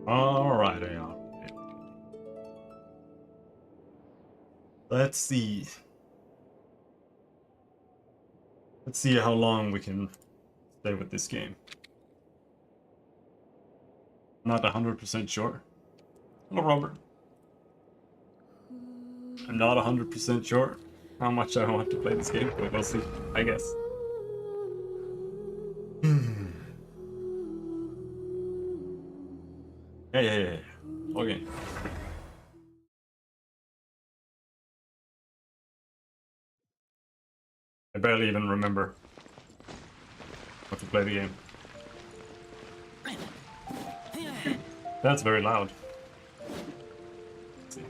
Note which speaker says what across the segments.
Speaker 1: Alright, yeah. Let's see. Let's see how long we can stay with this game. Not 100% sure. Hello, Robert. I'm not 100% sure how much I want to play this game, but we'll see, I guess. Yeah. Okay. I barely even remember how to play the game. That's very loud. Let's see.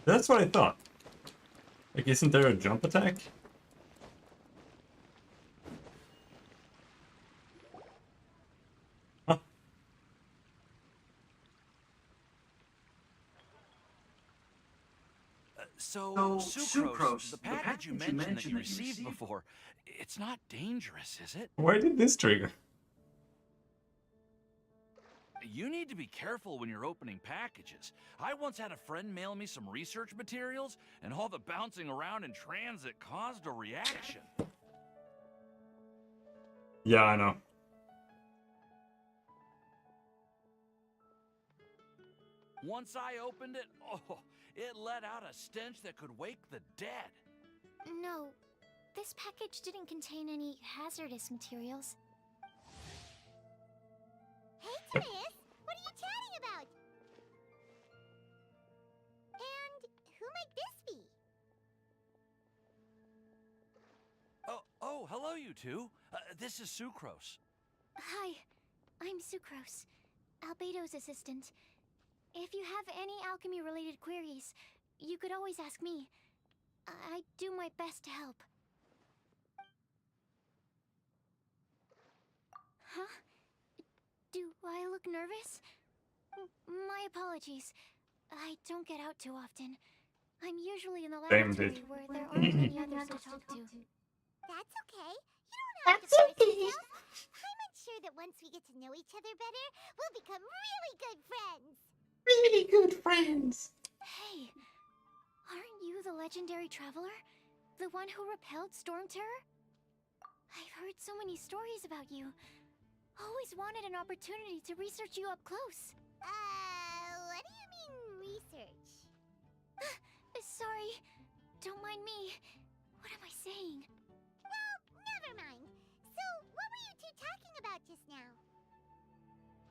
Speaker 1: That's what I thought. Like, isn't there a jump attack? Huh.
Speaker 2: So, Sucrose, the package you mentioned that you received before, it's not dangerous, is it?
Speaker 1: Why did this trigger?
Speaker 2: You need to be careful when you're opening packages. I once had a friend mail me some research materials, and all the bouncing around in transit caused a reaction.
Speaker 1: Yeah, I know.
Speaker 2: Once I opened it, it let out a stench that could wake the dead.
Speaker 3: No, this package didn't contain any hazardous materials.
Speaker 4: Hey, Timaeus! What are you chatting about? And who might this be?
Speaker 2: Oh, hello, you two. This is Sucrose.
Speaker 3: Hi, I'm Sucrose, Albedo's assistant. If you have any alchemy-related queries, you could always ask me. I do my best to help. Huh? Do I look nervous? My apologies. I don't get out too often. I'm usually in the laboratory where there aren't many others to talk to.
Speaker 4: That's okay. You don't have to force yourself. I'm sure that once we get to know each other better, we'll become really good friends.
Speaker 5: Really good friends.
Speaker 3: Hey, aren't you the legendary traveler? The one who repelled Storm Terror? I've heard so many stories about you. Always wanted an opportunity to research you up close.
Speaker 4: What do you mean, research?
Speaker 3: Sorry. Don't mind me. What am I saying?
Speaker 4: Well, never mind. So, what were you two talking about just now?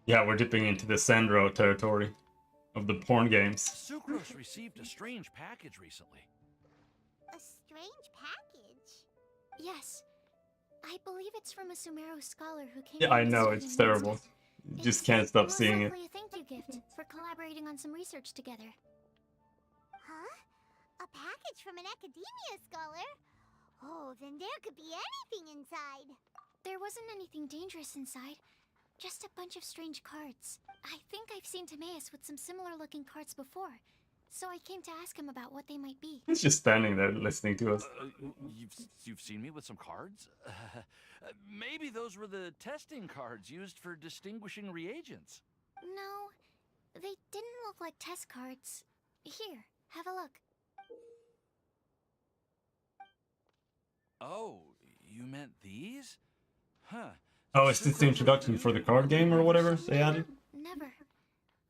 Speaker 1: Yeah, we're dipping into the Sandro territory of the porn games.
Speaker 2: Sucrose received a strange package recently.
Speaker 4: A strange package?
Speaker 3: Yes. I believe it's from a Sumeru scholar who came.
Speaker 1: Yeah, I know, it's terrible. You just can't stop seeing it.
Speaker 3: Most likely a thank you gift for collaborating on some research together.
Speaker 4: Huh? A package from an academia scholar? Oh, then there could be anything inside.
Speaker 3: There wasn't anything dangerous inside. Just a bunch of strange cards. I think I've seen Timaeus with some similar-looking cards before, so I came to ask him about what they might be.
Speaker 1: He's just standing there listening to us.
Speaker 2: You've seen me with some cards? Maybe those were the testing cards used for distinguishing reagents.
Speaker 3: No, they didn't look like test cards. Here, have a look.
Speaker 2: Oh, you meant these? Huh.
Speaker 1: Oh, it's just the introduction for the card game or whatever they added?
Speaker 3: Never.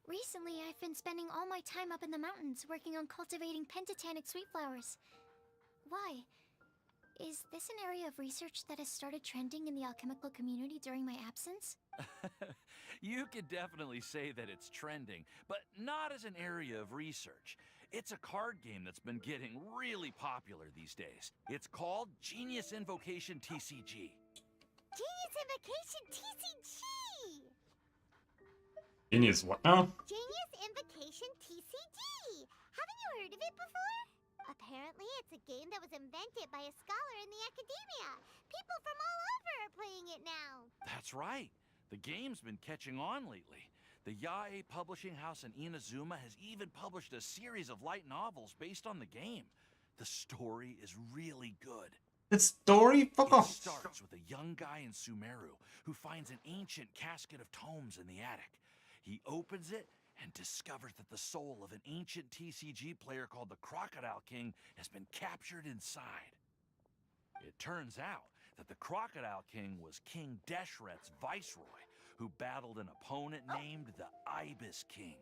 Speaker 3: Recently, I've been spending all my time up in the mountains working on cultivating pentatonic sweet flowers. Why? Is this an area of research that has started trending in the alchemical community during my absence?
Speaker 2: You could definitely say that it's trending, but not as an area of research. It's a card game that's been getting really popular these days. It's called Genius Invocation TCG.
Speaker 4: Genius Invocation TCG!
Speaker 1: Genius what now?
Speaker 4: Genius Invocation TCG! Haven't you heard of it before? Apparently, it's a game that was invented by a scholar in the academia. People from all over are playing it now.
Speaker 2: That's right. The game's been catching on lately. The Yae publishing house in Inazuma has even published a series of light novels based on the game. The story is really good.
Speaker 1: The story? Fuck
Speaker 2: It
Speaker 1: off.
Speaker 2: starts with a young guy in Sumeru who finds an ancient casket of tomes in the attic. He opens it and discovers that the soul of an ancient TCG player called the Crocodile King has been captured inside. It turns out that the Crocodile King was King Deshret's viceroy, who battled an opponent named the Ibis King.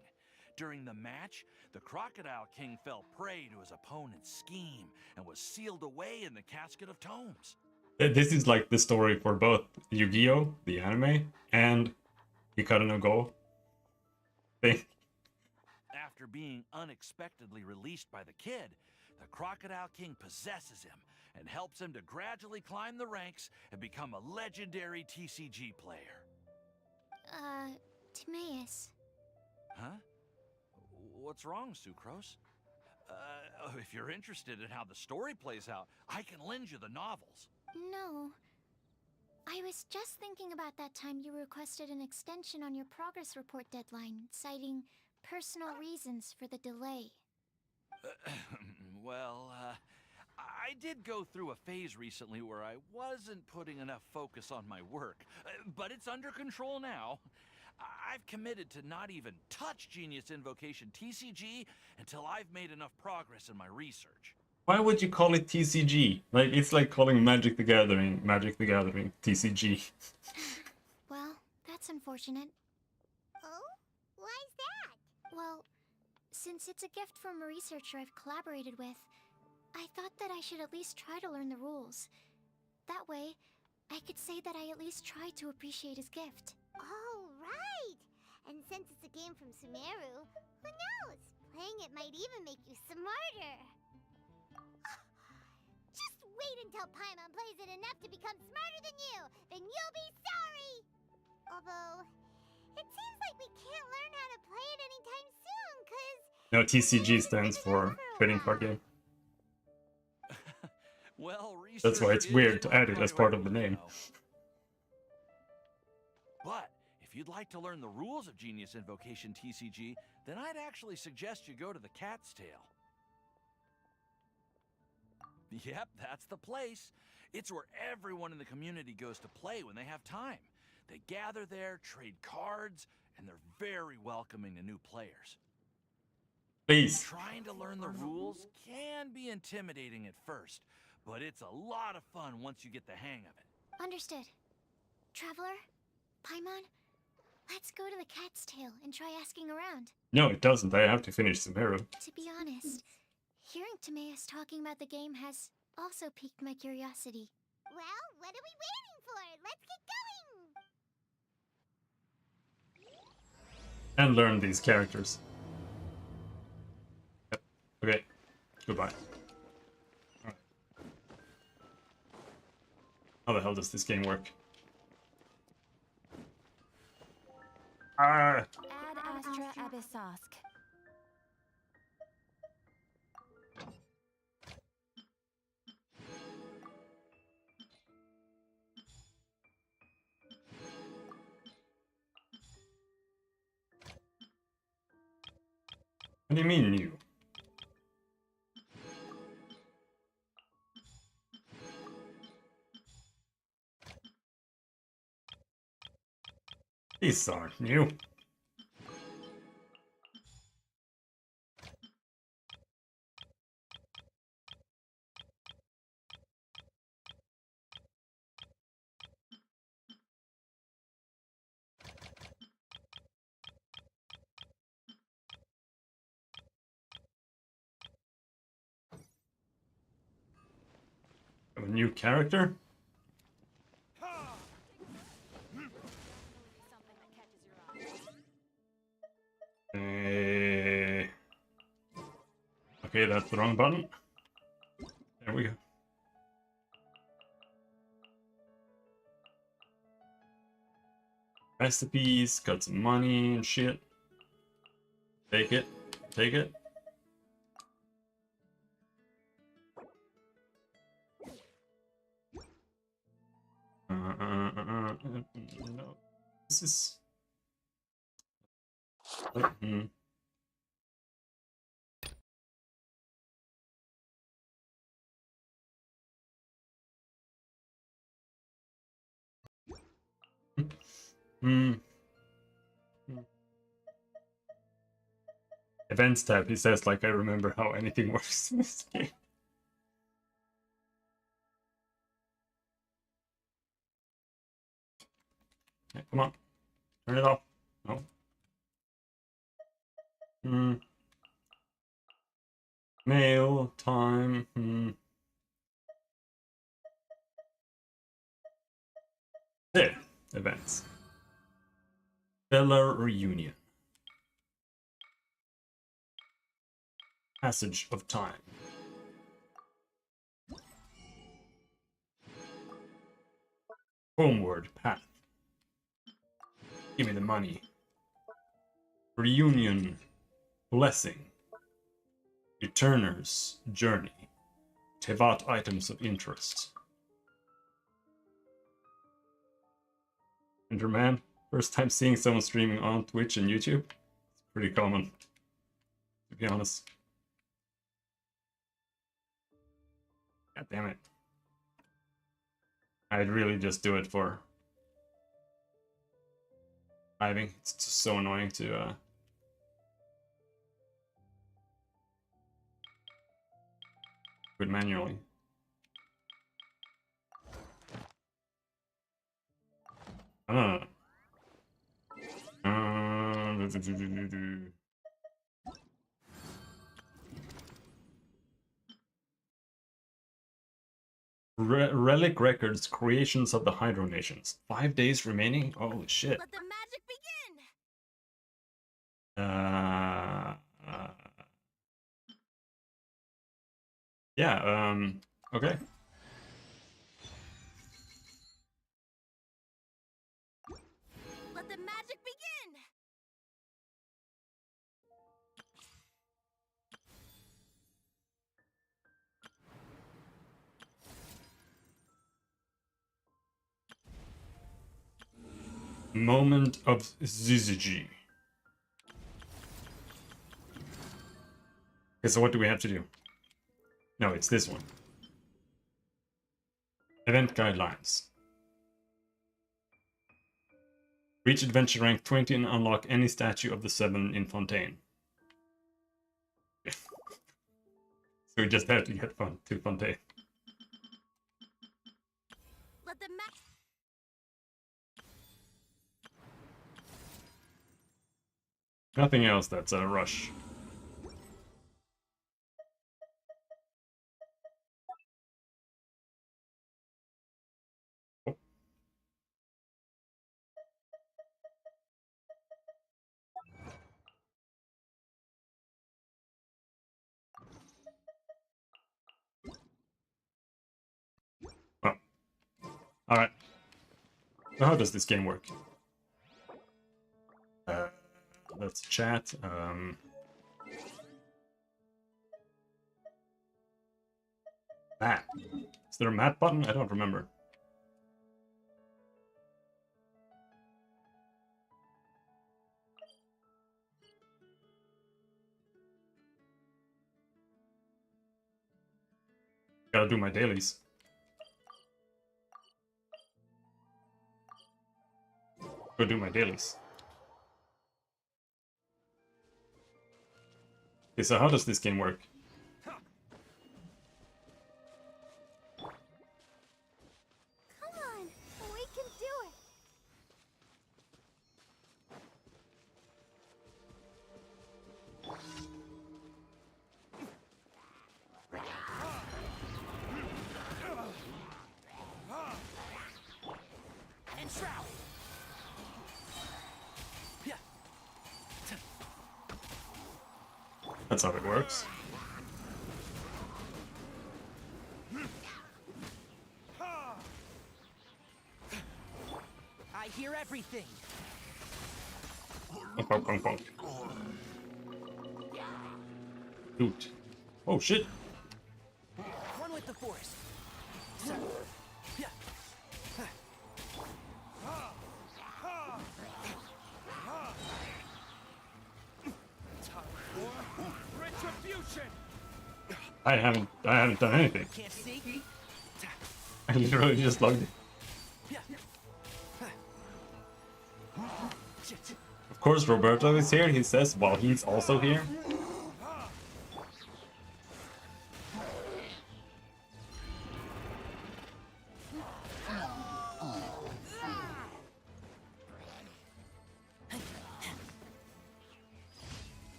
Speaker 2: During the match, the Crocodile King fell prey to his opponent's scheme and was sealed away in the casket of tomes.
Speaker 1: This is like the story for both Yu-Gi-Oh, the anime, and Hikaru no Go thing.
Speaker 2: After being unexpectedly released by the kid, the Crocodile King possesses him and helps him to gradually climb the ranks and become a legendary TCG player.
Speaker 3: Timaeus.
Speaker 2: Huh? What's wrong, Sucrose? If you're interested in how the story plays out, I can lend you the novels.
Speaker 3: No. I was just thinking about that time you requested an extension on your progress report deadline, citing personal reasons for the delay.
Speaker 2: Well, I did go through a phase recently where I wasn't putting enough focus on my work, but it's under control now. I've committed to not even touch Genius Invocation TCG until I've made enough progress in my research.
Speaker 1: Why would you call it TCG? Like, it's like calling Magic the Gathering TCG.
Speaker 3: Well, that's unfortunate.
Speaker 4: Oh? Why's that?
Speaker 3: Well, since it's a gift from a researcher I've collaborated with, I thought that I should at least try to learn the rules. That way, I could say that I at least tried to appreciate his gift.
Speaker 4: Oh, right! And since it's a game from Sumeru, who knows? Playing it might even make you smarter. Just wait until Paimon plays it enough to become smarter than you! Then you'll be sorry! Although, it seems like we can't learn how to play it anytime soon, cause...
Speaker 1: No, TCG stands for Trading Card Game.
Speaker 2: Well,
Speaker 1: That's why it's
Speaker 2: research
Speaker 1: weird
Speaker 2: is
Speaker 1: to
Speaker 2: my
Speaker 1: add it as part of the
Speaker 2: priority,
Speaker 1: name.
Speaker 2: But if you'd like to learn the rules of Genius Invocation TCG, then I'd actually suggest you go to the Cat's Tail. Yep, that's the place. It's where everyone in the community goes to play when they have time. They gather there, trade cards, and they're very welcoming to new players.
Speaker 1: Please.
Speaker 2: Trying to learn the rules can be intimidating at first, but it's a lot of fun once you get the hang of it.
Speaker 3: Understood. Traveler? Paimon? Let's go to the Cat's Tail and try asking around.
Speaker 1: No, it doesn't. I have to finish Sumeru.
Speaker 3: To be honest, hearing Timaeus talking about the game has also piqued my curiosity.
Speaker 4: Well, what are we waiting for? Let's get going!
Speaker 1: And learn these characters. Yep. Okay. Goodbye. Alright. How the hell does this game work? Ah!
Speaker 6: Ad Astra Abyssosk.
Speaker 1: What do you mean new? These aren't new. A new character? Okay, that's the wrong button. There we go. Recipes, got some money and shit. Take it. Take it. No. This is... Events tab, he says, like I remember how anything works in this game. Yeah, come on. Turn it off. No. Mail time. There. Events. Bella reunion. Passage of time. Homeward path. Give me the money. Reunion. Blessing. Returner's journey. Tevat items of interest. Enderman. First time seeing someone streaming on Twitch and YouTube. It's pretty common, to be honest. God damn it. I'd really just do it for driving. It's just so annoying to do it manually. Relic Records, Creations of the Hydro Nations. 5 days remaining? Holy shit.
Speaker 6: Let the magic begin!
Speaker 1: Yeah, okay.
Speaker 6: Let the magic begin!
Speaker 1: Moment of Zyzzygy. Okay, so what do we have to do? No, it's this one. Event guidelines. Reach adventure rank 20 and unlock any statue of the 7 in Fontaine. So we just have to get to Fontaine.
Speaker 6: Let the
Speaker 1: Nothing else that's a rush. Oh. Well, alright. So how does this game work? Let's chat. Map. Is there a map button? I don't remember. Gotta do my dailies. Go do my dailies. Okay, so how does this game work?
Speaker 4: Come on, we can do it.
Speaker 1: That's how it works.
Speaker 6: I hear everything.
Speaker 1: Bonk, bonk, bonk, bonk. Dude. Oh shit.
Speaker 6: One with the force. Yeah.
Speaker 2: Retribution!
Speaker 1: I haven't done anything.
Speaker 6: Can't see.
Speaker 1: I literally just logged it.
Speaker 6: Yeah.
Speaker 1: Of course Roberto is here, he says, while he's also here.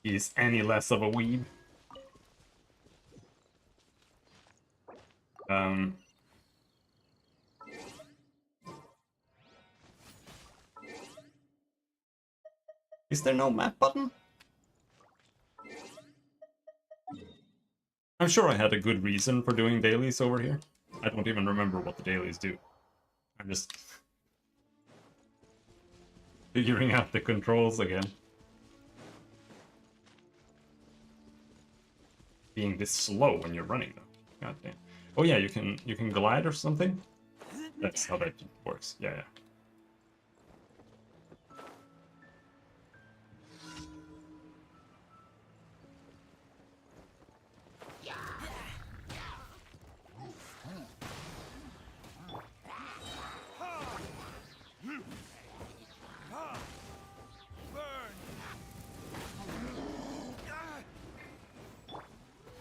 Speaker 1: Is any less of a weeb. Is there no map button? I'm sure I had a good reason for doing dailies over here. I don't even remember what the dailies do. I'm just figuring out the controls again. Being this slow when you're running though. God damn. Oh yeah, you can glide or something? That's how that works. Yeah, yeah.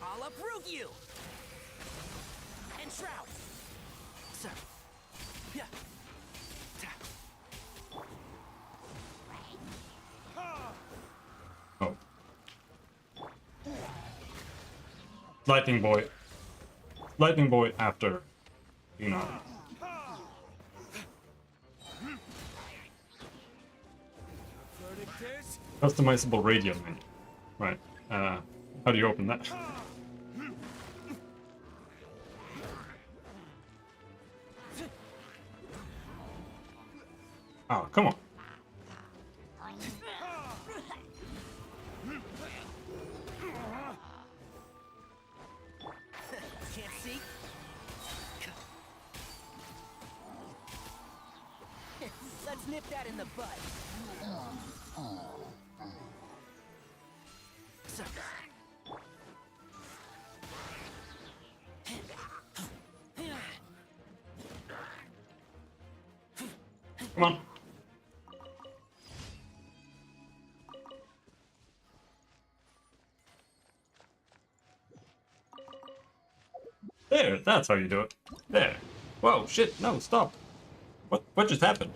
Speaker 6: I'll approve you. And shroud. So. Yeah.
Speaker 1: Oh. Lightning boy. Lightning boy after. You know. Customizable radio menu. Right. How do you open that? Oh, come on.
Speaker 6: Can't see. Let's nip that in the bud. So.
Speaker 1: Come on. There, that's how you do it. There. Whoa, shit, no, stop. What just happened?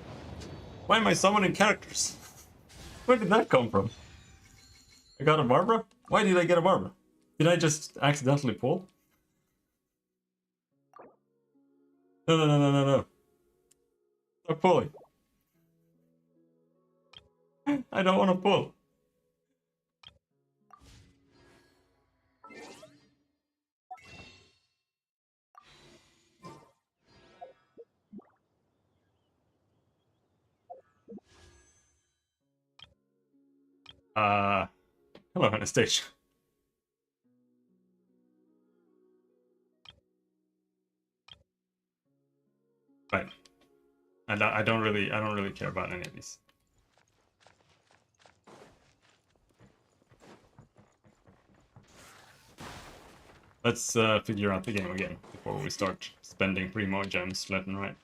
Speaker 1: Why am I summoning characters? Where did that come from? I got a Barbara? Why did I get a Barbara? Did I just accidentally pull? No, no, no, no, no, no. Stop pulling. I don't want to pull. Hello, Anastasia. Right. I don't really care about any of these. Let's figure out the game again before we start spending primo gems left and right.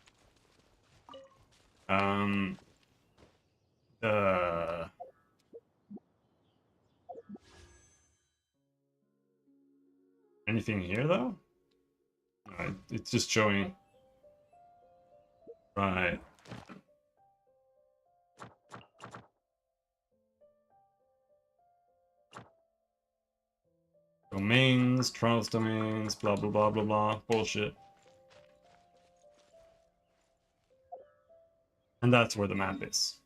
Speaker 1: Anything here though? No, it's just showing. Right. Domains, trials domains, blah blah blah blah blah. Bullshit. And that's where the map is.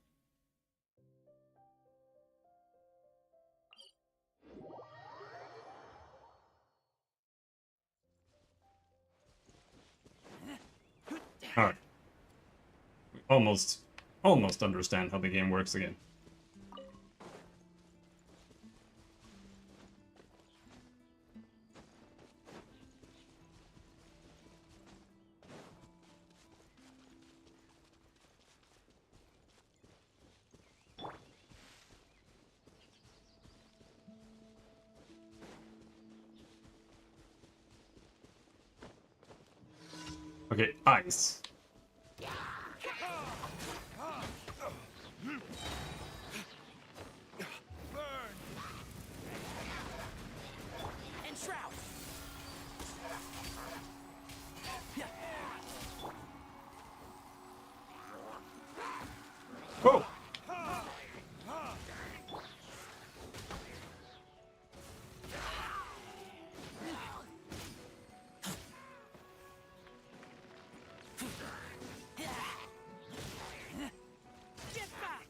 Speaker 1: Alright. We almost understand how the game works again. Okay, ice.
Speaker 6: And Shroud. Yeah.
Speaker 1: Whoa!
Speaker 6: Get back.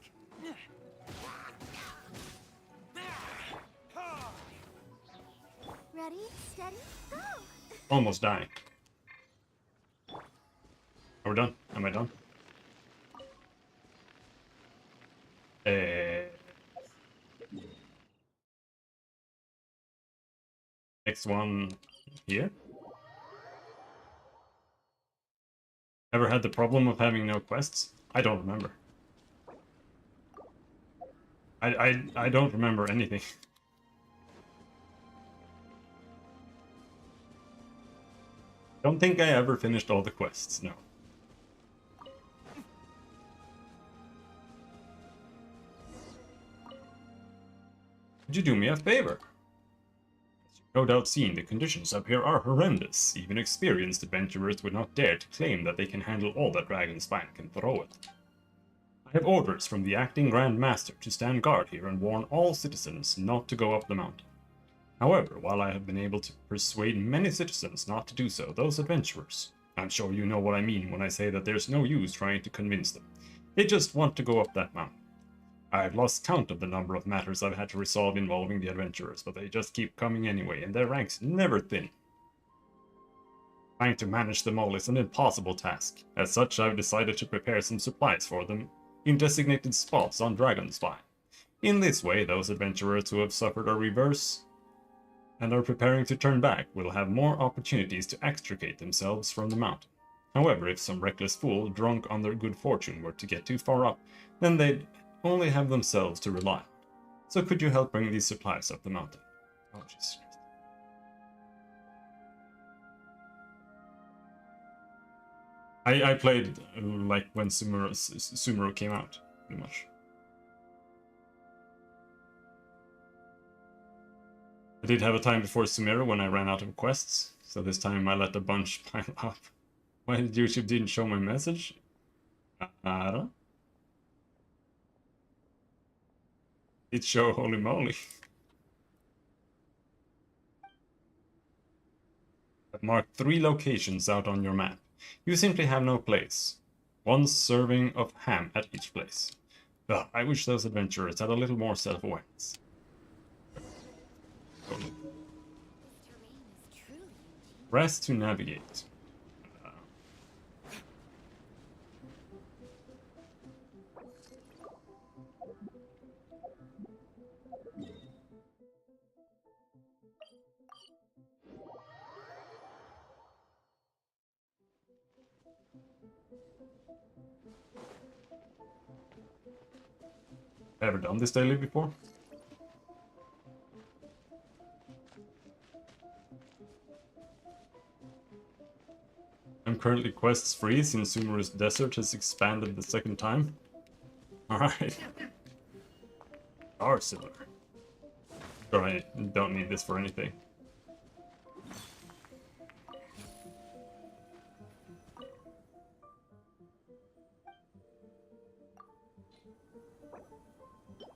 Speaker 4: Ready, steady, go!
Speaker 1: Almost dying. Are we done? Am I done? Next one here. Ever had the problem of having no quests? I don't remember. I don't remember anything. Don't think I ever finished all the quests, no. Could you do me a favor? As you've no doubt seen, the conditions up here are horrendous. Even experienced adventurers would not dare to claim that they can handle all that Dragonspine can throw at them. I have orders from the acting Grand Master to stand guard here and warn all citizens not to go up the mountain. However, while I have been able to persuade many citizens not to do so, those adventurers, I'm sure you know what I mean when I say that there's no use trying to convince them. They just want to go up that mountain. I have lost count of the number of matters I've had to resolve involving the adventurers, but they just keep coming anyway, and their ranks never thin. Trying to manage them all is an impossible task. As such, I've decided to prepare some supplies for them in designated spots on Dragonspine. In this way, those adventurers who have suffered a reverse and are preparing to turn back will have more opportunities to extricate themselves from the mountain. However, if some reckless fool, drunk on their good fortune, were to get too far up, then they'd only have themselves to rely on. So could you help bring these supplies up the mountain? Oh, Jesus Christ. I played like when Sumeru came out, pretty much. I did have a time before Sumeru when I ran out of quests, so this time I let a bunch pile up. Why YouTube didn't show my message? I don't know. It show holy moly. I've marked 3 locations out on your map. You simply have no place. 1 serving of ham at each place. Ugh, I wish those adventurers had a little more self-awareness. Rest to navigate. Ever done this daily before? I'm currently quests free since Sumeru's Desert has expanded the 2nd time. Alright. Arsenal. Sure, I don't need this for anything.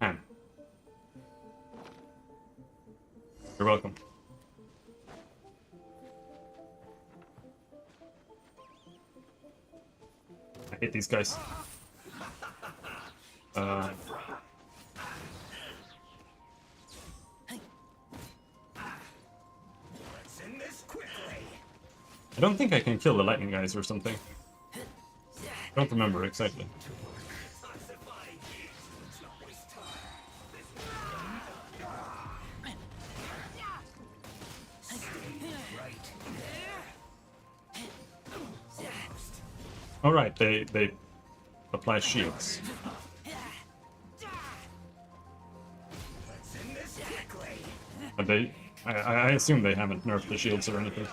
Speaker 1: Ham. You're welcome. I hate these guys. I don't think I can kill the lightning guys or something. Don't remember exactly. All right, they apply shields. But I assume they haven't nerfed the shields or anything.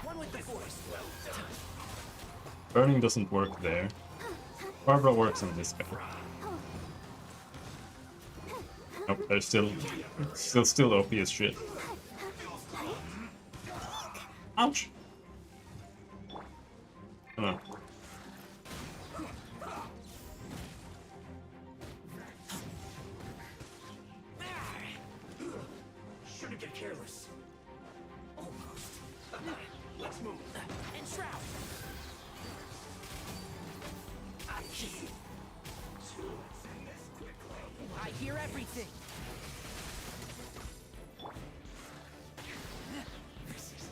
Speaker 6: One with the force.
Speaker 1: Burning doesn't work there. Barbara works on this guy. Nope, they're still OP as shit. Ouch! Come on.
Speaker 6: Shouldn't get careless. Almost. Let's move. And shroud. I hear everything. This is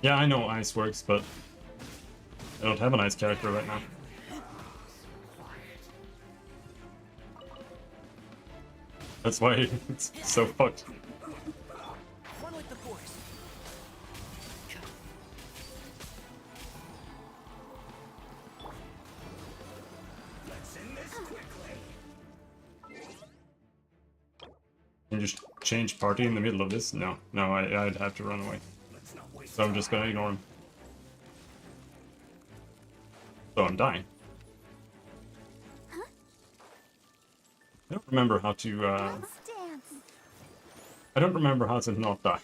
Speaker 1: Yeah, I know ice works, but I don't have an ice character right now. That's why it's so fucked.
Speaker 6: one with the force. Let's end this quickly.
Speaker 1: Can you just change party in the middle of this? No, I'd have to run away.
Speaker 6: Let's not waste
Speaker 1: So I'm just gonna ignore him. So I'm dying. I don't remember how to,
Speaker 3: Let's dance.
Speaker 1: I don't remember how to not die.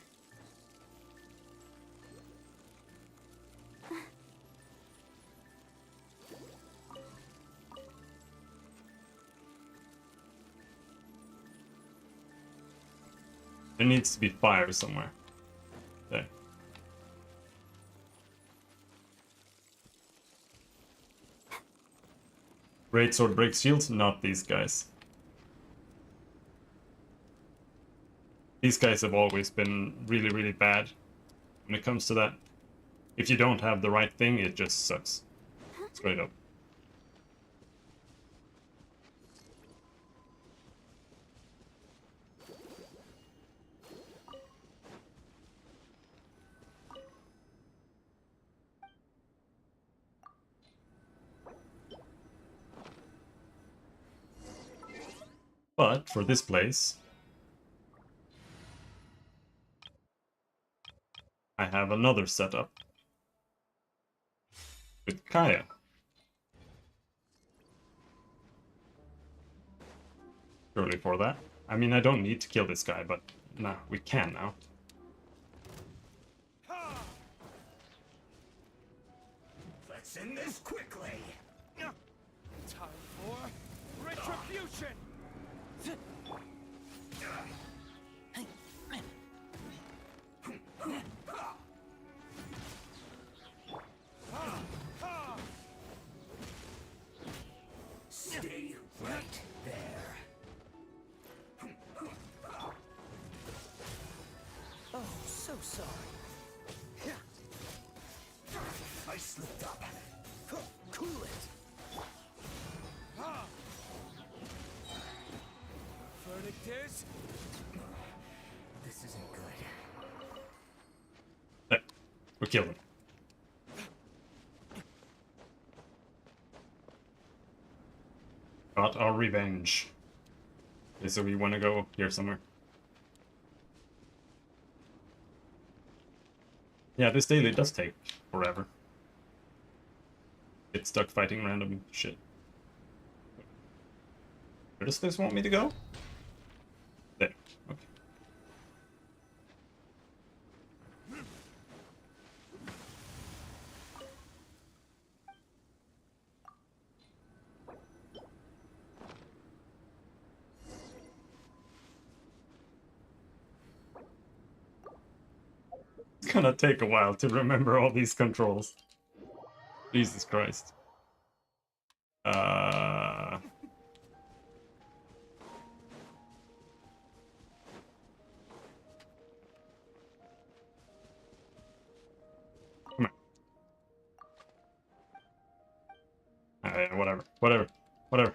Speaker 1: There needs to be fire somewhere. There. Great sword breaks shields? Not these guys. These guys have always been really, really bad when it comes to that. If you don't have the right thing, it just sucks. Straight up. But for this place, I have another setup with Kaya. Purely for that. I mean, I don't need to kill this guy, but nah, we can now.
Speaker 6: Let's end this quickly. Time for retribution. Stay right there. Oh, so sorry. I slipped up. Cool it. Verdict is? This isn't good.
Speaker 1: There. We killed him. Got our revenge. Okay, so we want to go here somewhere. Yeah, this daily does take forever. Get stuck fighting random shit. Where does this want me to go? There. Okay. It's gonna take a while to remember all these controls. Jesus Christ. Yeah, whatever. Whatever. Whatever.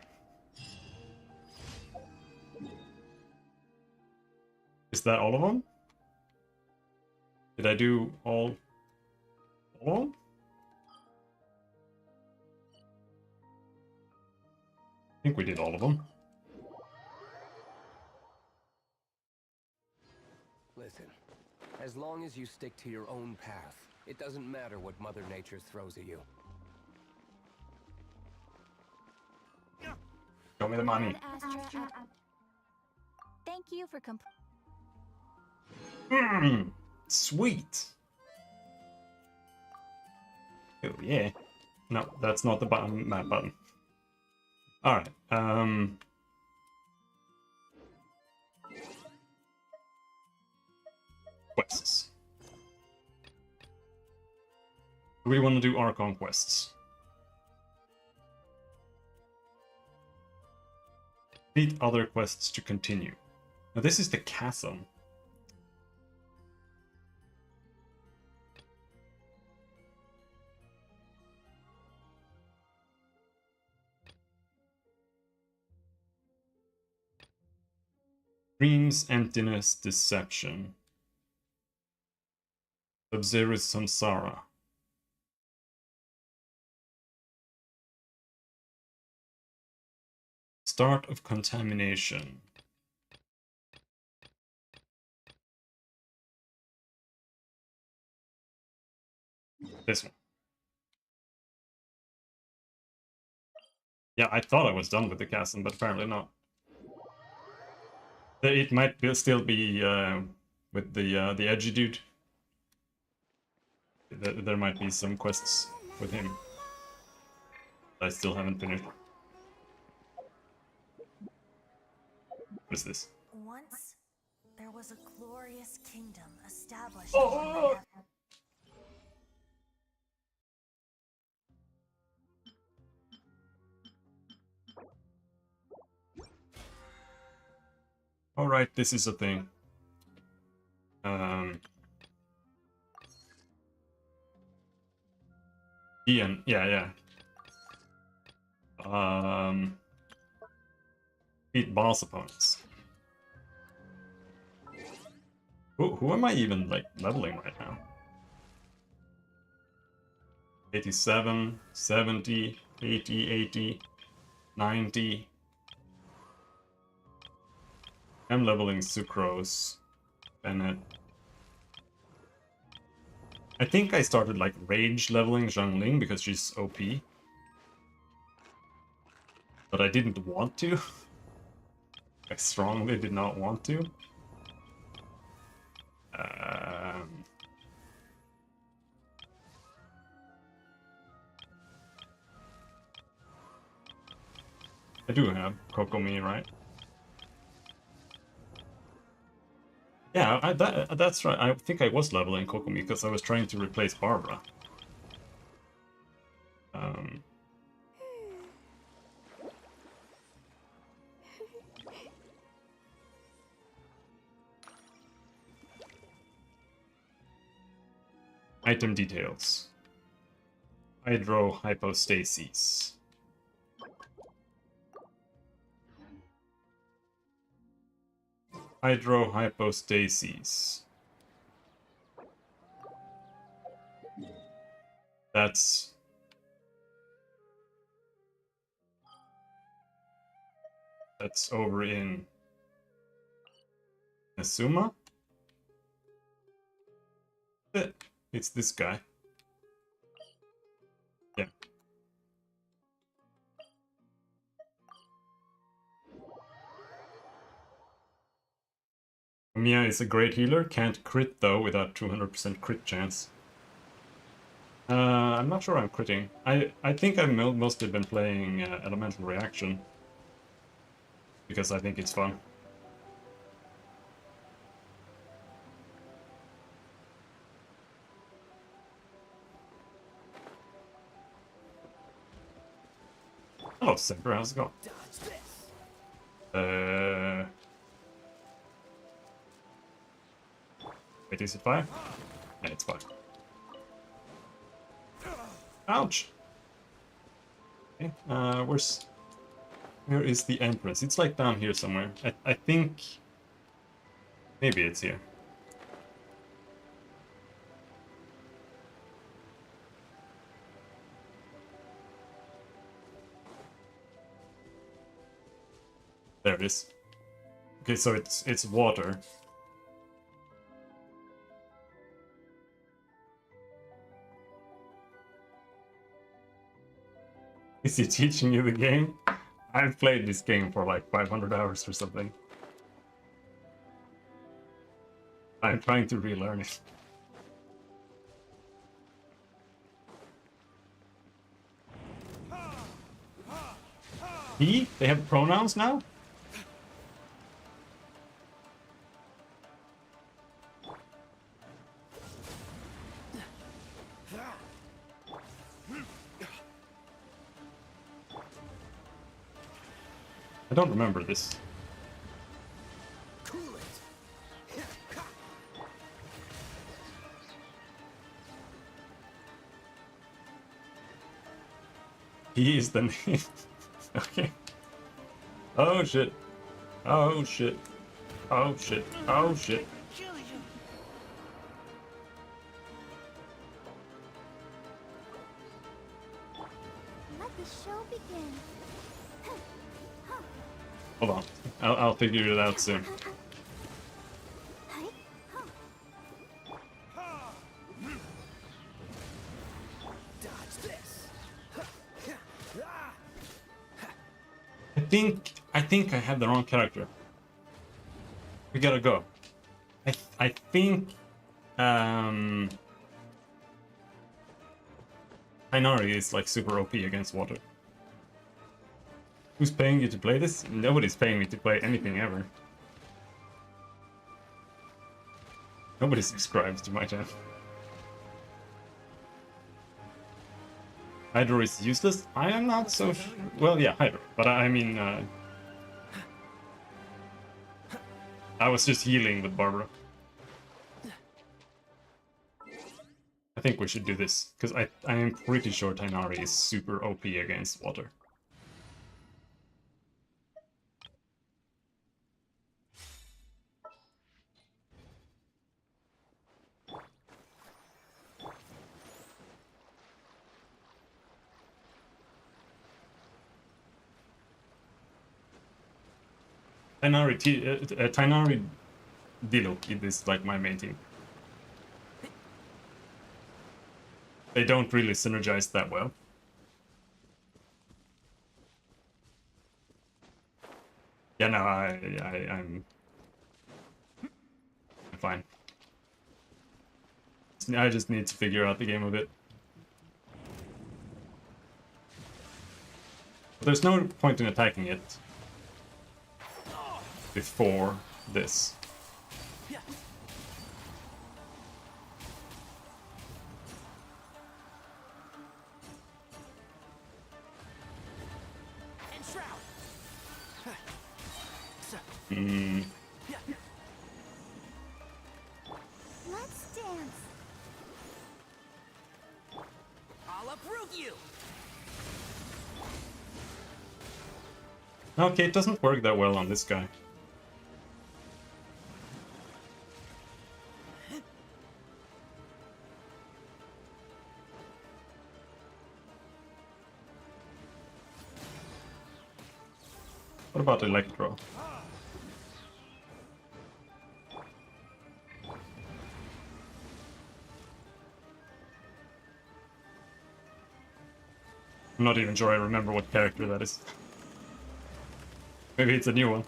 Speaker 1: Is that all of them? Did I do all of them? I think we did all of them.
Speaker 7: Listen, as long as you stick to your own path, it doesn't matter what Mother Nature throws at you.
Speaker 1: Show me the money.
Speaker 3: Astra, thank you for
Speaker 1: Sweet. Oh yeah. No, that's not the button. Map button. All right. Quests. Do we want to do Archon quests? Complete other quests to continue. Now this is the chasm. Dreams, emptiness, deception. Sub-Zero Samsara. Start of contamination. This one. Yeah, I thought I was done with the chasm, but apparently not. It might still be with the edgy dude. There might be some quests with him I still haven't finished. What is this?
Speaker 8: Once, there was a glorious kingdom established
Speaker 1: Oh!
Speaker 8: among the heavens.
Speaker 1: Alright, this is a thing. Ian, yeah. Beat boss opponents. Who am I even, like, leveling right now? 87, 70, 80, 80, 90. I'm leveling Sucrose, Bennett. I think I started, like, rage leveling Zhangling because she's OP. But I didn't want to. I strongly did not want to. I do have Kokomi, right? Yeah, that's right. I think I was leveling Kokomi because I was trying to replace Barbara. Item details. Hydrohypostasis. Hydrohypostasis. That's over in Asuma. It's this guy. Yeah. Mia is a great healer, can't crit though without 200% crit chance. I'm not sure I'm critting. I think I've mostly been playing Elemental Reaction. Because I think it's fun. Hello, Semper, how's it going? Wait, is it fire? Yeah, it's fire. Ouch! Okay, where is the Empress? It's like down here somewhere. I think maybe it's here. There it is. Okay, so it's water. Is he teaching you the game? I've played this game for like 500 hours or something. I'm trying to relearn it. He? They have pronouns now? I don't remember this.
Speaker 6: Cool it.
Speaker 1: He is the name. Okay. Oh shit. Oh shit. Oh shit. Oh shit.
Speaker 4: Let the show begin.
Speaker 1: Hold on. I'll figure it out soon.
Speaker 6: Dodge this.
Speaker 1: I think I have the wrong character. We gotta go. I think Inari is like super OP against water. Who's paying you to play this? Nobody's paying me to play anything ever. Nobody subscribes to my channel. Hydro is useless? I am not so sure. Well, yeah, Hydro. But I mean, I was just healing with Barbara. I think we should do this, because I am pretty sure Tainari is super OP against water. Tainari Diluc is like my main team. They don't really synergize that well. Yeah, no, I'm fine. I just need to figure out the game a bit. But there's no point in attacking it before this.
Speaker 4: Let's dance.
Speaker 6: I'll uproot you.
Speaker 1: Okay, it doesn't work that well on this guy. What about Electro? I'm not even sure I remember what character that is. Maybe it's a new one.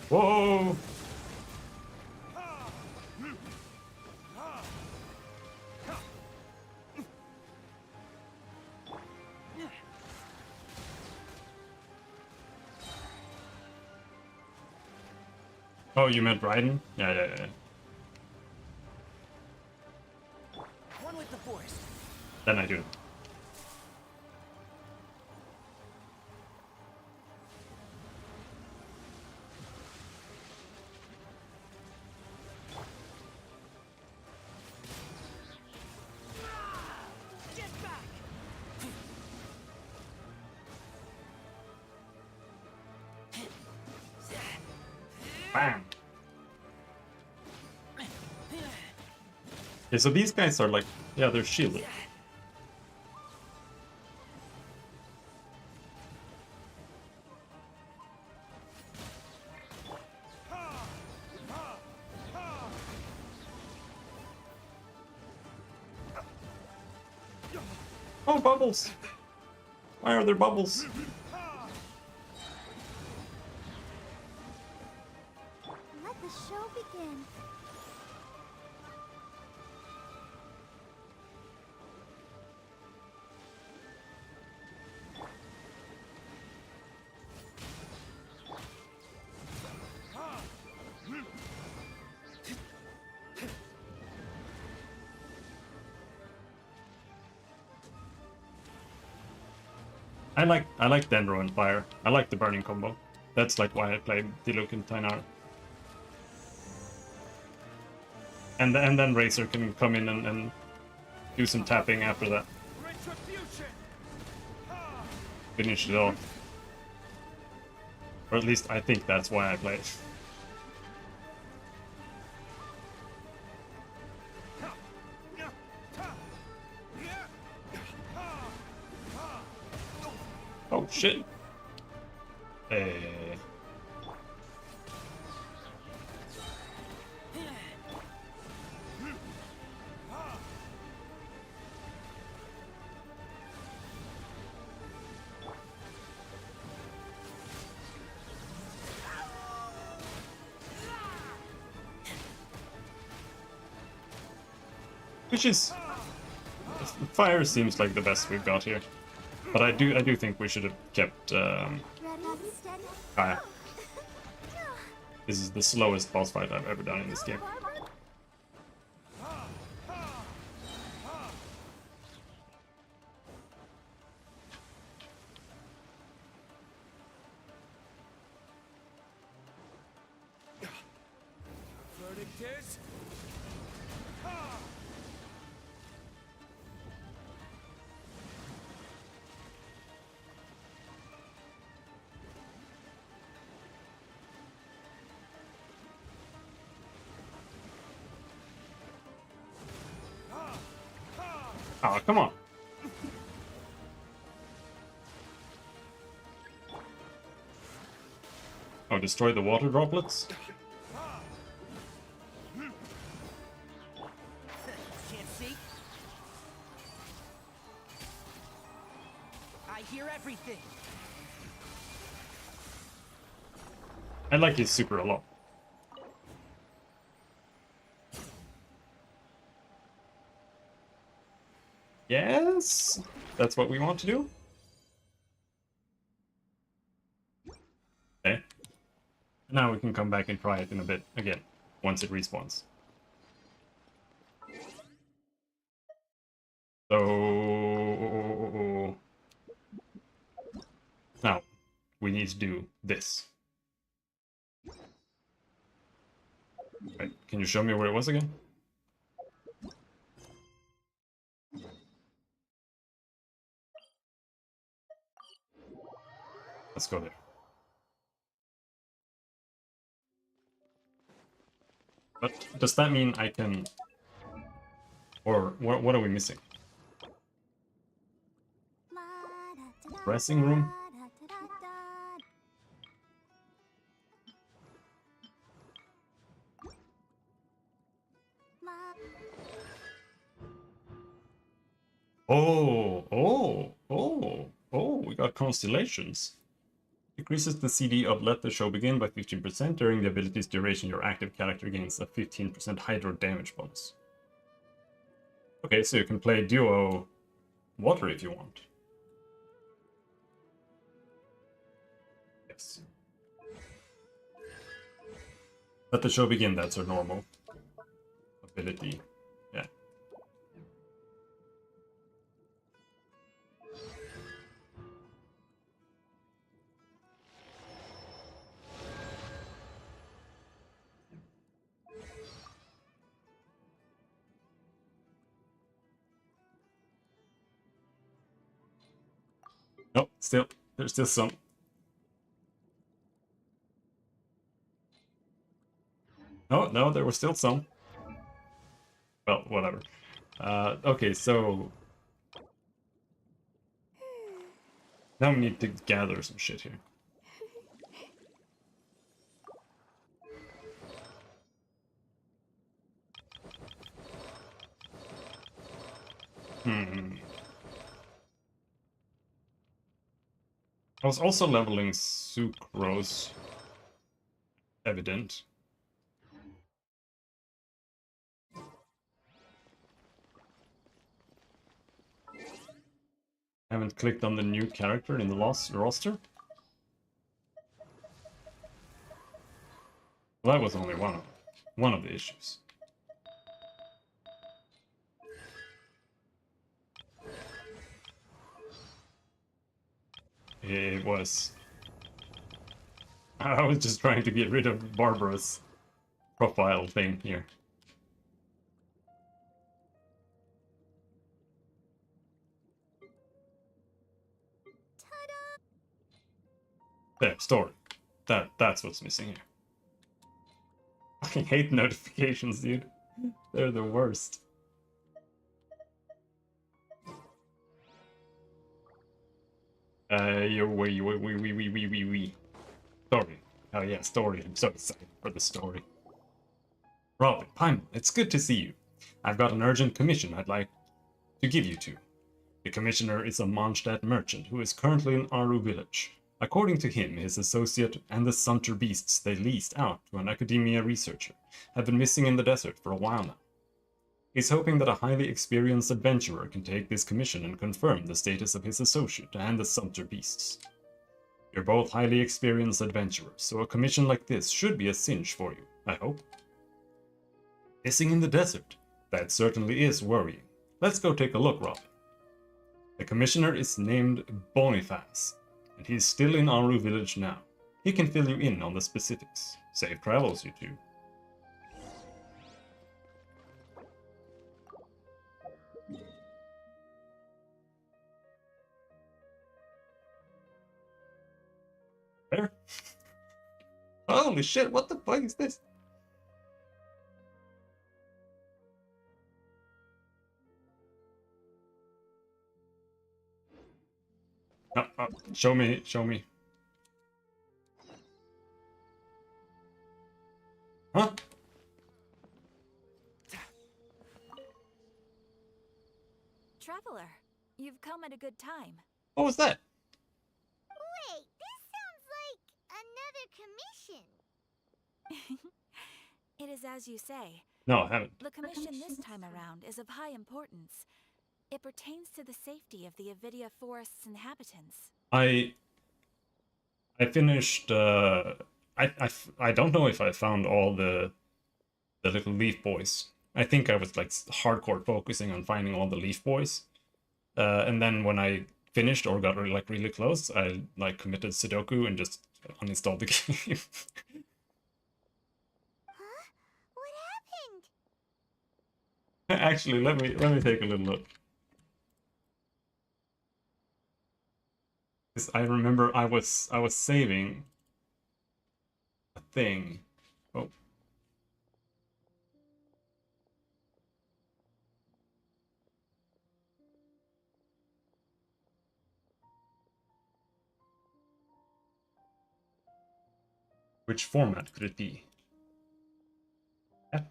Speaker 1: Whoa! Oh, you meant Raiden? Yeah.
Speaker 6: One with the force.
Speaker 1: Then I do. Bam! Okay, so these guys are like, yeah, they're shielded. Oh, bubbles! Why are there bubbles?
Speaker 4: Let the show begin.
Speaker 1: I like Dendro and Fire. I like the burning combo. That's like why I play Diluc and Tainar. And then Razor can come in and do some tapping after that. Finish it off. Or at least I think that's why I play it. Oh shit. Which is... Fire seems like the best we've got here. But I do think we should have kept
Speaker 4: Ready, steady.
Speaker 1: Kaya. This is the slowest boss fight I've ever done in this game.
Speaker 6: Verdict is...
Speaker 1: Oh, come on. Oh, destroy the water droplets?
Speaker 6: Can't see? I hear everything.
Speaker 1: I like his super a lot. Yes? That's what we want to do? Okay. Now we can come back and try it in a bit again, once it respawns. So... Now, we need to do this. Right, can you show me where it was again? Let's go there. But does that mean I can... Or what are we missing? Dressing room? Oh, we got constellations. Decreases the CD of Let the Show Begin by 15%. During the ability's duration, your active character gains a 15% hydro damage bonus. Okay, so you can play duo water if you want. Yes. Let the Show Begin, that's our normal ability. Yeah. Nope, there's still some. No, no, there were still some. Well, whatever. Okay, so now we need to gather some shit here. Hmm. I was also leveling sucrose. Evident. Haven't clicked on the new character in the roster. Well, that was only one of the issues. It was. I was just trying to get rid of Barbara's profile thing here. There, story. That's what's missing here. I fucking hate notifications, dude. They're the worst. Your we. Story. Oh yeah, story. I'm so excited for the story. Robin, Paimon, it's good to see you. I've got an urgent commission I'd like to give you two. The commissioner is a Mondstadt merchant who is currently in Aru village. According to him, his associate and the Sunter beasts they leased out to an academia researcher have been missing in the desert for a while now. He's hoping that a highly experienced adventurer can take this commission and confirm the status of his associate and the Sunter beasts. You're both highly experienced adventurers, so a commission like this should be a cinch for you, I hope. Missing in the desert? That certainly is worrying. Let's go take a look, Robin. The commissioner is named Boniface, and he's still in Aru village now. He can fill you in on the specifics. Safe travels, you two. There? Holy shit, what the fuck is this? Show me. Huh?
Speaker 8: Traveler, you've come at a good time.
Speaker 1: What was that?
Speaker 4: Wait, this sounds like another commission.
Speaker 8: It is as you say.
Speaker 1: No, I haven't.
Speaker 8: The commission this time around is of high importance. It pertains to the safety of the Avidia Forest's inhabitants.
Speaker 1: I finished. I don't know if I found all the little leaf boys. I think I was like hardcore focusing on finding all the leaf boys, and then when I finished or got really close, I like committed Sudoku and just uninstalled the game.
Speaker 4: Huh? What happened?
Speaker 1: Actually, let me take a little look. 'Cause I remember I was saving a thing. Oh. Which format could it be? Yeah.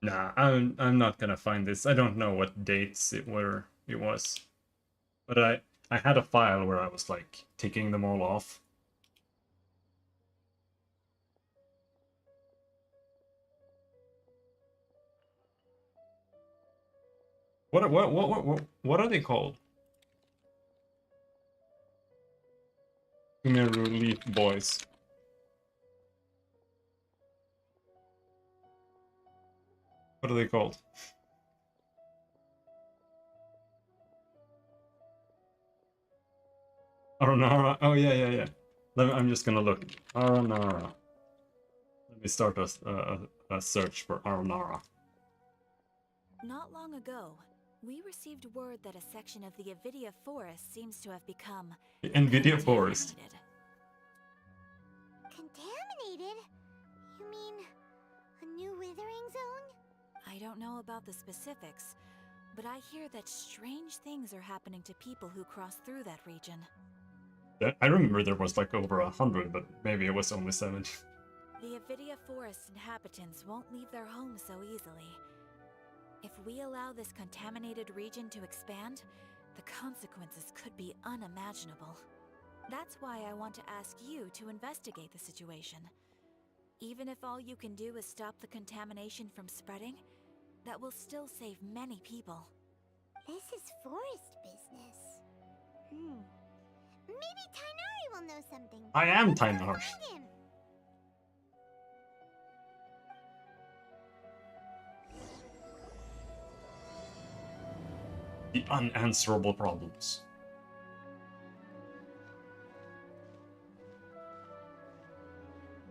Speaker 1: Nah, I'm not gonna find this. I don't know what dates it was. But I had a file where I was like ticking them all off. What are they called? Sumeru Leaf Boys. What are they called? Aranara. Oh yeah. I'm just gonna look. Aranara. Let Let me start a search for Arnara.
Speaker 8: Not long ago, we received word that a section of the Avidia forest seems to have become
Speaker 1: The Nvidia Forest.
Speaker 8: contaminated.
Speaker 4: Contaminated? You mean a new withering zone?
Speaker 8: I don't know about the specifics, but I hear that strange things are happening to people who cross through that region.
Speaker 1: I remember there was like over 100, but maybe it was only 70.
Speaker 8: The Avidia forest inhabitants won't leave their homes so easily. If we allow this contaminated region to expand, the consequences could be unimaginable. That's why I want to ask you to investigate the situation. Even if all you can do is stop the contamination from spreading, that will still save many people.
Speaker 4: This is forest business. Maybe Tainari will know something.
Speaker 1: I am
Speaker 4: Let's go
Speaker 1: Tainari.
Speaker 4: find him.
Speaker 1: The unanswerable problems.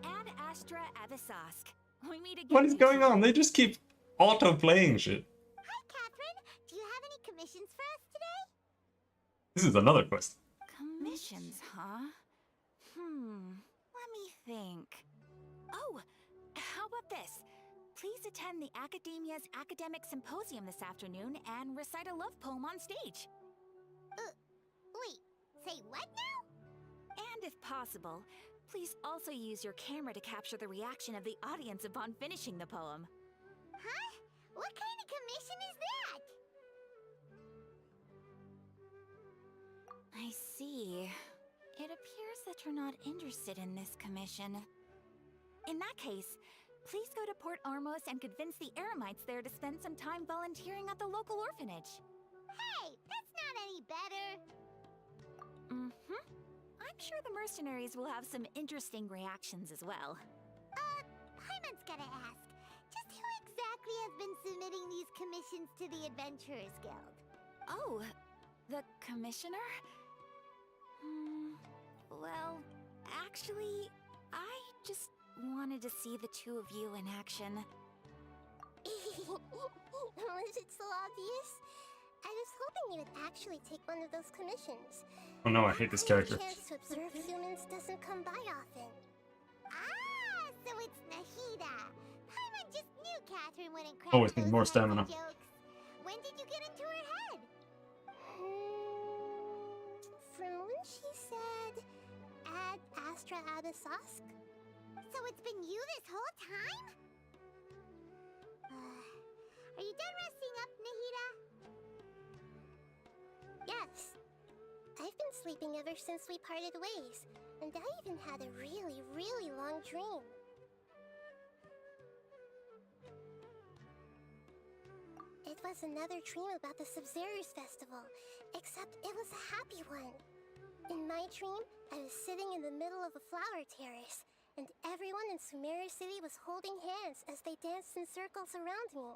Speaker 8: Ad Astra Abyssosque. We meet again.
Speaker 1: What is going on? They just keep auto-playing shit.
Speaker 4: Hi, Catherine. Do you have any commissions for us today?
Speaker 1: This is another quest.
Speaker 8: Commissions, huh? Let me think. Oh, how about this? Please attend the Academia's Academic Symposium this afternoon and recite a love poem on stage.
Speaker 4: Wait, say what now?
Speaker 8: And if possible, please also use your camera to capture the reaction of the audience upon finishing the poem.
Speaker 4: Huh? What kind of commission is that?
Speaker 8: I see. It appears that you're not interested in this commission. In that case, please go to Port Armos and convince the Eremites there to spend some time volunteering at the local orphanage.
Speaker 4: Hey, that's not any better.
Speaker 8: I'm sure the mercenaries will have some interesting reactions as well.
Speaker 4: Paimon's gotta ask. Just who exactly has been submitting these commissions to the Adventurers Guild?
Speaker 8: Oh, the commissioner? Well, actually, I just wanted to see the two of you in action.
Speaker 4: Was it so obvious? I was hoping you would actually take one of those commissions.
Speaker 1: Oh no, I hate this character.
Speaker 4: The chance to observe humans doesn't come by often. Ah, so it's Nahida. Paimon just knew Catherine wouldn't crack
Speaker 1: Always need
Speaker 4: those
Speaker 1: more
Speaker 4: kinds
Speaker 1: stamina.
Speaker 4: of jokes. When did you get into her head? From when she said, Ad Astra Abyssosque? So it's been you this whole time? Are you done resting up, Nahida? Yes. I've been sleeping ever since we parted ways, and I even had a really, really long dream. It was another dream about the Sub-Zerus Festival, except it was a happy one. In my dream, I was sitting in the middle of a flower terrace, and everyone in Sumeru City was holding hands as they danced in circles around me.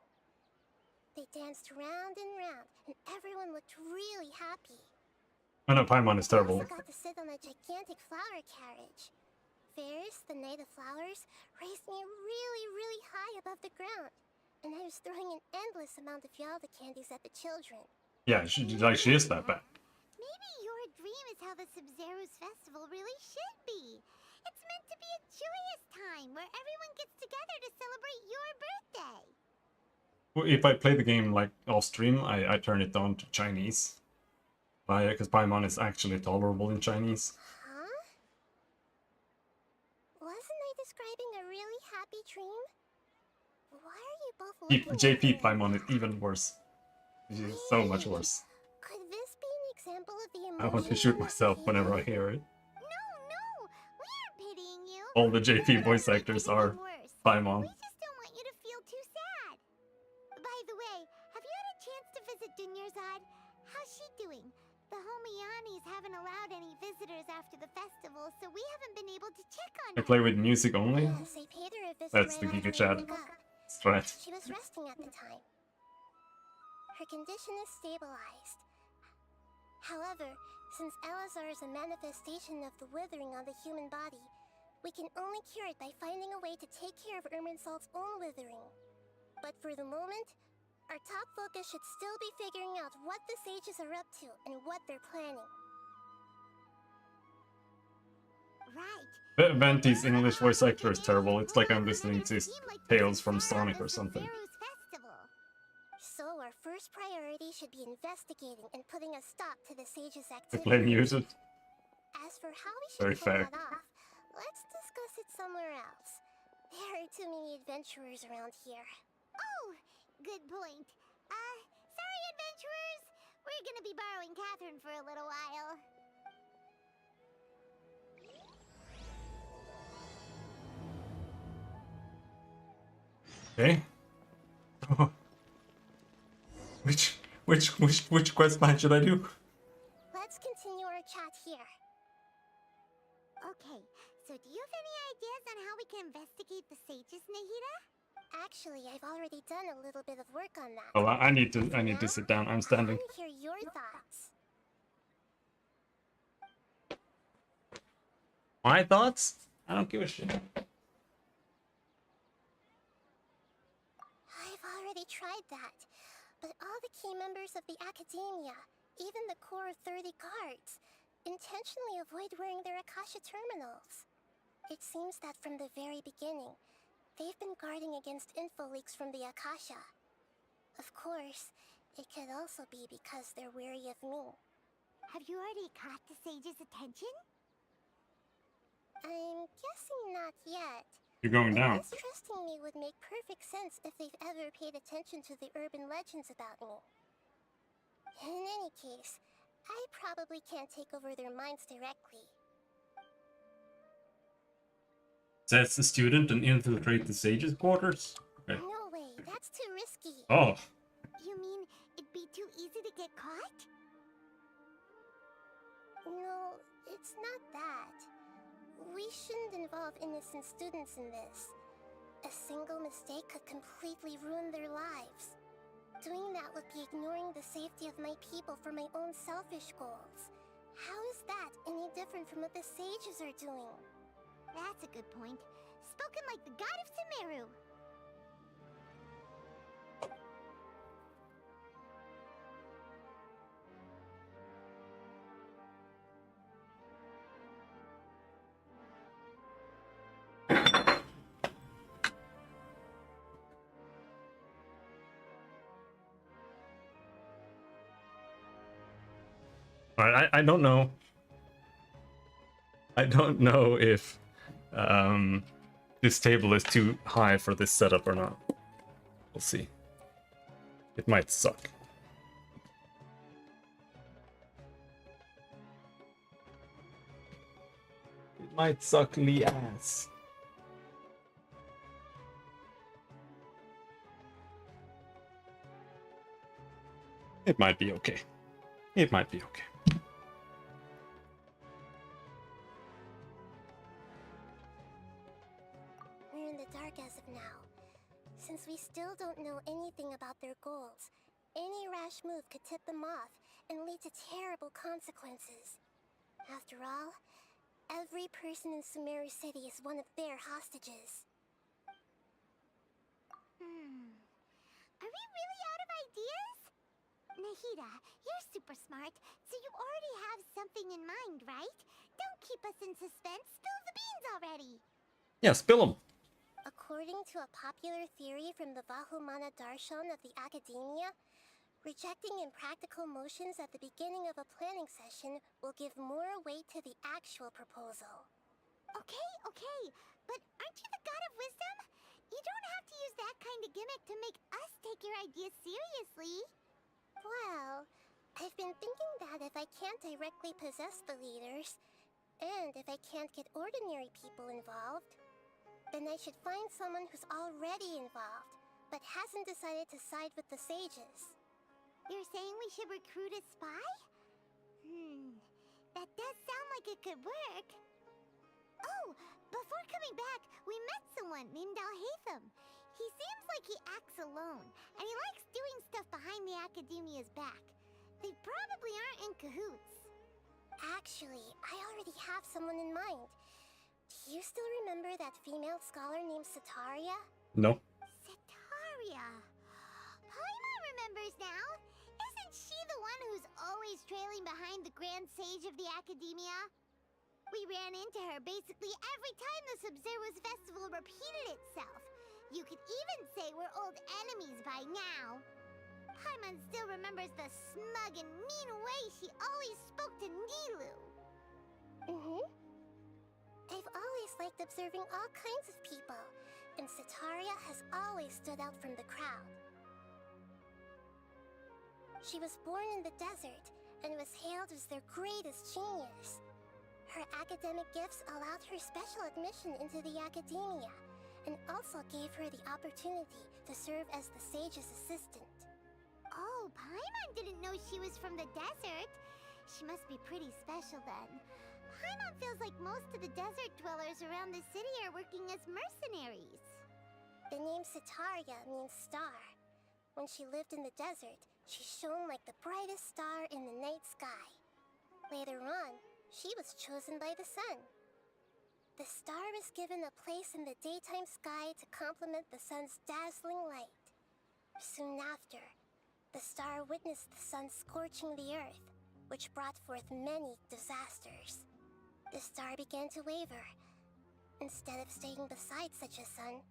Speaker 4: They danced round and round, and everyone looked really happy.
Speaker 1: I know Paimon is
Speaker 4: I
Speaker 1: terrible.
Speaker 4: also got to sit on a gigantic flower carriage. Ferris, the Knight of Flowers, raised me really, really high above the ground, and I was throwing an endless amount of Yalda candies at the children.
Speaker 1: Yeah, she is that bad.
Speaker 4: Maybe your dream is how the Sub-Zerus Festival really should be. It's meant to be a joyous time where everyone gets together to celebrate your birthday.
Speaker 1: Well, if I play the game like off stream, I turn it down to Chinese. Because Paimon is actually tolerable in Chinese.
Speaker 4: Huh? Wasn't I describing a really happy dream? Why are you both looking at
Speaker 1: JP
Speaker 4: me like
Speaker 1: Paimon is
Speaker 4: that?
Speaker 1: even worse. She's so much worse.
Speaker 4: Could this be an example of the
Speaker 1: I want to
Speaker 4: emotions
Speaker 1: shoot
Speaker 4: of
Speaker 1: myself
Speaker 4: pain?
Speaker 1: whenever I hear it.
Speaker 4: No, we aren't pitying you.
Speaker 1: All the JP
Speaker 4: We're
Speaker 1: voice
Speaker 4: gonna make
Speaker 1: actors
Speaker 4: it
Speaker 1: are
Speaker 4: even worse.
Speaker 1: Paimon.
Speaker 4: We just don't want you to feel too sad. By the way, have you had a chance to visit Dunyarzad? How's she doing? The Homianis haven't allowed any visitors after the festival, so we haven't been able to check on
Speaker 1: I
Speaker 4: her.
Speaker 1: play with music only.
Speaker 4: Yes, I paid her a visit
Speaker 1: That's
Speaker 4: right
Speaker 1: the Giga
Speaker 4: after
Speaker 1: Chad.
Speaker 4: we woke up.
Speaker 1: Strat.
Speaker 4: She was resting at the time. Her condition is stabilized. However, since Elazar is a manifestation of the withering on the human body, We can only cure it by finding a way to take care of Irminsul's own withering. But for the moment, our top focus should still be figuring out what the sages are up to and what they're planning.
Speaker 3: Right.
Speaker 1: Venti's English voice actor is terrible. It's like I'm listening to Tales from Sonic or something.
Speaker 4: So our first priority should be investigating and putting a stop to the sages'
Speaker 1: They're playing
Speaker 4: activities.
Speaker 1: music.
Speaker 4: As for how we
Speaker 1: Very
Speaker 4: should pull
Speaker 1: fair.
Speaker 4: that off, let's discuss it somewhere else. There are too many adventurers around here.
Speaker 3: Oh, good point. Sorry, adventurers. We're gonna be borrowing Catherine for a little while.
Speaker 1: Okay. Which quest line should I do?
Speaker 4: Let's continue our chat here.
Speaker 3: Okay, so do you have any ideas on how we can investigate the sages, Nahida?
Speaker 4: Actually, I've already done a little bit of work on that.
Speaker 1: Oh, I need to sit down. I'm
Speaker 4: I
Speaker 1: standing.
Speaker 4: want to hear your thoughts.
Speaker 1: My thoughts? I don't give a shit.
Speaker 4: I've already tried that, but all the key members of the Academia, even the core 30 guards, intentionally avoid wearing their Akasha terminals. It seems that from the very beginning, they've been guarding against info leaks from the Akasha. Of course, it could also be because they're wary of me.
Speaker 3: Have you already caught the sage's attention?
Speaker 4: I'm guessing not yet.
Speaker 1: You're going down.
Speaker 4: Mistrusting me would make perfect sense if they've ever paid attention to the urban legends about me. In any case, I probably can't take over their minds directly.
Speaker 1: That's the student and infiltrate the sage's quarters? Okay.
Speaker 4: No way, that's too risky.
Speaker 1: Oh,
Speaker 3: You mean it'd be too easy to get caught?
Speaker 4: No, it's not that. We shouldn't involve innocent students in this. A single mistake could completely ruin their lives. Doing that would be ignoring the safety of my people for my own selfish goals. How is that any different from what the sages are doing?
Speaker 3: That's a good point. Spoken like the god of Sumeru.
Speaker 1: alright. I don't know. I don't know if this table is too high for this setup or not. We'll see. It might suck. It might suck the ass. It might be okay. It might be okay.
Speaker 4: We're in the dark as of now. Since we still don't know anything about their goals, any rash move could tip them off and lead to terrible consequences. After all, every person in Sumeru City is one of their hostages.
Speaker 3: Are we really out of ideas? Nahida, you're super smart, so you already have something in mind, right? Don't keep us in suspense. Spill the beans already.
Speaker 1: Yeah, spill them.
Speaker 4: According to a popular theory from the Vahumana Darshan of the Academia, rejecting impractical motions at the beginning of a planning session will give more weight to the actual proposal.
Speaker 3: Okay, but aren't you the god of wisdom? You don't have to use that kind of gimmick to make us take your ideas seriously.
Speaker 4: Well, I've been thinking that if I can't directly possess the leaders, and if I can't get ordinary people involved, then I should find someone who's already involved, but hasn't decided to side with the sages.
Speaker 3: You're saying we should recruit a spy? That does sound like it could work. Oh, before coming back, we met someone named Alhaitham. He seems like he acts alone, and he likes doing stuff behind the Academia's back. They probably aren't in cahoots.
Speaker 4: Actually, I already have someone in mind. Do you still remember that female scholar named Sataria?
Speaker 1: No.
Speaker 3: Sataria. Paimon remembers now. Isn't she the one who's always trailing behind the Grand Sage of the Academia? We ran into her basically every time the Sub-Zero's festival repeated itself. You could even say we're old enemies by now. Paimon still remembers the smug and mean way she always spoke to Nilu.
Speaker 4: Mm-hmm. I've always liked observing all kinds of people, and Sataria has always stood out from the crowd. She was born in the desert and was hailed as their greatest genius. Her academic gifts allowed her special admission into the academia, and also gave her the opportunity to serve as the sage's assistant.
Speaker 3: Oh, Paimon didn't know she was from the desert. She must be pretty special then. Paimon feels like most of the desert dwellers around the city are working as mercenaries.
Speaker 4: The name Sataria means star. When she lived in the desert, she shone like the brightest star in the night sky. Later on, she was chosen by the sun. The star was given a place in the daytime sky to complement the sun's dazzling light. Soon after, the star witnessed the sun scorching the earth, which brought forth many disasters. The star began to waver. Instead of staying beside such a sun,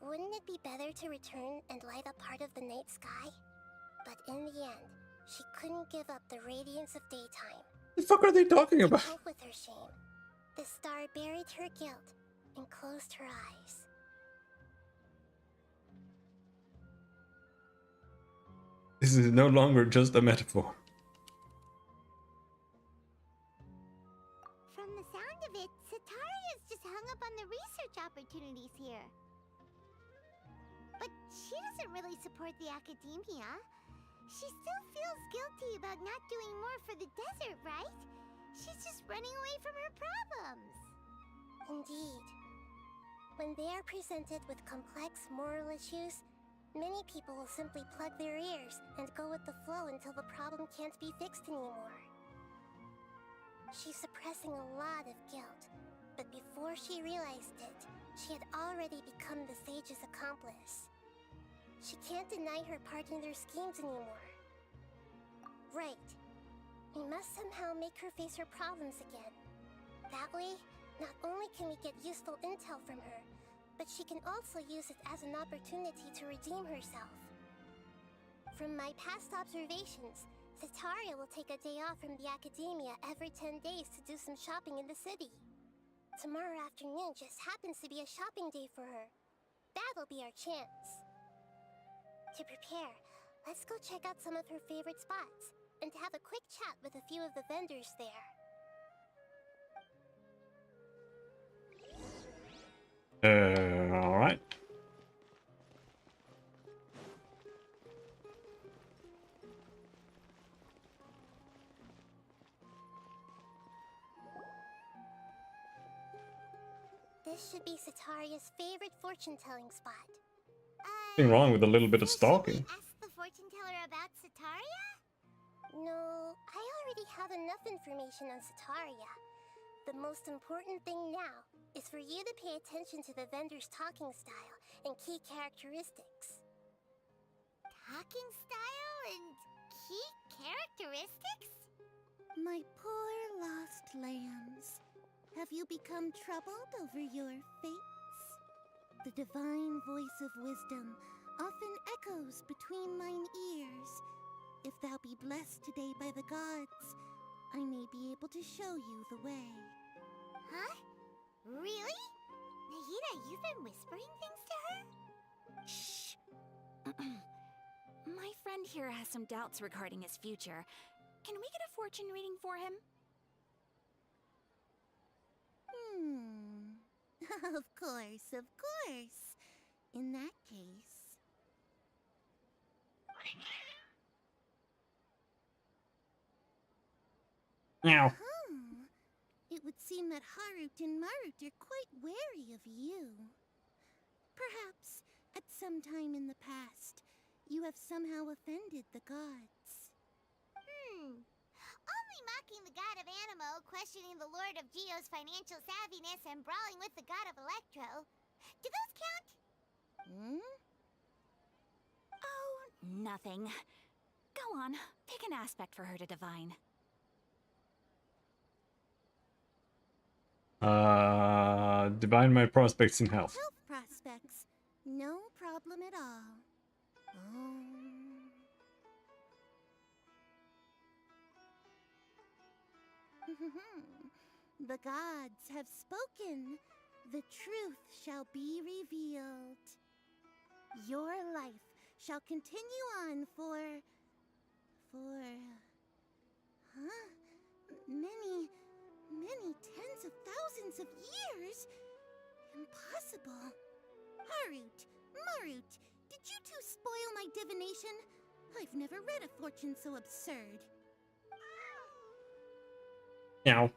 Speaker 4: wouldn't it be better to return and light up part of the night sky? But in the end, she couldn't give up the radiance of daytime.
Speaker 1: The fuck are they talking
Speaker 4: To
Speaker 1: about?
Speaker 4: cope with her shame, the star buried her guilt and closed her eyes.
Speaker 1: This is no longer just a metaphor.
Speaker 3: From the sound of it, Sataria's just hung up on the research opportunities here. But she doesn't really support the academia. She still feels guilty about not doing more for the desert, right? She's just running away from her problems.
Speaker 4: Indeed. When they are presented with complex moral issues, many people will simply plug their ears and go with the flow until the problem can't be fixed anymore. She's suppressing a lot of guilt, but before she realized it, she had already become the sage's accomplice. She can't deny her part in their schemes anymore. Right. We must somehow make her face her problems again. That way, not only can we get useful intel from her, but she can also use it as an opportunity to redeem herself. From my past observations, Sataria will take a day off from the academia every 10 days to do some shopping in the city. Tomorrow afternoon just happens to be a shopping day for her. That'll be our chance. To prepare, let's go check out some of her favorite spots, and have a quick chat with a few of the vendors there.
Speaker 1: Alright.
Speaker 4: This should be Sataria's favorite fortune-telling spot.
Speaker 1: Nothing wrong with a little bit of stalking.
Speaker 3: Should we ask the fortune teller about Sataria?
Speaker 4: No, I already have enough information on Sataria. The most important thing now is for you to pay attention to the vendor's talking style and key characteristics.
Speaker 3: Talking style and key characteristics?
Speaker 9: My poor lost lambs, have you become troubled over your fates? The divine voice of wisdom often echoes between mine ears. If thou be blessed today by the gods, I may be able to show you the way.
Speaker 3: Huh? Really? Nahida, you've been whispering things to her?
Speaker 8: Shh. My friend here has some doubts regarding his future. Can we get a fortune reading for him?
Speaker 9: Of course, of course. In that case...
Speaker 1: Meow.
Speaker 9: It would seem that Harut and Marut are quite wary of you. Perhaps, at some time in the past, you have somehow offended the gods.
Speaker 3: Only mocking the god
Speaker 4: god of Animo questioning the Lord of Geo's financial savviness and brawling with the god of Electro. Do those count?
Speaker 9: Hmm?
Speaker 8: Oh, nothing. Go on, pick an aspect for her to divine.
Speaker 1: Divine my prospects in health.
Speaker 9: Health prospects. No problem at all. The gods have spoken. The truth shall be revealed. Your life shall continue on for... many tens of thousands of years? Impossible. Marut, did you two spoil my divination? I've never read a fortune so absurd.
Speaker 1: Meow.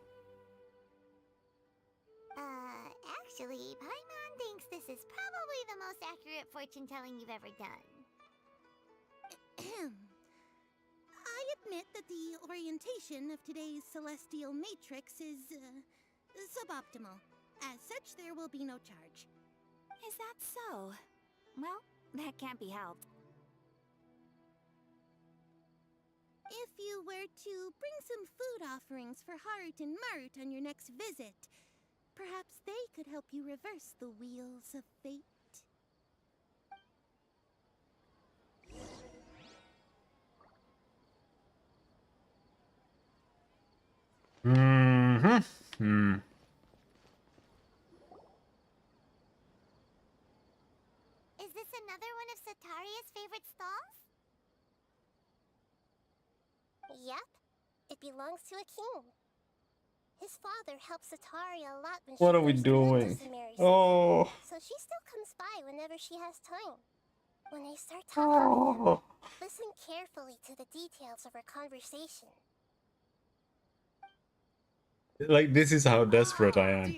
Speaker 4: Actually, Paimon thinks this is probably the most accurate fortune-telling you've ever done.
Speaker 9: I admit that the orientation of today's celestial matrix is, suboptimal. As such, there will be no charge.
Speaker 8: Is that so? Well, that can't be helped.
Speaker 9: If you were to bring some food offerings for Harut and Marut on your next visit, perhaps they could help you reverse the wheels of fate.
Speaker 4: Is this another one of Sataria's favorite stalls? Yep. It belongs to a king. His father helps Sataria a lot when
Speaker 1: What
Speaker 4: she
Speaker 1: are we
Speaker 4: first went to
Speaker 1: doing?
Speaker 4: Sumeru City.
Speaker 1: Oh.
Speaker 4: So she still comes by whenever she has time. When they start talking to them, listen carefully to the details of her conversation.
Speaker 1: Like, this is how desperate I am.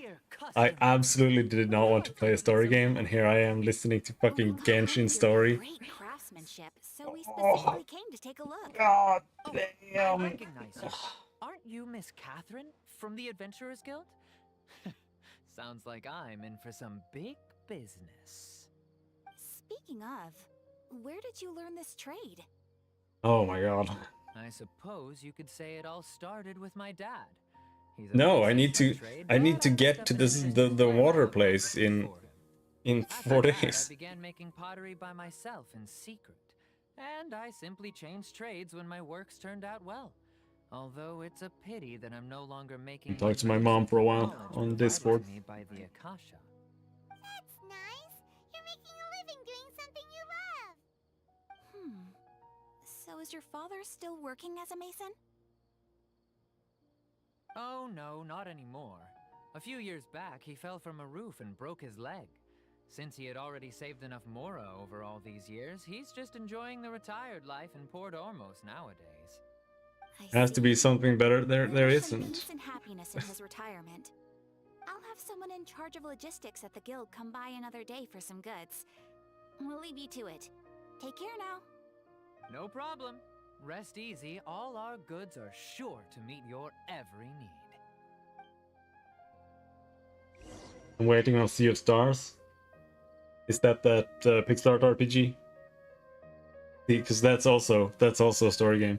Speaker 1: I absolutely did not want to play a story game, and here I am listening to fucking Genshin story.
Speaker 8: Great craftsmanship, so we specifically came to take a look.
Speaker 1: God
Speaker 6: I
Speaker 1: damn.
Speaker 6: recognize you. Aren't you Miss Catherine from the Adventurers Guild? Sounds like I'm in for some big business.
Speaker 8: Speaking of, where did you learn this trade?
Speaker 1: Oh my god.
Speaker 6: I suppose you could say it all started with my dad. He's a
Speaker 1: No,
Speaker 6: bit
Speaker 1: I need
Speaker 6: by
Speaker 1: to
Speaker 6: trade,
Speaker 1: I need
Speaker 6: but
Speaker 1: to
Speaker 6: I
Speaker 1: get
Speaker 6: picked
Speaker 1: to
Speaker 6: up
Speaker 1: this
Speaker 6: an interest
Speaker 1: the
Speaker 6: in
Speaker 1: water
Speaker 6: fireworks
Speaker 1: place in
Speaker 6: for him. After
Speaker 1: 4
Speaker 6: that,
Speaker 1: days.
Speaker 6: I began making pottery by myself in secret. And I simply changed trades when my works turned out well. Although it's a pity that I'm no longer making
Speaker 1: Talked to my
Speaker 6: use
Speaker 1: mom
Speaker 6: of
Speaker 1: for a
Speaker 6: the
Speaker 1: while
Speaker 6: knowledge
Speaker 1: on
Speaker 6: provided
Speaker 1: Discord.
Speaker 6: to me by the Akasha.
Speaker 4: That's nice. You're making a living doing something you love.
Speaker 8: So is your father still working as a mason?
Speaker 6: Oh no, not anymore. A few years back, he fell from a roof and broke his leg. Since he had already saved enough Mora over all these years, he's just enjoying the retired life in Port Ormos nowadays.
Speaker 1: Has to be something better. There
Speaker 8: Wish him
Speaker 1: isn't.
Speaker 8: peace and happiness in his retirement. I'll have someone in charge of logistics at the guild come by another day for some goods. We'll leave you to it. Take care now.
Speaker 6: No problem. Rest easy, all our goods are sure to meet your every need.
Speaker 1: I'm waiting on Sea of Stars. Is that Pixar RPG? Because that's also a story game.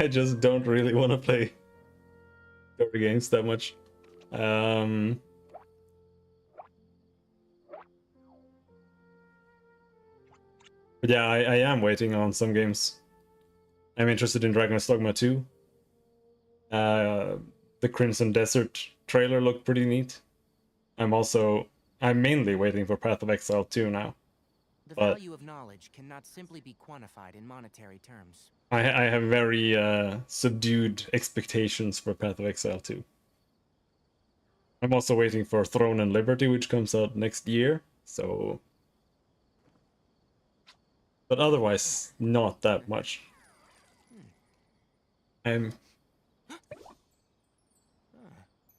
Speaker 1: I just don't really want to play story games that much. But yeah, I am waiting on some games. I'm interested in Dragon's Dogma 2. The Crimson Desert trailer looked pretty neat. I'm mainly waiting for Path of Exile 2 now.
Speaker 10: The
Speaker 1: But
Speaker 10: value of knowledge cannot simply be quantified in monetary terms.
Speaker 1: I have very subdued expectations for Path of Exile 2. I'm also waiting for Throne and Liberty, which comes out next year, so... But otherwise, not that much. I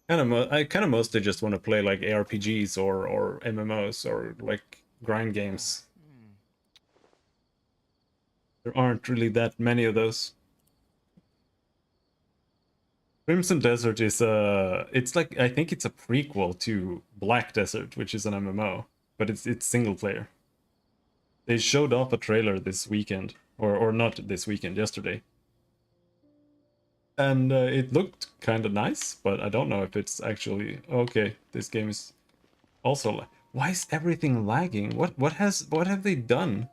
Speaker 1: kind of mostly just want to play like ARPGs or MMOs or like grind games. There aren't really that many of those. Crimson Desert is it's like, I think it's a prequel to Black Desert, which is an MMO, but it's single player. They showed off a trailer this weekend, or not this weekend, yesterday. And it looked kind of nice, but I don't know if it's actually okay. This game is also why is everything lagging? What have they done?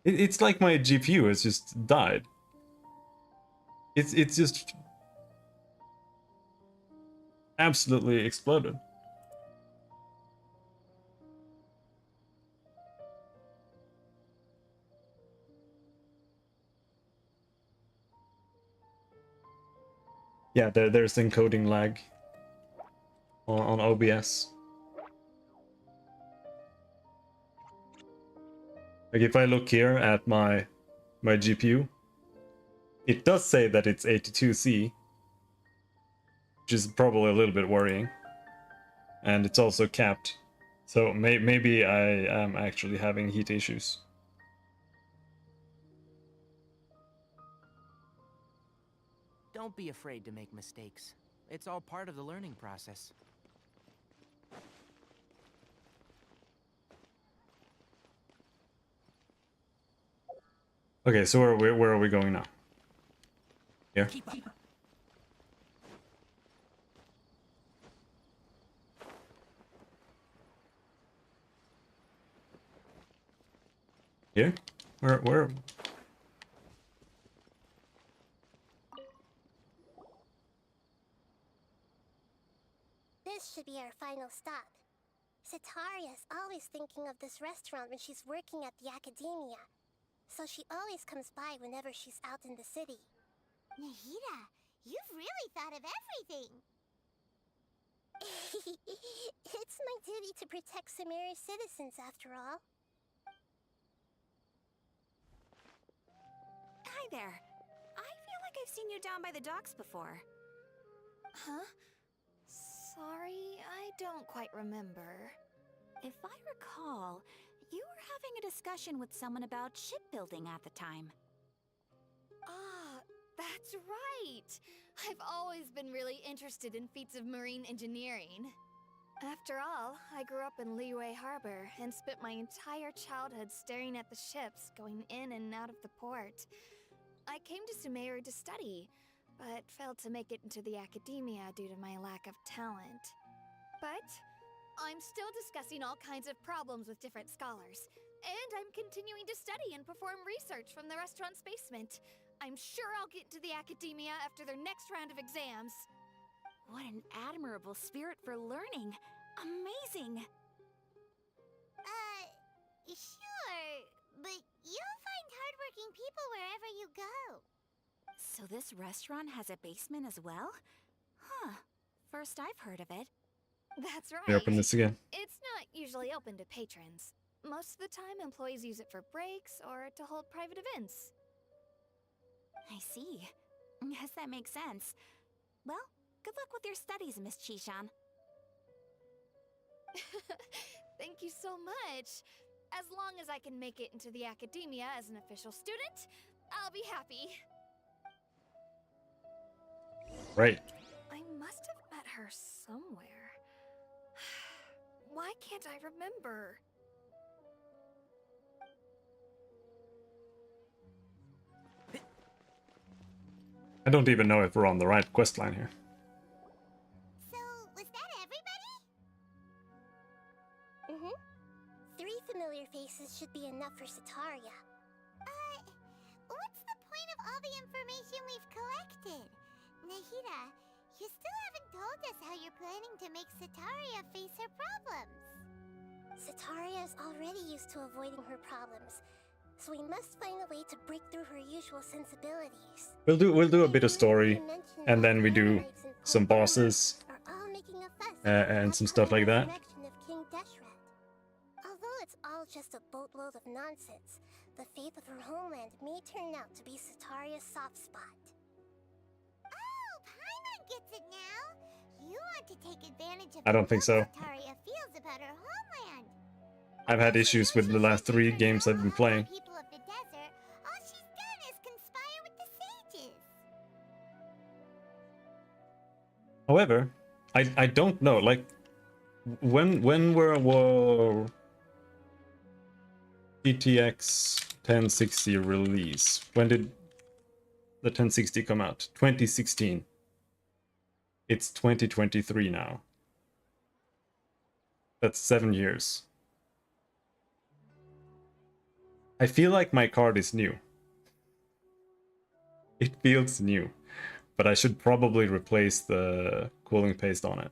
Speaker 1: It's like my GPU has just died. It's just absolutely exploded. Yeah, there's encoding lag on OBS. Like if I look here at my GPU, it does say that it's 82C, which is probably a little bit worrying. And it's also capped. So maybe I am actually having heat issues.
Speaker 10: Don't be afraid to make mistakes. It's all part of the learning process.
Speaker 1: Okay, so where are we going now? Here?
Speaker 10: Keep up.
Speaker 1: Here? Where?
Speaker 4: This should be our final stop. Sitaria's always thinking of this restaurant when she's working at the academia. So she always comes by whenever she's out in the city.
Speaker 9: Nahida, you've really thought of everything.
Speaker 4: It's my duty to protect Sumeru's citizens, after all.
Speaker 8: Hi there. I feel like I've seen you down by the docks before.
Speaker 3: Huh? Sorry, I don't quite remember.
Speaker 8: If I recall, you were having a discussion with someone about shipbuilding at the time.
Speaker 3: Ah, that's right! I've always been really interested in feats of marine engineering. After all, I grew up in Liyue Harbor and spent my entire childhood staring at the ships going in and out of the port. I came to Sumeru to study, but failed to make it into the academia due to my lack of talent. But I'm still discussing all kinds of problems with different scholars, and I'm continuing to study and perform research from the restaurant's basement. I'm sure I'll get into the academia after their next round of exams.
Speaker 8: What an admirable spirit for learning! Amazing!
Speaker 9: Sure, but you'll find hardworking people wherever you go.
Speaker 8: So this restaurant has a basement as well? Huh. First I've heard of it.
Speaker 3: That's right.
Speaker 1: We open this again.
Speaker 3: It's not usually open to patrons. Most of the time, employees use it for breaks or to hold private events.
Speaker 8: I see. Yes, that makes sense. Well, good luck with your studies, Miss Chishan.
Speaker 3: Thank you so much. As long as I can make it into the academia as an official student, I'll be happy.
Speaker 1: Right.
Speaker 3: I must have met her somewhere. Why can't I remember?
Speaker 1: I don't even know if we're on the right quest line here.
Speaker 9: So, was that everybody?
Speaker 4: Mm-hmm. 3 familiar faces should be enough for Sitaria.
Speaker 9: What's the point of all the information we've collected? Nahida, you still haven't told us how you're planning to make Sitaria face her problems.
Speaker 4: Sitaria is already used to avoiding her problems, so we must find a way to break through her usual sensibilities.
Speaker 1: We'll do a bit of story, and then we do some bosses and some stuff like that.
Speaker 4: Although it's all just a boatload of nonsense, the fate of her homeland may turn out to be Sitaria's soft spot. gets it now. You want to take advantage of
Speaker 1: I don't
Speaker 4: the
Speaker 1: think so.
Speaker 4: love Sataria feels about her homeland.
Speaker 1: I've had issues with the last 3 games I've been playing.
Speaker 4: People of the desert, all she's done is conspire with the sages.
Speaker 1: However, I don't know, like, when were GTX 1060 release? When did the 1060 come out? 2016. It's 2023 now. That's 7 years. I feel like my card is new. It feels new. But I should probably replace the cooling paste on it.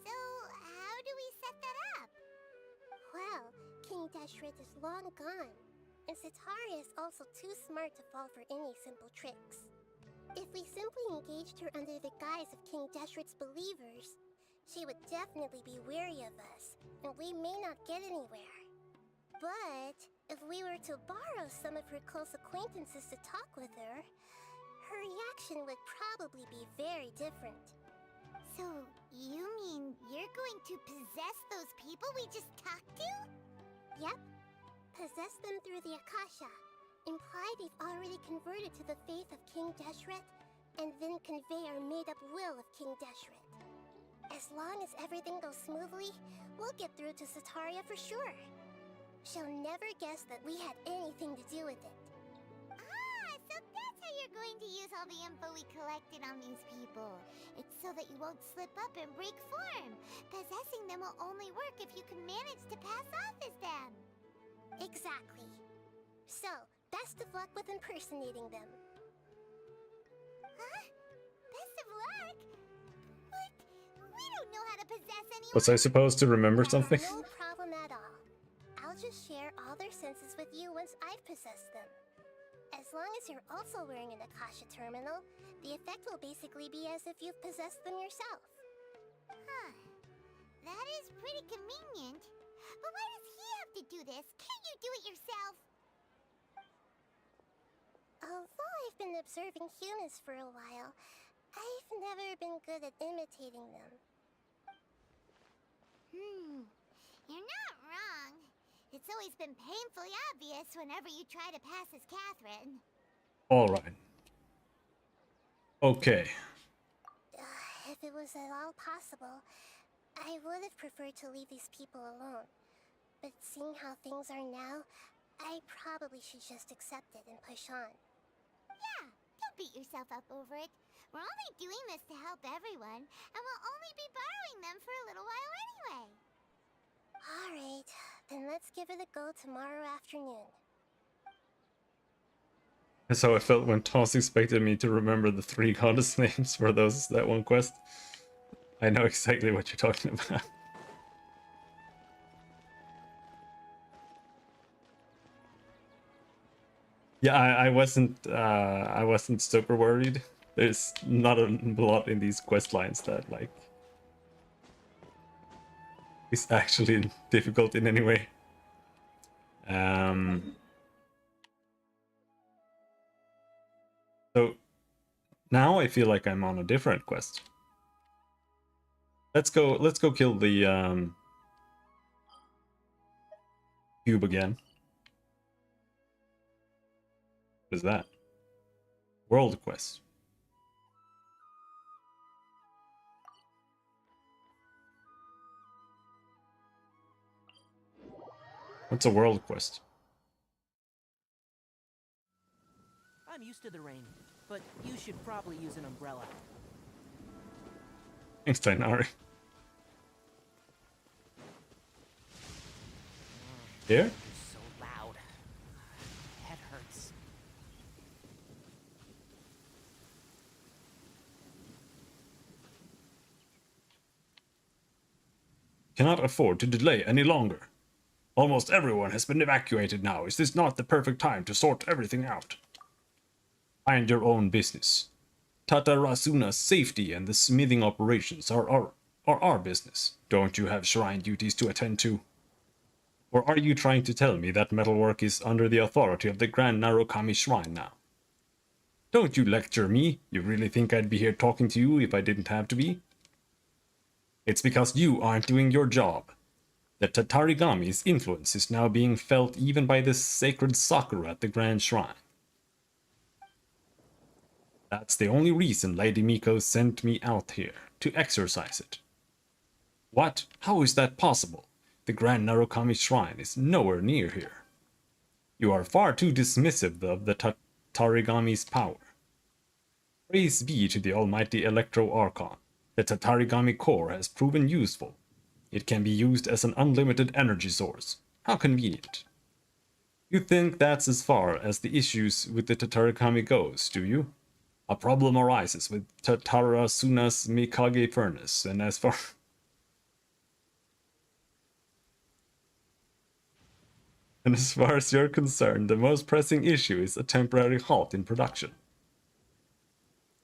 Speaker 4: So, how do we set that up? Well, King Deshret is long gone, and Sataria is also too smart to fall for any simple tricks. If we simply engaged her under the guise of King Deshret's believers, she would definitely be wary of us, and we may not get anywhere. But if we were to borrow some of her close acquaintances to talk with her, her reaction would probably be very different. So, you mean you're going to possess those people we just talked to? Yep. Possess them through the Akasha. Imply they've already converted to the faith of King Deshret, and then convey our made-up will of King Deshret. As long as everything goes smoothly, we'll get through to Sataria for sure. She'll never guess that we had anything to do with it. Ah, so that's how you're going to use all the info we collected on these people. It's so that you won't slip up and break form. Possessing them will only work if you can manage to pass off as them. Exactly. So, best of luck with impersonating them. Huh? Best of luck? But we don't know how to possess anyone.
Speaker 1: Was I supposed to remember something?
Speaker 4: No problem at all. I'll just share all their senses with you once I've possessed them. As long as you're also wearing an Akasha terminal, the effect will basically be as if you've possessed them yourself. Huh. That is pretty convenient. But why does he have to do this? Can't you do it yourself? Although I've been observing humans for a while, I've never been good at imitating them. You're not wrong. It's always been painfully obvious whenever you try to pass as Catherine.
Speaker 1: Alright. Okay.
Speaker 4: If it was at all possible, I would have preferred to leave these people alone. But seeing how things are now, I probably should just accept it and push on. Yeah, don't beat yourself up over it. We're only doing this to help everyone, and we'll only be borrowing them for a little while anyway. Alright, then let's give it a go tomorrow afternoon.
Speaker 1: That's how I felt when Toss expected me to remember the 3 goddess names for that one quest. I know exactly what you're talking about. Yeah, I wasn't super worried. There's not a lot in these quest lines that like is actually difficult in any way. So now I feel like I'm on a different quest. Let's go kill the cube again. What is that? World quest. What's a world quest?
Speaker 10: I'm used to the rain, but you should probably use an umbrella.
Speaker 1: Thanks, Tainari. Here?
Speaker 10: So loud. Head hurts.
Speaker 1: Cannot afford to delay any longer. Almost everyone has been evacuated now. Is this not the perfect time to sort everything out? Mind your own business. Tatarasuna's safety and the smithing operations are our business. Don't you have shrine duties to attend to? Or are you trying to tell me that metalwork is under the authority of the Grand Narukami Shrine now? Don't you lecture me. You really think I'd be here talking to you if I didn't have to be? It's because you aren't doing your job. The Tatarigami's influence is now being felt even by the sacred Sakura at the Grand Shrine. That's the only reason Lady Miko sent me out here, to exercise it. What? How is that possible? The Grand Narukami Shrine is nowhere near here. You are far too dismissive of the Tatarigami's power. Praise be to the almighty Electro Archon. The Tatarigami core has proven useful. It can be used as an unlimited energy source. How convenient. You think that's as far as the issues with the Tatarigami goes, do you? A problem arises with Tatarasuna's Mikage furnace, and as far as you're concerned, the most pressing issue is a temporary halt in production.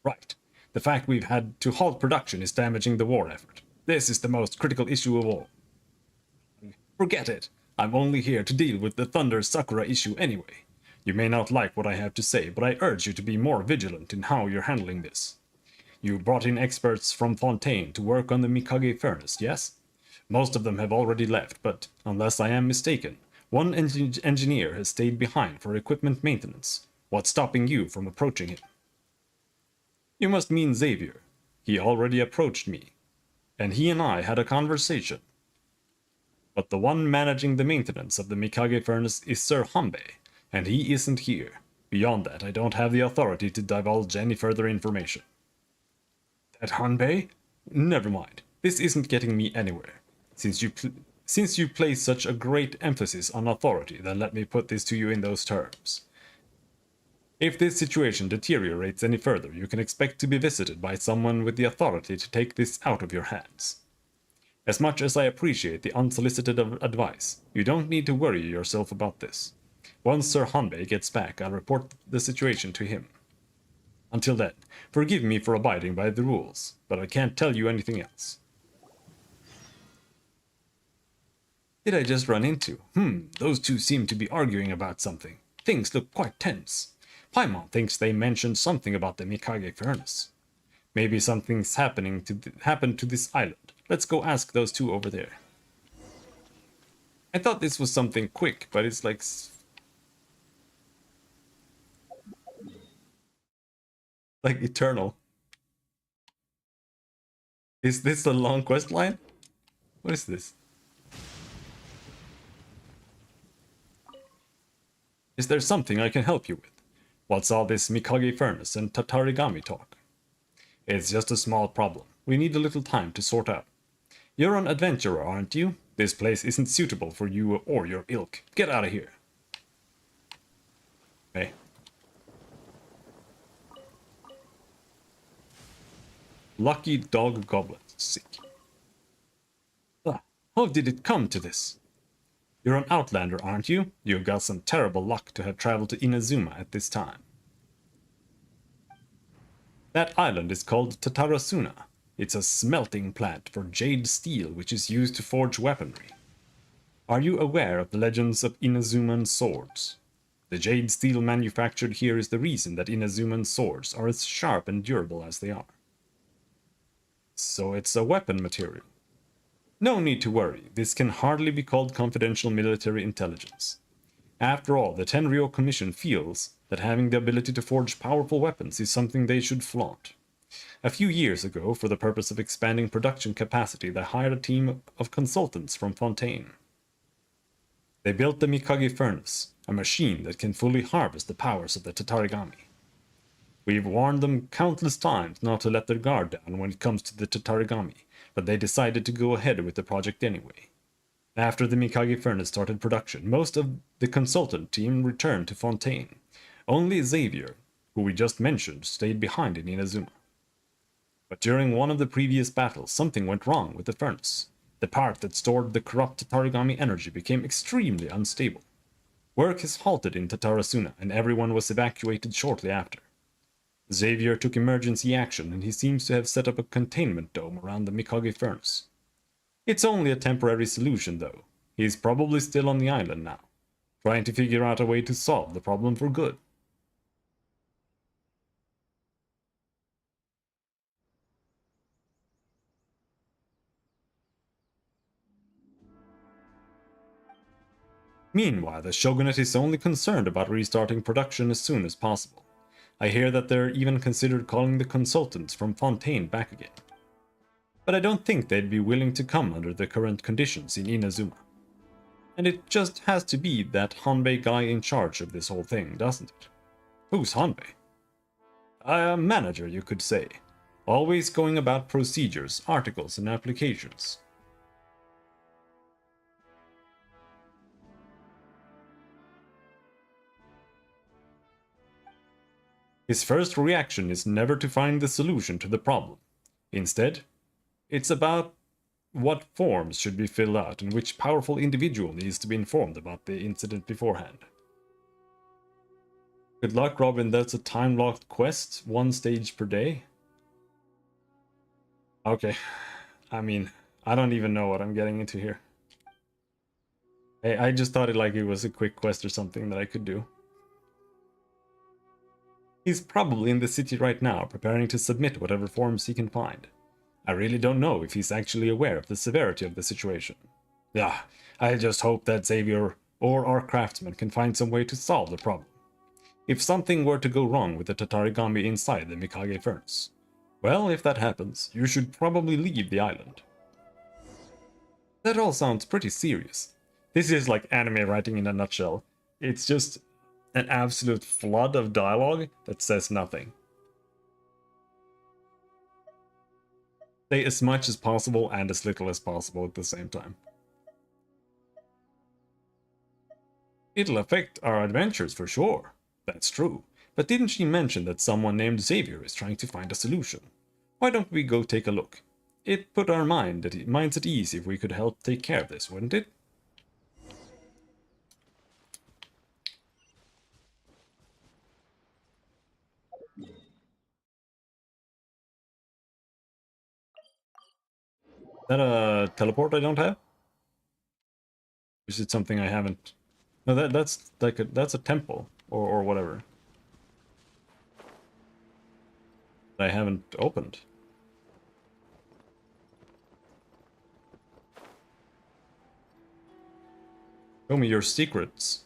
Speaker 1: Right. The fact we've had to halt production is damaging the war effort. This is the most critical issue of all. Forget it. I'm only here to deal with the Thunder Sakura issue anyway. You may not like what I have to say, but I urge you to be more vigilant in how you're handling this. You brought in experts from Fontaine to work on the Mikage furnace, yes? Most of them have already left, but unless I am mistaken, one engineer has stayed behind for equipment maintenance. What's stopping you from approaching him? You must mean Xavier. He already approached me, and he and I had a conversation. But the one managing the maintenance of the Mikage furnace is Sir Hanbei, and he isn't here. Beyond that, I don't have the authority to divulge any further information. That Hanbei? Never mind. This isn't getting me anywhere. Since you place such a great emphasis on authority, then let me put this to you in those terms. If this situation deteriorates any further, you can expect to be visited by someone with the authority to take this out of your hands. As much as I appreciate the unsolicited advice, you don't need to worry yourself about this. Once Sir Hanbei gets back, I'll report the situation to him. Until then, forgive me for abiding by the rules, but I can't tell you anything else. Did I just run into? Those two seem to be arguing about something. Things look quite tense. Paimon thinks they mentioned something about the Mikage furnace. Maybe something's happened to this island. Let's go ask those two over there. I thought this was something quick, but it's like eternal. Is this a long quest line? What is this? Is there something I can help you with? What's all this Mikage furnace and Tatarigami talk? It's just a small problem. We need a little time to sort out. You're an adventurer, aren't you? This place isn't suitable for you or your ilk. Get out of here. Hey. Lucky dog goblin. Sick. How did it come to this? You're an outlander, aren't you? You've got some terrible luck to have traveled to Inazuma at this time. That island is called Tatarasuna. It's a smelting plant for jade steel which is used to forge weaponry. Are you aware of the legends of Inazuman swords? The jade steel manufactured here is the reason that Inazuman swords are as sharp and durable as they are. So it's a weapon material. No need to worry, this can hardly be called confidential military intelligence. After all, the Tenryou Commission feels that having the ability to forge powerful weapons is something they should flaunt. A few years ago, for the purpose of expanding production capacity, they hired a team of consultants from Fontaine. They built the Mikage furnace, a machine that can fully harvest the powers of the Tatarigami. We've warned them countless times not to let their guard down when it comes to the Tatarigami, but they decided to go ahead with the project anyway. After the Mikage furnace started production, most of the consultant team returned to Fontaine. Only Xavier, who we just mentioned, stayed behind in Inazuma. But during one of the previous battles, something went wrong with the furnace. The part that stored the corrupt Tatarigami energy became extremely unstable. Work has halted in Tatarasuna, and everyone was evacuated shortly after. Xavier took emergency action and he seems to have set up a containment dome around the Mikage furnace. It's only a temporary solution though. He's probably still on the island now, trying to figure out a way to solve the problem for good. Meanwhile, the Shogunate is only concerned about restarting production as soon as possible. I hear that they're even considered calling the consultants from Fontaine back again. But I don't think they'd be willing to come under the current conditions in Inazuma. And it just has to be that Hanbei guy in charge of this whole thing, doesn't it? Who's Hanbei? A manager, you could say. Always going about procedures, articles, and applications. His first reaction is never to find the solution to the problem. Instead, it's about what forms should be filled out and which powerful individual needs to be informed about the incident beforehand. Good luck, Robin. That's a time-locked quest, 1 stage per day. Okay, I mean, I don't even know what I'm getting into here. Hey, I just thought it was a quick quest or something that I could do. He's probably in the city right now, preparing to submit whatever forms he can find. I really don't know if he's actually aware of the severity of the situation. Yeah, I just hope that Xavier or our craftsmen can find some way to solve the problem. If something were to go wrong with the Tatarigami inside the Mikage furnace, well, if that happens, you should probably leave the island. That all sounds pretty serious. This is like anime writing in a nutshell. It's just an absolute flood of dialogue that says nothing. Say as much as possible and as little as possible at the same time. It'll affect our adventures for sure. That's true. But didn't she mention that someone named Xavier is trying to find a solution? Why don't we go take a look? It put our minds at ease if we could help take care of this, wouldn't it? Is that a teleport I don't have? Or is it something I haven't? No, that's a temple or whatever that I haven't opened. Show me your secrets.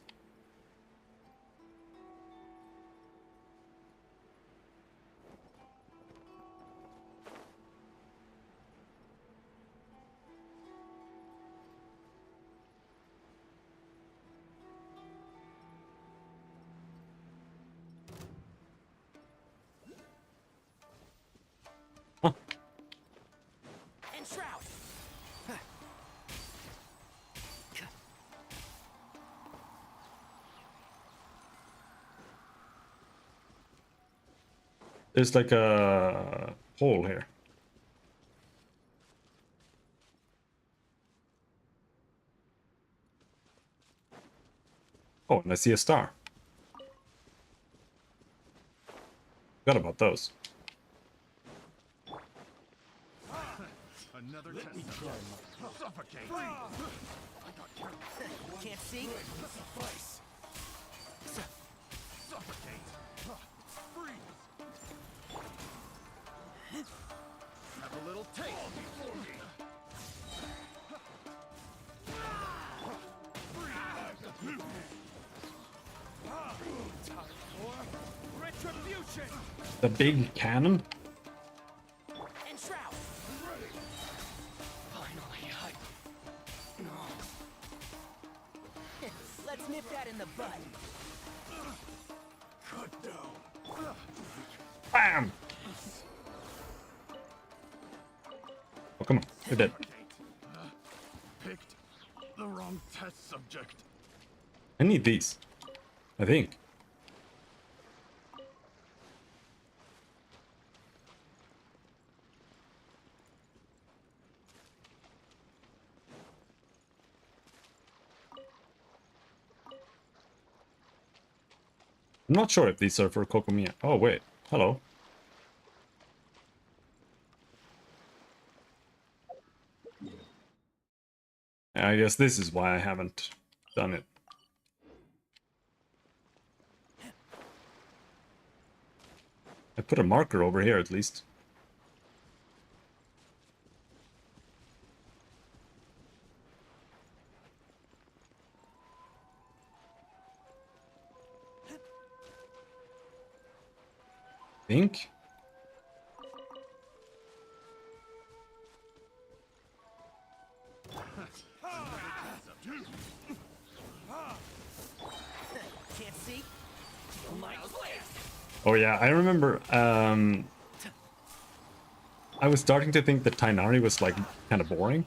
Speaker 1: There's like a hole here. Oh, and I see a star. Forgot about those.
Speaker 2: Another suffocate.
Speaker 10: Can't see?
Speaker 2: Suffocate. Freeze. Have a little taste. Retribution.
Speaker 1: The big cannon?
Speaker 10: And shroud. Finally, let's nip that in the bud.
Speaker 2: Cut down.
Speaker 1: Bam! Oh, come on. You're dead.
Speaker 2: Picked the wrong test subject.
Speaker 1: I need these. I think. I'm not sure if these are for Kokomiya. Oh, wait. Hello. I guess this is why I haven't done it. I put a marker over here at least. Think?
Speaker 10: Can't see?
Speaker 1: Oh yeah, I remember I was starting to think that Tainari was like kind of boring.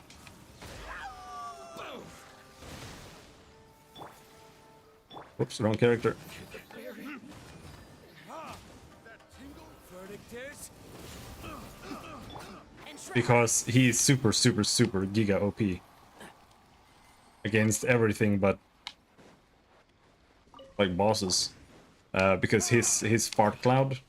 Speaker 1: Whoops, wrong character. Because he's super giga OP against everything but like bosses. Because his fart cloud.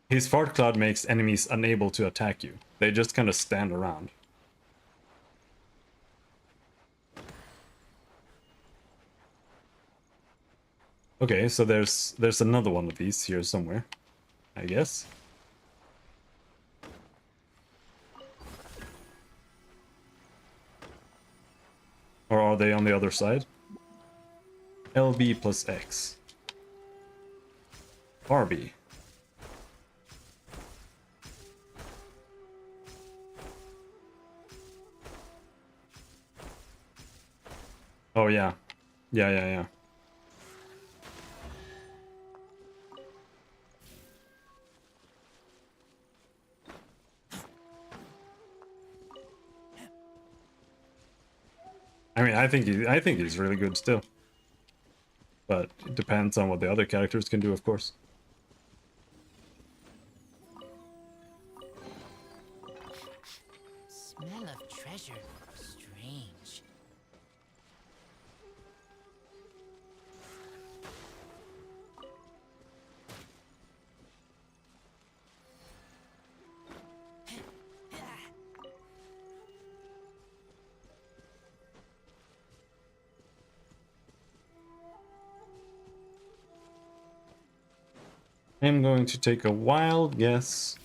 Speaker 1: His fart cloud makes enemies unable to attack you. They just kind of stand around. Okay, so there's another one of these here somewhere, I guess. Or are they on the other side? LB plus X. RB. Oh yeah. Yeah. I mean, I think he's really good still. But it depends on what the other characters can do, of course.
Speaker 10: Smell of treasure. Strange.
Speaker 1: I'm going to take a wild guess.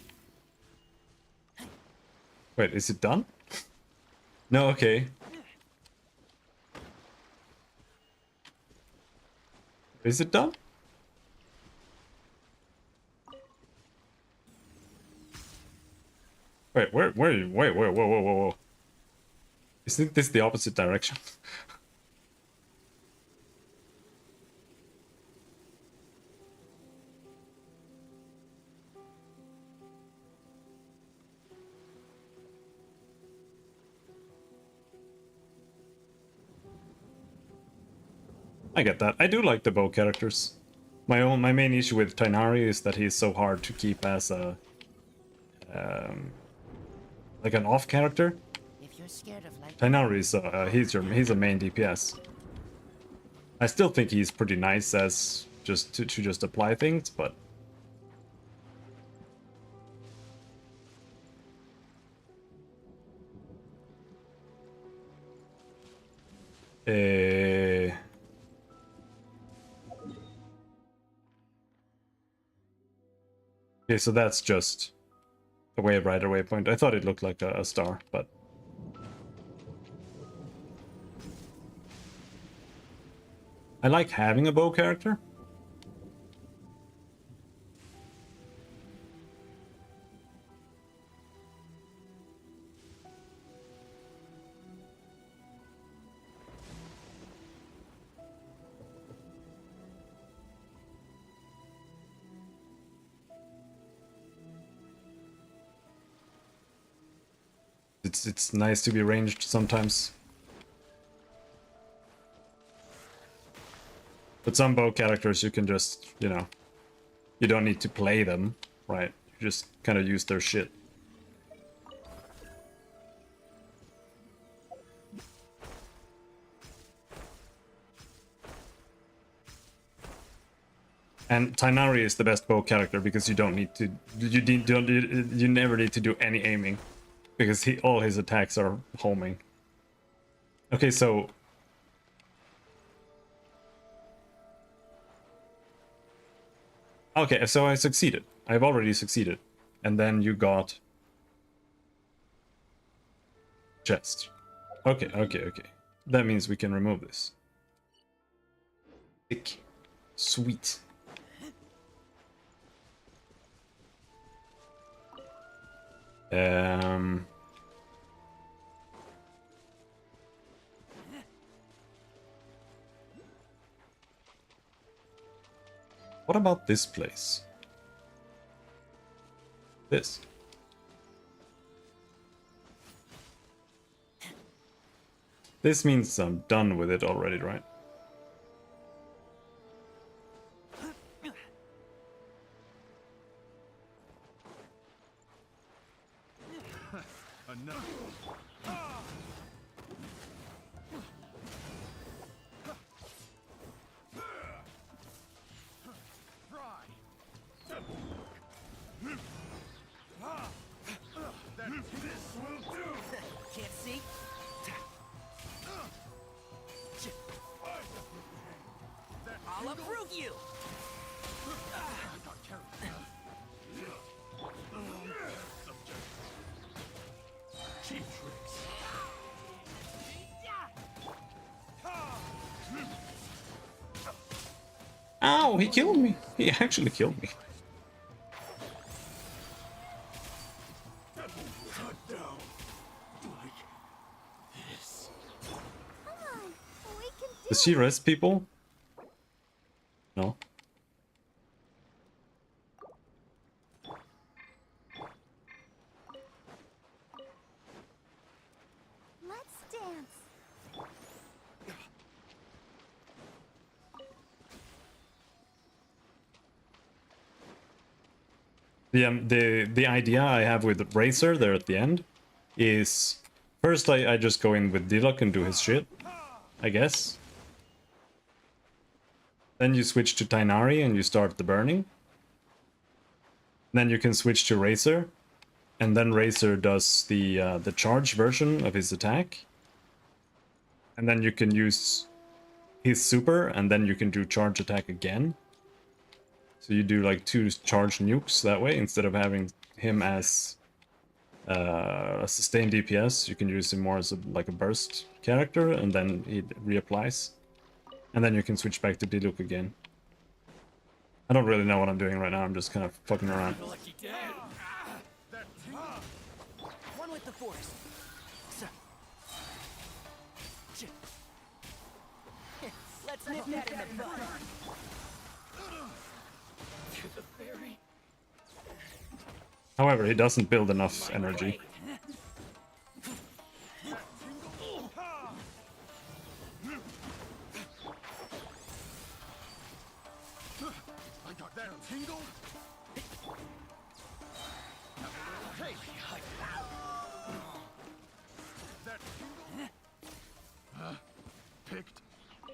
Speaker 1: Wait, is it done? No, okay. Is it done? Wait, where are you? Wait, whoa. Isn't this the opposite direction? I get that. I do like the bow characters. My main issue with Tainari is that he's so hard to keep as a like an off character.
Speaker 10: If you're scared of light,
Speaker 1: Tainari is he's a main DPS. I still think he's pretty nice as just to just apply things, but okay, so that's just a waypoint. I thought it looked like a star, but I like having a bow character. It's nice to be ranged sometimes. But some bow characters you can just, you know, you don't need to play them, right? You just kind of use their shit. And Tainari is the best bow character because you don't need to, you never need to do any aiming, because all his attacks are homing. Okay, so okay, so I succeeded. I've already succeeded, and then you got chest. Okay, okay, okay. That means we can remove this. Tick. Sweet. What about this place? This. This means I'm done with it already, right?
Speaker 10: Can't see? I'll uproot you!
Speaker 2: Cheap tricks.
Speaker 1: Ow, he killed me. He actually killed me. Does she rest people? No.
Speaker 3: Let's dance.
Speaker 1: The idea I have with Racer there at the end is first I just go in with Diluc and do his shit, I guess. Then you switch to Tainari and you start the burning. Then you can switch to Racer, and then Racer does the charge version of his attack. And then you can use his super, and then you can do charge attack again. So you do like 2 charge nukes that way, instead of having him as a sustained DPS. You can use him more as like a burst character, and then he reapplies. And then you can switch back to Diluc again. I don't really know what I'm doing right now, I'm just kind of fucking around.
Speaker 10: One with the force. Let's nip that in the bud.
Speaker 1: However, he doesn't build enough energy.
Speaker 2: Picked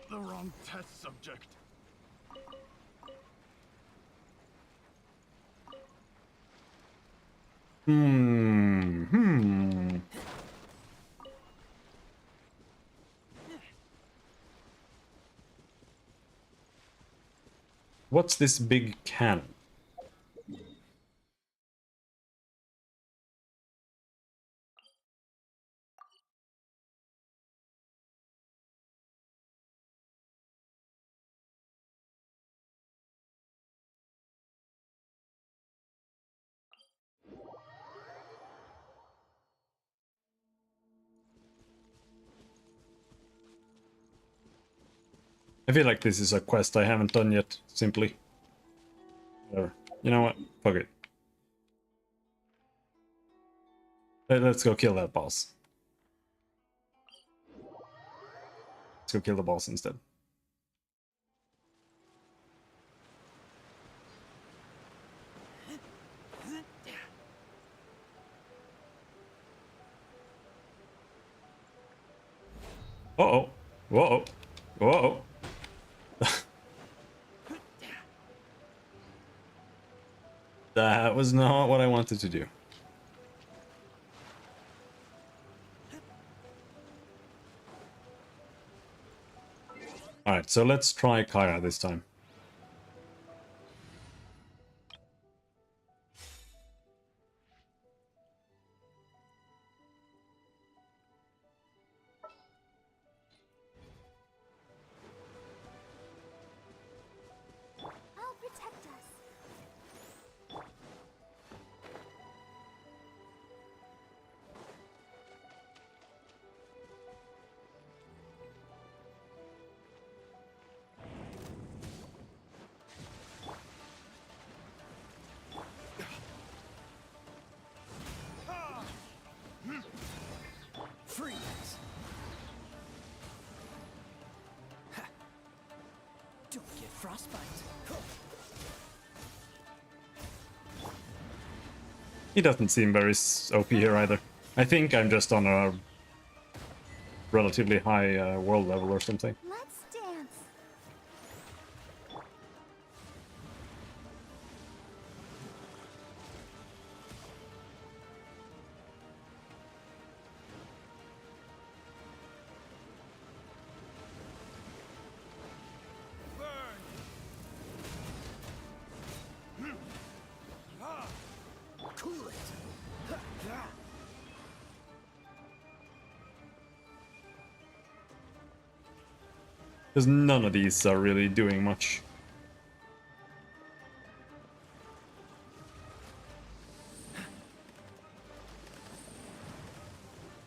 Speaker 2: the wrong test subject.
Speaker 1: What's this big cannon? I feel like this is a quest I haven't done yet, simply. Whatever. You know what? Fuck it. Let's go kill that boss. Let's go kill the boss instead. Uh-oh. Whoa. Whoa. That was not what I wanted to do. Alright, so let's try Kaya this time.
Speaker 3: I'll protect us.
Speaker 10: Freeze! Ha. Don't get frostbite.
Speaker 1: He doesn't seem very OP here either. I think I'm just on a relatively high world level or something.
Speaker 3: Let's dance.
Speaker 10: Cool it.
Speaker 1: Because none of these are really doing much.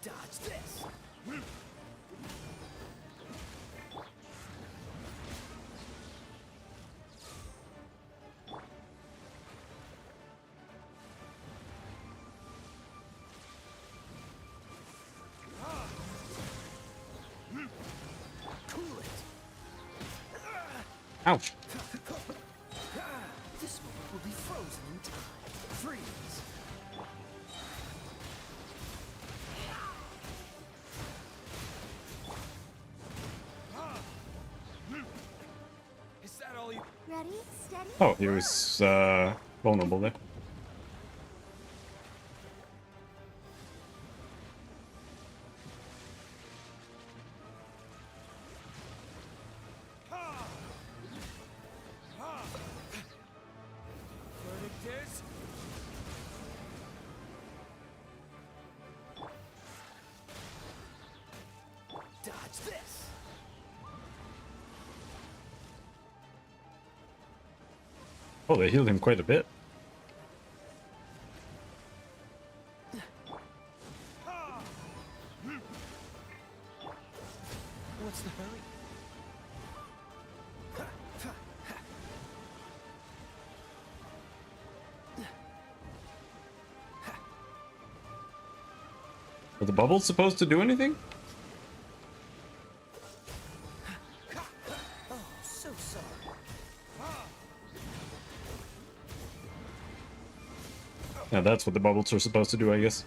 Speaker 10: Dodge this. Cool it.
Speaker 1: Ouch.
Speaker 10: This moment will be frozen in time. Freeze. Is that all you?
Speaker 3: Ready? Steady?
Speaker 1: Oh, he was vulnerable there.
Speaker 10: Verdict is dodge this.
Speaker 1: Oh, they healed him quite a bit.
Speaker 10: What's the hurry?
Speaker 1: Are the bubbles supposed to do anything?
Speaker 10: Oh, so sorry.
Speaker 1: Yeah, that's what the bubbles are supposed to do, I guess.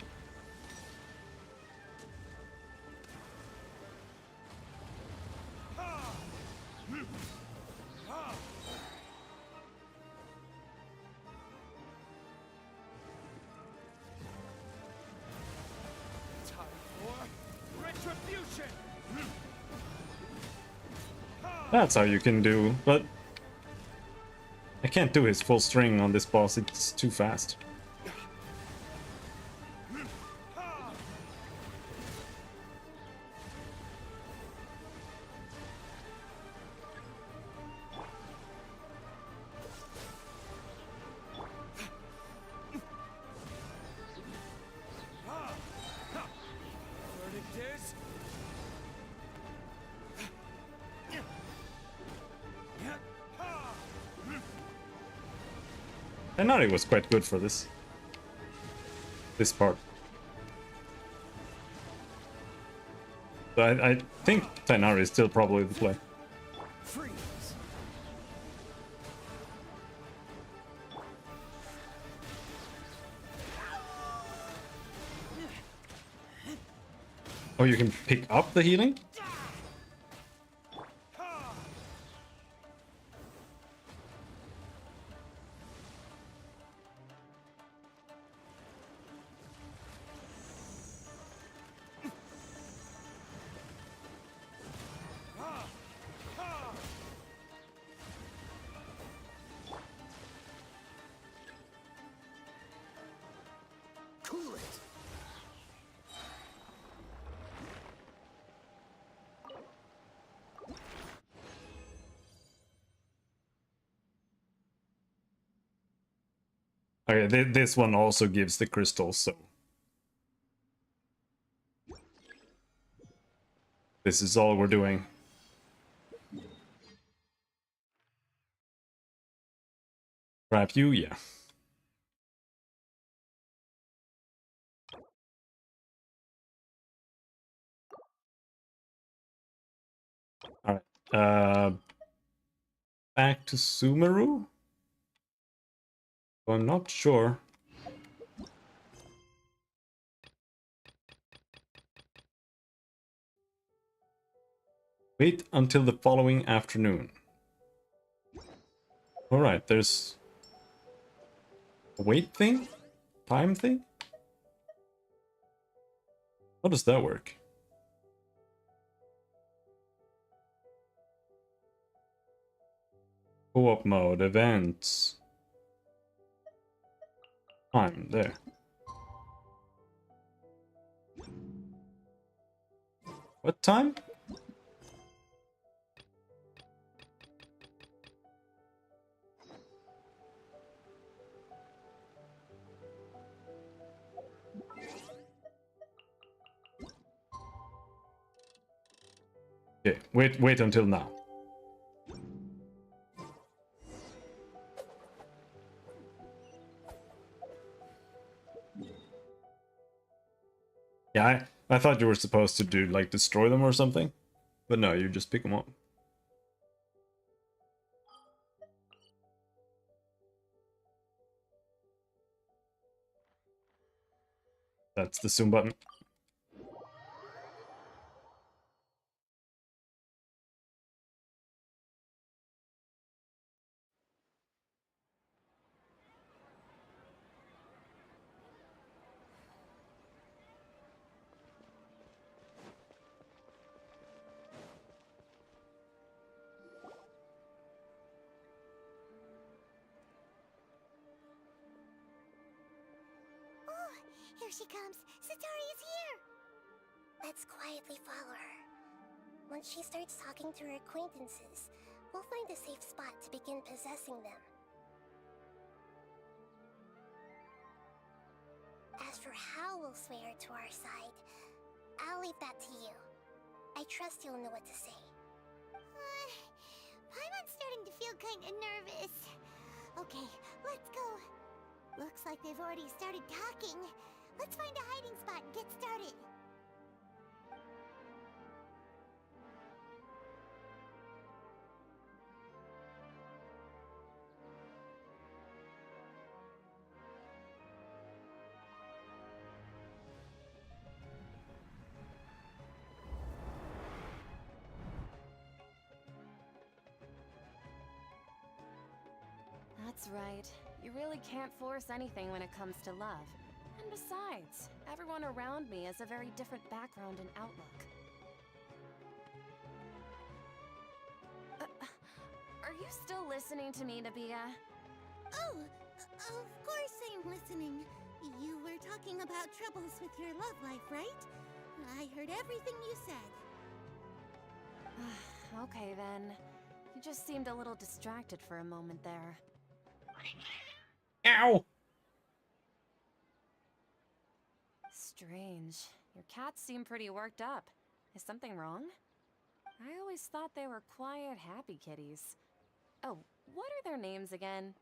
Speaker 10: Time for retribution.
Speaker 1: That's how you can do, but I can't do his full string on this boss, it's too fast.
Speaker 10: Verdict is
Speaker 1: Tenari was quite good for this part. So I think Tenari is still probably the play.
Speaker 10: freeze.
Speaker 1: Oh, you can pick up the healing? Okay, this one also gives the crystals, so this is all we're doing. Grab you, yeah. Alright. Back to Sumeru? I'm not sure. Wait until the following afternoon. Alright, there's a wait thing? Time thing? How does that work? Co-op mode, events. Time, there. What time? Okay, wait until now. Yeah, I thought you were supposed to do, like, destroy them or something. But no, you just pick them up. That's the zoom button.
Speaker 4: Oh, here she comes. Satori is here. Let's quietly follow her. Once she starts talking to her acquaintances, we'll find a safe spot to begin possessing them. As for how we'll sway her to our side, I'll leave that to you. I trust you'll know what to say.
Speaker 9: Paimon's starting to feel kinda nervous. Okay, let's go. Looks like they've already started talking. Let's find a hiding spot and get started.
Speaker 11: That's right. You really can't force anything when it comes to love. And besides, everyone around me has a very different background and outlook. Are you still listening to me, Nabia?
Speaker 9: Oh, of course I'm listening. You were talking about troubles with your love life, right? I heard everything you said.
Speaker 11: Okay then. You just seemed a little distracted for a moment there.
Speaker 1: Ow!
Speaker 11: Strange. Your cats seem pretty worked up. Is something wrong? I always thought they were quiet, happy kitties. Oh, what are their names again?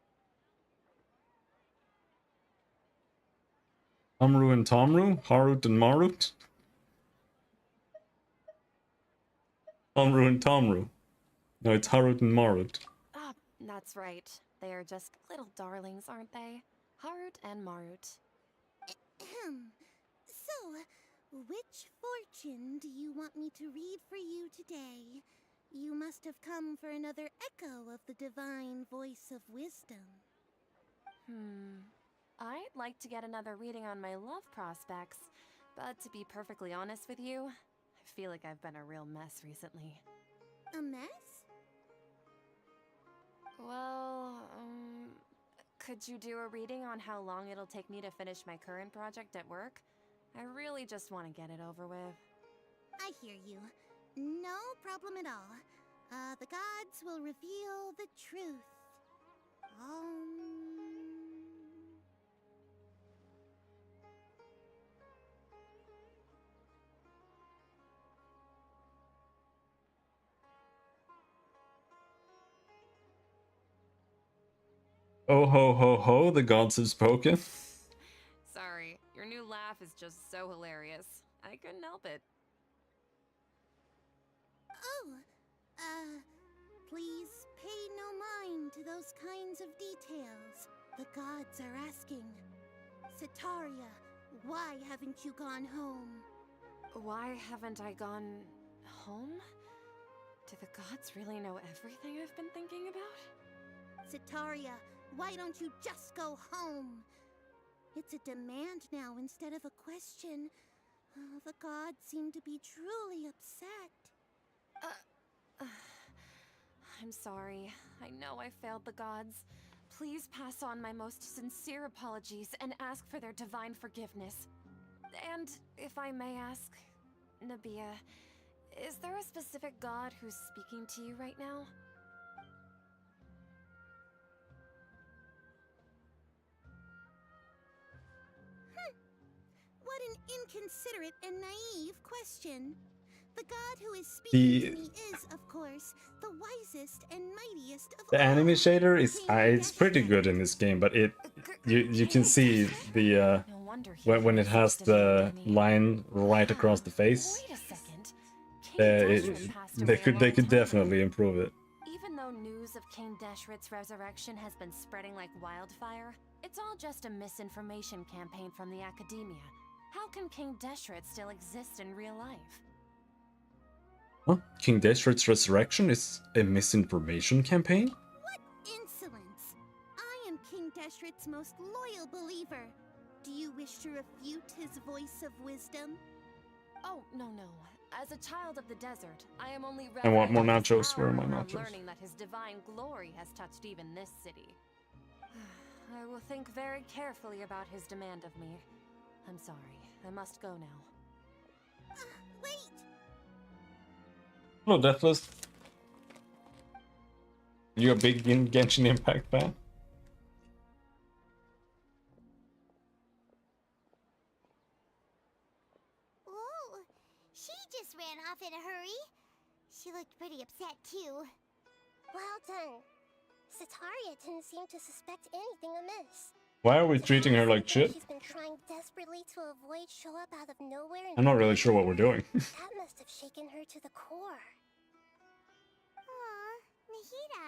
Speaker 1: Amru and Tomru? Harut and Marut? Amru and Tomru. No, it's Harut and Marut.
Speaker 11: Ah, that's right. They are just little darlings, aren't they? Harut and Marut.
Speaker 9: So, which fortune do you want me to read for you today? You must have come for another echo of the divine voice of wisdom.
Speaker 11: I'd like to get another reading on my love prospects, but to be perfectly honest with you, I feel like I've been a real mess recently.
Speaker 9: A mess?
Speaker 11: Well, could you do a reading on how long it'll take me to finish my current project at work? I really just want to get it over with.
Speaker 9: I hear you. No problem at all. The gods will reveal the truth.
Speaker 1: Oh ho ho ho, the gods have spoken.
Speaker 11: Sorry, your new laugh is just so hilarious. I couldn't help it.
Speaker 9: Oh, please pay no mind to those kinds of details. The gods are asking. Sitaria, why haven't you gone home?
Speaker 11: Why haven't I gone home? Do the gods really know everything I've been thinking about?
Speaker 9: Sitaria, why don't you just go home? It's a demand now instead of a question. Oh, the gods seem to be truly upset.
Speaker 11: I'm sorry. I know I failed the gods. Please pass on my most sincere apologies and ask for their divine forgiveness. And if I may ask, Nabia, is there a specific god who's speaking to you right now?
Speaker 9: What an inconsiderate and naive question. The god who is speaking to me is, of course, the wisest and mightiest of
Speaker 1: The
Speaker 9: all.
Speaker 1: anime shader is
Speaker 9: King
Speaker 1: it's pretty
Speaker 9: Deshret.
Speaker 1: good in this game, but you can see the
Speaker 11: No wonder he
Speaker 1: when it has
Speaker 11: insists
Speaker 1: the
Speaker 11: on me.
Speaker 1: line right across the face.
Speaker 11: Wait a second. King Deshret passed away a
Speaker 1: They
Speaker 11: long
Speaker 1: could
Speaker 11: time
Speaker 1: definitely
Speaker 11: ago.
Speaker 1: improve it.
Speaker 11: Even though news of King Deshret's resurrection has been spreading like wildfire, it's all just a misinformation campaign from the academia. How can King Deshret still exist in real life?
Speaker 1: Huh? King Deshret's resurrection is a misinformation campaign?
Speaker 9: What insolence! I am King Deshret's most loyal believer. Do you wish to refute his voice of wisdom?
Speaker 11: Oh, no. As a child of the desert, I am only
Speaker 1: I want more
Speaker 11: reveling in his
Speaker 1: nachos. Where are my
Speaker 11: power while
Speaker 1: nachos?
Speaker 11: learning that his divine glory has touched even this city. I will think very carefully about his demand of me. I'm sorry. I must go now.
Speaker 9: Wait!
Speaker 1: Hello, Deathless. You a big Genshin Impact fan?
Speaker 4: Whoa, she just ran off in a hurry. She looked pretty upset too. Well done. Sitaria didn't seem to suspect anything amiss.
Speaker 1: Why are we treating her like shit?
Speaker 4: She's been trying desperately to avoid show up out of nowhere.
Speaker 1: I'm not really sure what we're doing.
Speaker 4: That must have shaken her to the core.
Speaker 3: Aw, Nahida,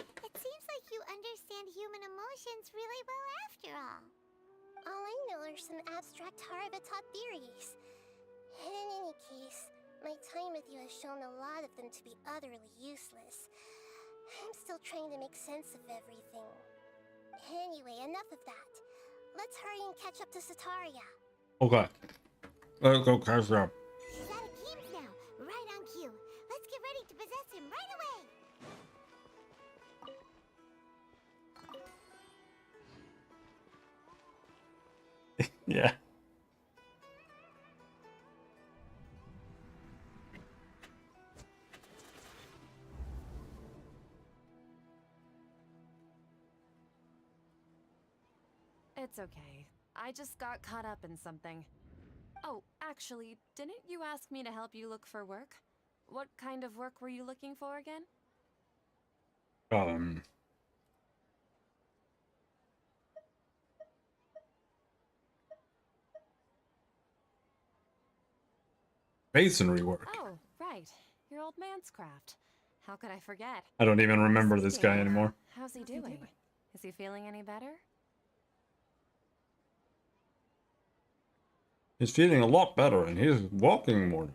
Speaker 3: it seems like you understand human emotions really well after all.
Speaker 4: All I know are some abstract Harava-taught theories. In any case, my time with you has shown a lot of them to be utterly useless. I'm still trying to make sense of everything. Anyway, enough of that. Let's hurry and catch up to Sitaria.
Speaker 1: Okay. Let's go catch up.
Speaker 3: He's out of games now, right on cue. Let's get ready to possess him right away.
Speaker 1: Yeah.
Speaker 11: It's okay. I just got caught up in something. Oh, actually, didn't you ask me to help you look for work? What kind of work were you looking for again?
Speaker 1: Masonry work.
Speaker 11: Oh, right. Your old man's craft. How could I forget?
Speaker 1: I don't even remember this guy
Speaker 11: Speaking of,
Speaker 1: anymore.
Speaker 11: How's he doing? Is he feeling any better?
Speaker 1: He's feeling a lot better and he's walking more.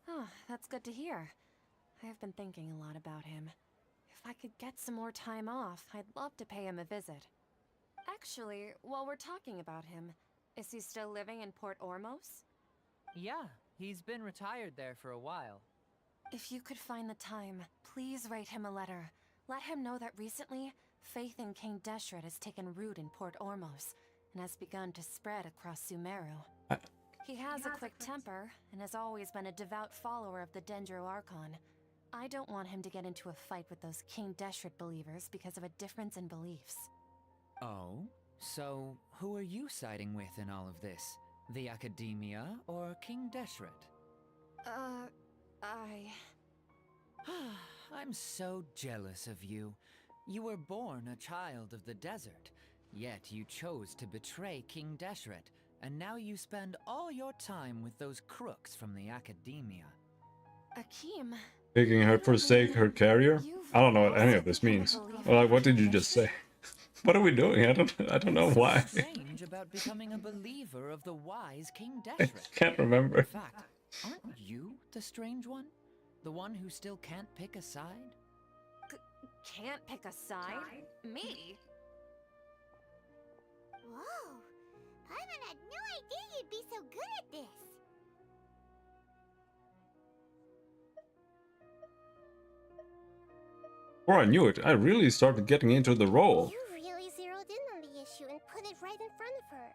Speaker 11: Oh, that's good to hear. I have been thinking a lot about him. If I could get some more time off, I'd love to pay him a visit. Actually, while we're talking about him, is he still living in Port Ormos?
Speaker 6: Yeah, he's been retired there for a while.
Speaker 11: If you could find the time, please write him a letter. Let him know that recently, faith in King Deshret has taken root in Port Ormos and has begun to spread across Sumeru. He has a quick temper and has always been a devout follower of the Dendro Archon. I don't want him to get into a fight with those King Deshret believers because of a difference in beliefs.
Speaker 6: Oh? So, who are you siding with in all of this? The Academia or King Deshret?
Speaker 11: I...
Speaker 6: I'm so jealous of you. You were born a child of the desert, yet you chose to betray King Deshret, and now you spend all your time with those crooks from the academia.
Speaker 11: Akeem,
Speaker 1: Making her forsake her carrier? I don't know what any of this means. Well, like, what did you just say? What are we doing? I don't know why.
Speaker 6: What's so strange about becoming a believer of the wise King
Speaker 1: I
Speaker 6: Deshret?
Speaker 1: can't remember.
Speaker 6: In fact, aren't you the strange one? The one who still can't pick a side?
Speaker 11: Can't pick a side? Me?
Speaker 4: Whoa! Paimon had no idea you'd be so good at this!
Speaker 1: Before I knew it, I really started getting into the role.
Speaker 4: You really zeroed in on the issue and put it right in front of her.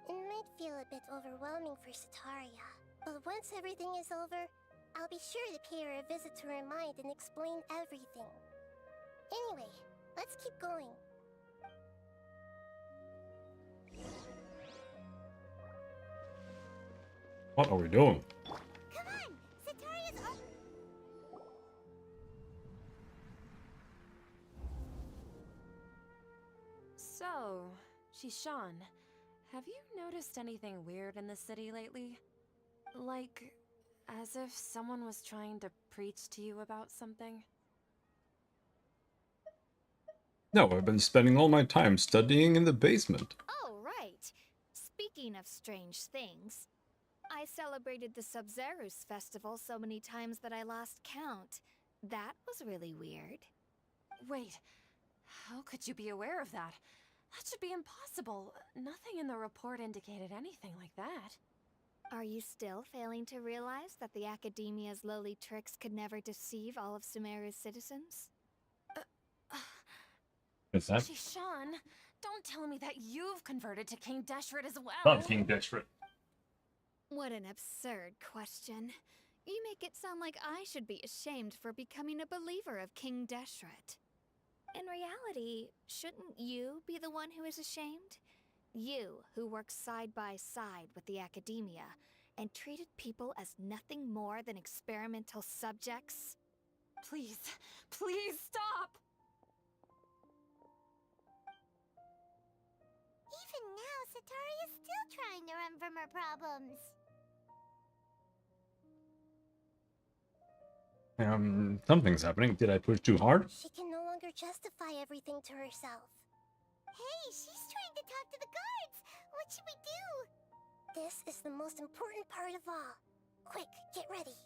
Speaker 4: It might feel a bit overwhelming for Sataria, but once everything is over, I'll be sure to pay her a visit to her mind and explain everything. Anyway, let's keep going.
Speaker 1: What are we doing?
Speaker 4: Come on! Sataria's up!
Speaker 11: So, Shishan, have you noticed anything weird in the city lately? Like, as if someone was trying to preach to you about something?
Speaker 1: No, I've been spending all my time studying in the basement.
Speaker 3: Oh, right. Speaking of strange things, I celebrated the Sub-Zerus festival so many times that I lost count. That was really weird.
Speaker 11: Wait, how could you be aware of that? That should be impossible. Nothing in the report indicated anything like that.
Speaker 3: Are you still failing to realize that the Academia's lowly tricks could never deceive all of Sumeru's citizens?
Speaker 1: What's that?
Speaker 11: Shishan, don't tell me that you've converted to King Deshret as well.
Speaker 1: Not King Deshret.
Speaker 3: What an absurd question. You make it sound like I should be ashamed for becoming a believer of King Deshret. In reality, shouldn't you be the one who is ashamed? You, who worked side by side with the Academia, and treated people as nothing more than experimental subjects?
Speaker 11: Please, please stop!
Speaker 4: Even now, Sataria's still trying to run from her problems.
Speaker 1: Something's happening. Did I push too hard?
Speaker 4: She can no longer justify everything to herself. Hey, she's trying to talk to the guards! What should we do? This is the most important part of all. Quick, get ready.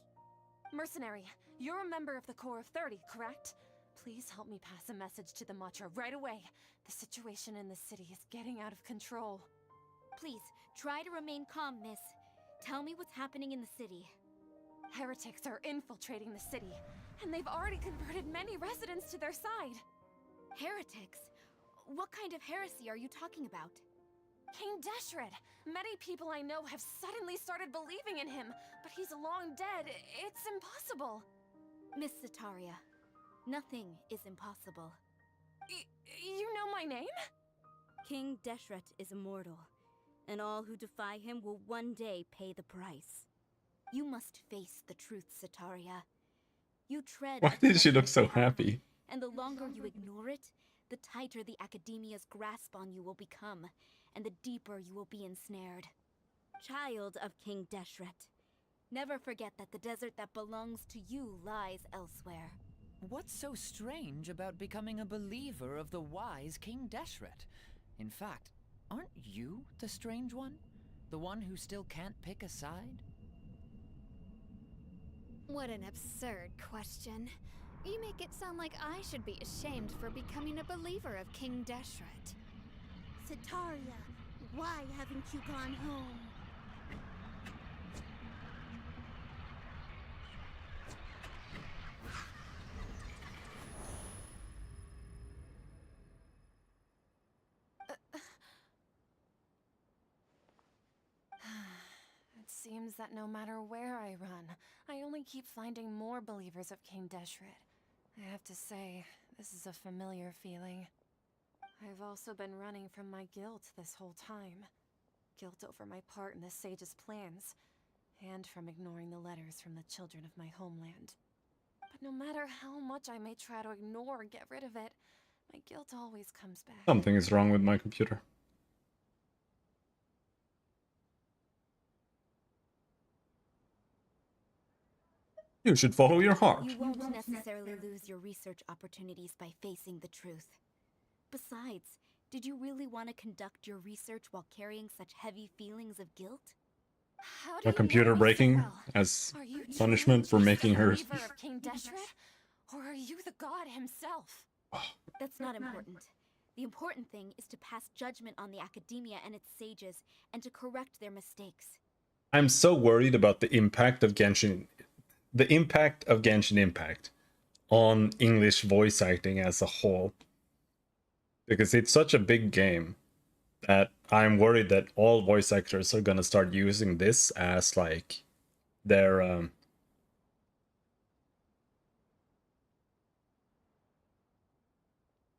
Speaker 11: Mercenary, you're a member of the Corps of 30, correct? Please help me pass a message to the Matcha right away. The situation in the city is getting out of control.
Speaker 12: Please, try to remain calm, miss. Tell me what's happening in the city.
Speaker 11: Heretics are infiltrating the city, and they've already converted many residents to their side.
Speaker 12: Heretics? What kind of heresy are you talking about?
Speaker 11: King Deshret! Many people I know have suddenly started believing in him, but he's long dead. It's impossible.
Speaker 12: Miss Sataria, nothing is impossible.
Speaker 11: You know my name?
Speaker 12: King Deshret is immortal, and all who defy him will one day pay the price. You must face the truth, Sataria. You tread...
Speaker 1: Why did she look so happy?
Speaker 12: And the longer you ignore it, the tighter the Academia's grasp on you will become, and the deeper you will be ensnared. Child of King Deshret, never forget that the desert that belongs to you lies elsewhere.
Speaker 6: What's so strange about becoming a believer of the wise King Deshret? In fact, aren't you the strange one? The one who still can't pick a side?
Speaker 3: What an absurd question. You make it sound like I should be ashamed for becoming a believer of King Deshret.
Speaker 9: Sataria, why haven't you gone home?
Speaker 11: It seems that no matter where I run, I only keep finding more believers of King Deshret. I have to say, this is a familiar feeling. I've also been running from my guilt this whole time. Guilt over my part in the Sage's plans, and from ignoring the letters from the children of my homeland. But no matter how much I may try to ignore or get rid of it, My guilt always comes back.
Speaker 1: Something is wrong with my computer. You should follow your heart.
Speaker 12: You won't necessarily lose your research opportunities by facing the truth. Besides, did you really want to conduct your research while carrying such heavy feelings of guilt?
Speaker 11: How do
Speaker 1: A
Speaker 11: you
Speaker 1: computer
Speaker 11: know me so
Speaker 1: breaking
Speaker 11: well?
Speaker 1: as
Speaker 11: Are you
Speaker 1: punishment for
Speaker 11: truly
Speaker 1: making
Speaker 11: the
Speaker 1: her.
Speaker 11: believer of King Deshret, or are you the god himself?
Speaker 12: That's not important. The important thing is to pass judgment on the academia and its sages, and to correct their mistakes.
Speaker 1: I'm so worried about the impact of Genshin Impact on English voice acting as a whole. Because it's such a big game that I'm worried that all voice actors are gonna start using this as like their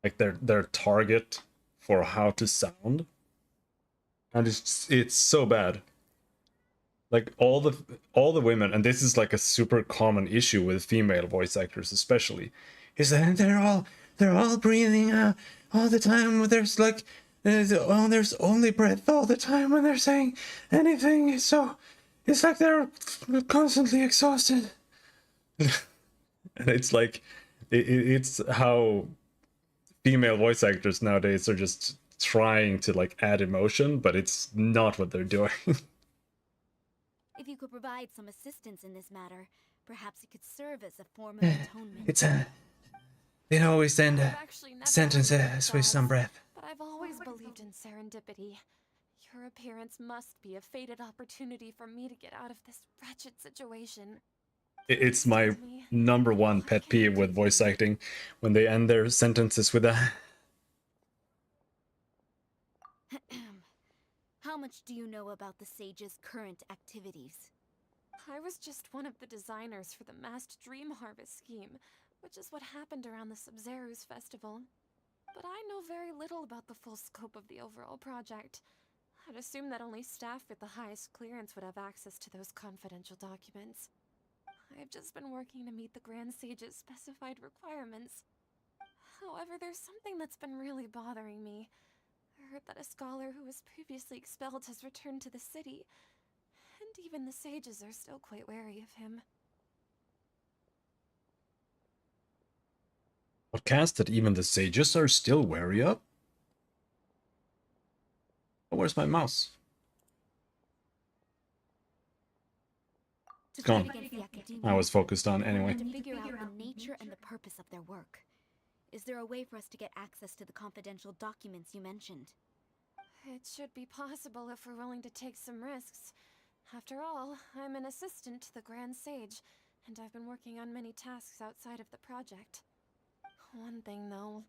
Speaker 1: their target for how to sound. And it's so bad. Like all the women, and this is like a super common issue with female voice actors especially, is that they're all breathing all the time. There's like there's only breath all the time when they're saying anything. So it's like they're constantly exhausted. And it's like it's how female voice actors nowadays are just trying to like add emotion, but it's not what they're doing.
Speaker 12: If you could provide some assistance in this matter, perhaps it could serve as a form of atonement.
Speaker 5: It's they always end
Speaker 11: I've actually never
Speaker 5: sentences
Speaker 11: believed in
Speaker 5: with some
Speaker 11: gods,
Speaker 5: breath.
Speaker 11: But I've always believed in serendipity. Your appearance must be a fated opportunity for me to get out of this wretched situation.
Speaker 1: It's my number one pet peeve with voice acting, when they end their sentences with a.
Speaker 12: How much do you know about the sage's current activities?
Speaker 11: I was just one of the designers for the masked dream harvest scheme, which is what happened around the Sub-Zeru's festival. But I know very little about the full scope of the overall project. I'd assume that only staff with the highest clearance would have access to those confidential documents. I've just been working to meet the Grand Sage's specified requirements. However, there's something that's been really bothering me. I heard that a scholar who was previously expelled has returned to the city, and even the sages are still quite wary of him.
Speaker 1: Podcast that even the sages are still wary of? Oh, where's my mouse? It's gone. I was focused on anyway.
Speaker 12: To figure out the nature and the purpose of their work. Is there a way for us to get access to the confidential documents you mentioned?
Speaker 11: It should be possible if we're willing to take some risks. After all, I'm an assistant to the Grand Sage, and I've been working on many tasks outside of the project. One thing, though,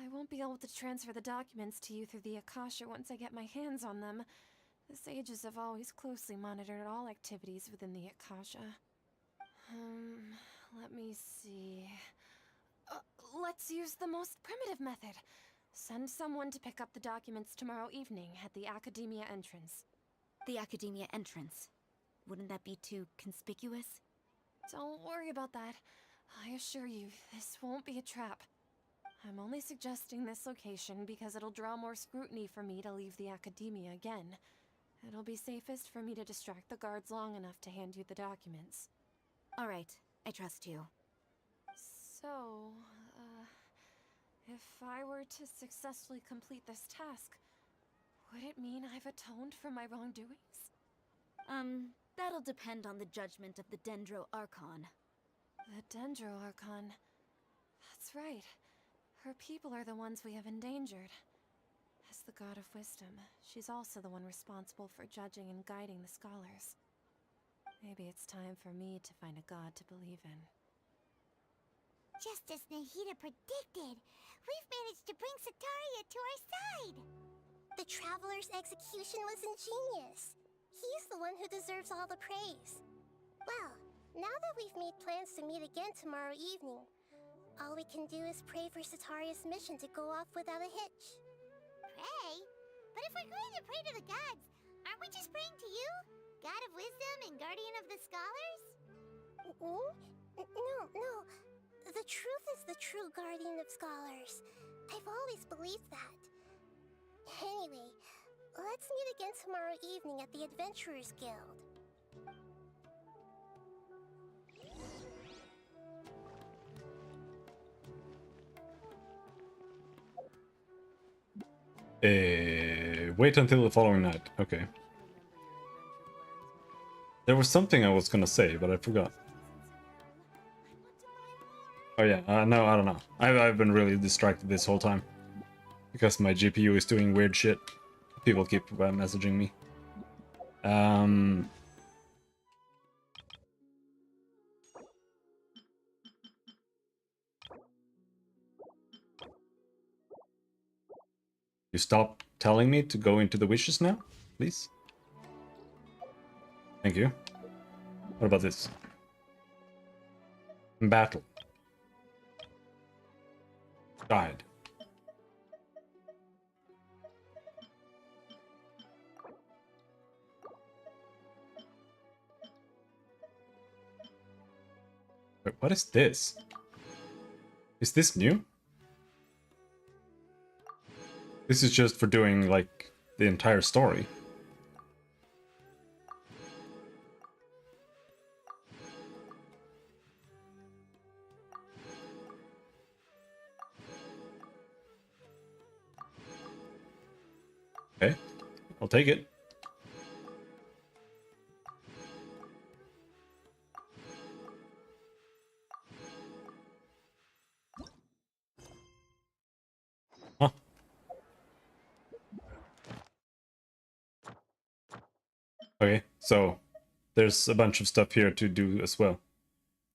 Speaker 11: I won't be able to transfer the documents to you through the Akasha once I get my hands on them. The sages have always closely monitored all activities within the Akasha. Let me see... let's use the most primitive method. Send someone to pick up the documents tomorrow evening at the Academia entrance.
Speaker 12: The Academia entrance? Wouldn't that be too conspicuous?
Speaker 11: Don't worry about that. I assure you, this won't be a trap. I'm only suggesting this location because it'll draw more scrutiny for me to leave the Academia again. It'll be safest for me to distract the guards long enough to hand you the documents.
Speaker 12: Alright, I trust you.
Speaker 11: So, if I were to successfully complete this task, would it mean I've atoned for my wrongdoings?
Speaker 12: That'll depend on the judgment of the Dendro Archon.
Speaker 11: The Dendro Archon. That's right. Her people are the ones we have endangered. As the God of Wisdom, she's also the one responsible for judging and guiding the scholars. Maybe it's time for me to find a god to believe in.
Speaker 4: Just as Nahida predicted, we've managed to bring Sataria to our side! The Traveler's execution was ingenious. He's the one who deserves all the praise. Well, now that we've made plans to meet again tomorrow evening, all we can do is pray for Sataria's mission to go off without a hitch. Pray? But if we're going to pray to the gods, aren't we just praying to you? God of Wisdom and Guardian of the Scholars? No. The truth is the true guardian of scholars. I've always believed that. Anyway, let's meet again tomorrow evening at the Adventurers Guild.
Speaker 1: Wait until the following night. Okay. There was something I was gonna say, but I forgot. Oh yeah, no, I don't know. I've been really distracted this whole time. Because my GPU is doing weird shit. People keep messaging me. You stop telling me to go into the wishes now, please? Thank you. What about this? Battle. Died. Wait, what is this? Is this new? This is just for doing, like, the entire story. Okay, I'll take it. Huh. Okay, so there's a bunch of stuff here to do as well.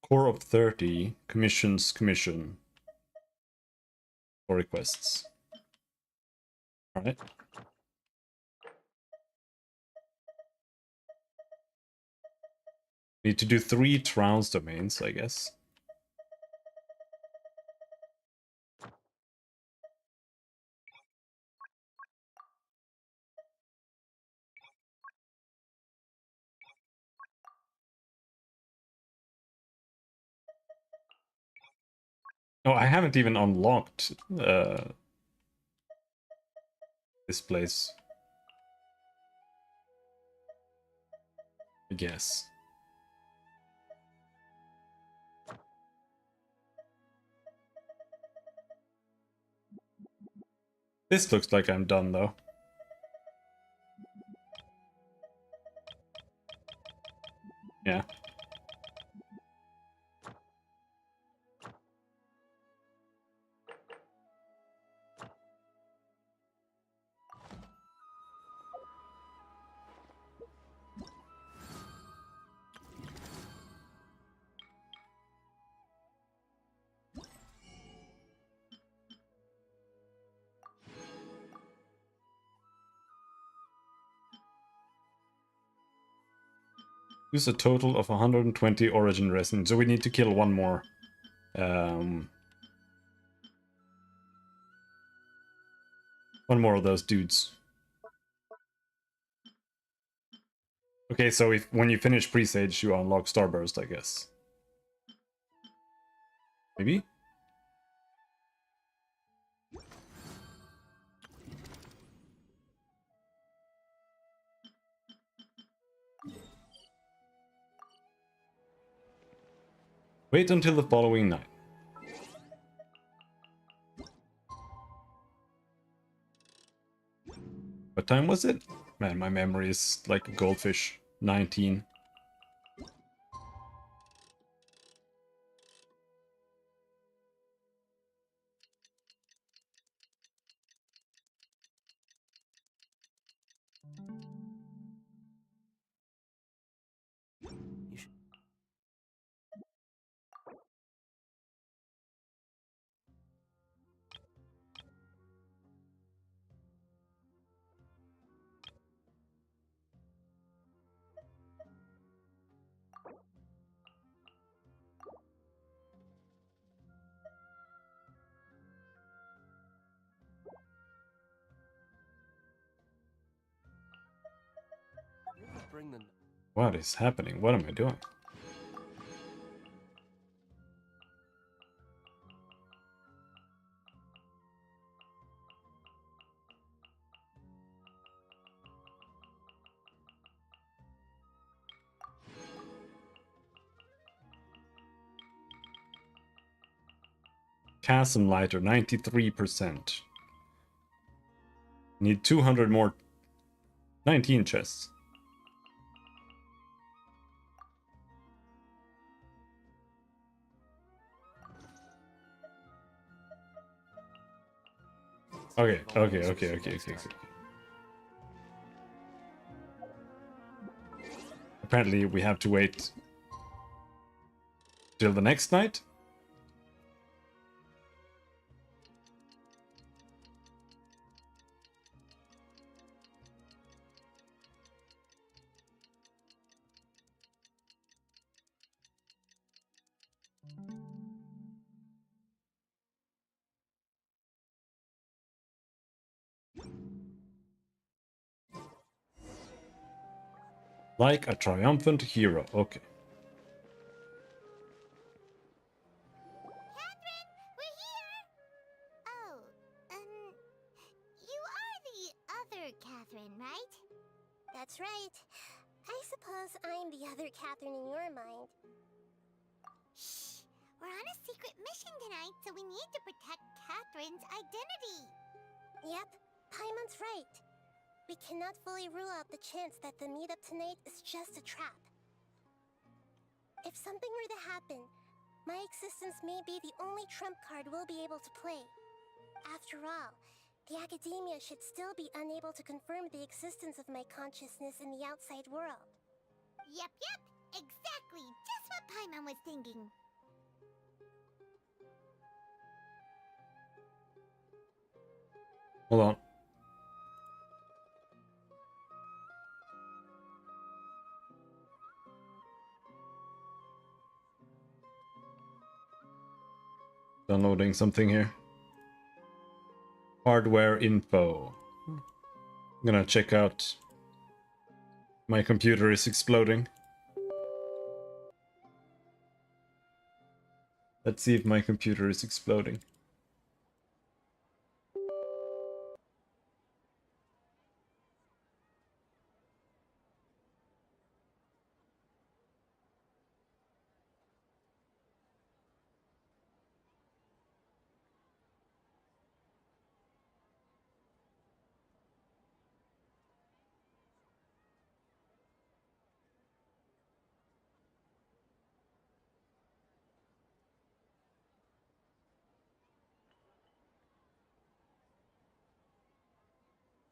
Speaker 1: Core of 30, commissions, commission. Or requests. Alright. Need to do 3 Trowns domains, I guess. Oh, I haven't even unlocked this place. I guess. This looks like I'm done, though. Yeah. Use a total of 120 origin resin, so we need to kill one more. One more of those dudes. Okay, so if when you finish Presage, you unlock Starburst, I guess. Maybe? Wait until the following night. What time was it? Man, my memory is like a goldfish. 19.
Speaker 10: You should... bring the...
Speaker 1: What is happening? What am I doing? Chasm lighter, 93%. Need 200 more. 19 chests. Okay. Apparently we have to wait till the next night. Like a triumphant hero. Okay.
Speaker 4: Catherine, we're here! Oh, you are the other Catherine, right? That's right. I suppose I'm the other Catherine in your mind. Shh! We're on a secret mission tonight, so we need to protect Catherine's identity. Yep, Paimon's right. We cannot fully rule out the chance that the meetup tonight is just a trap. If something were to happen, my existence may be the only trump card we'll be able to play. After all, the Academia should still be unable to confirm the existence of my consciousness in the outside world. Yep, exactly, just what Paimon was thinking.
Speaker 1: Hold on. Downloading something here. Hardware info. I'm gonna check out. My computer is exploding. Let's see if my computer is exploding.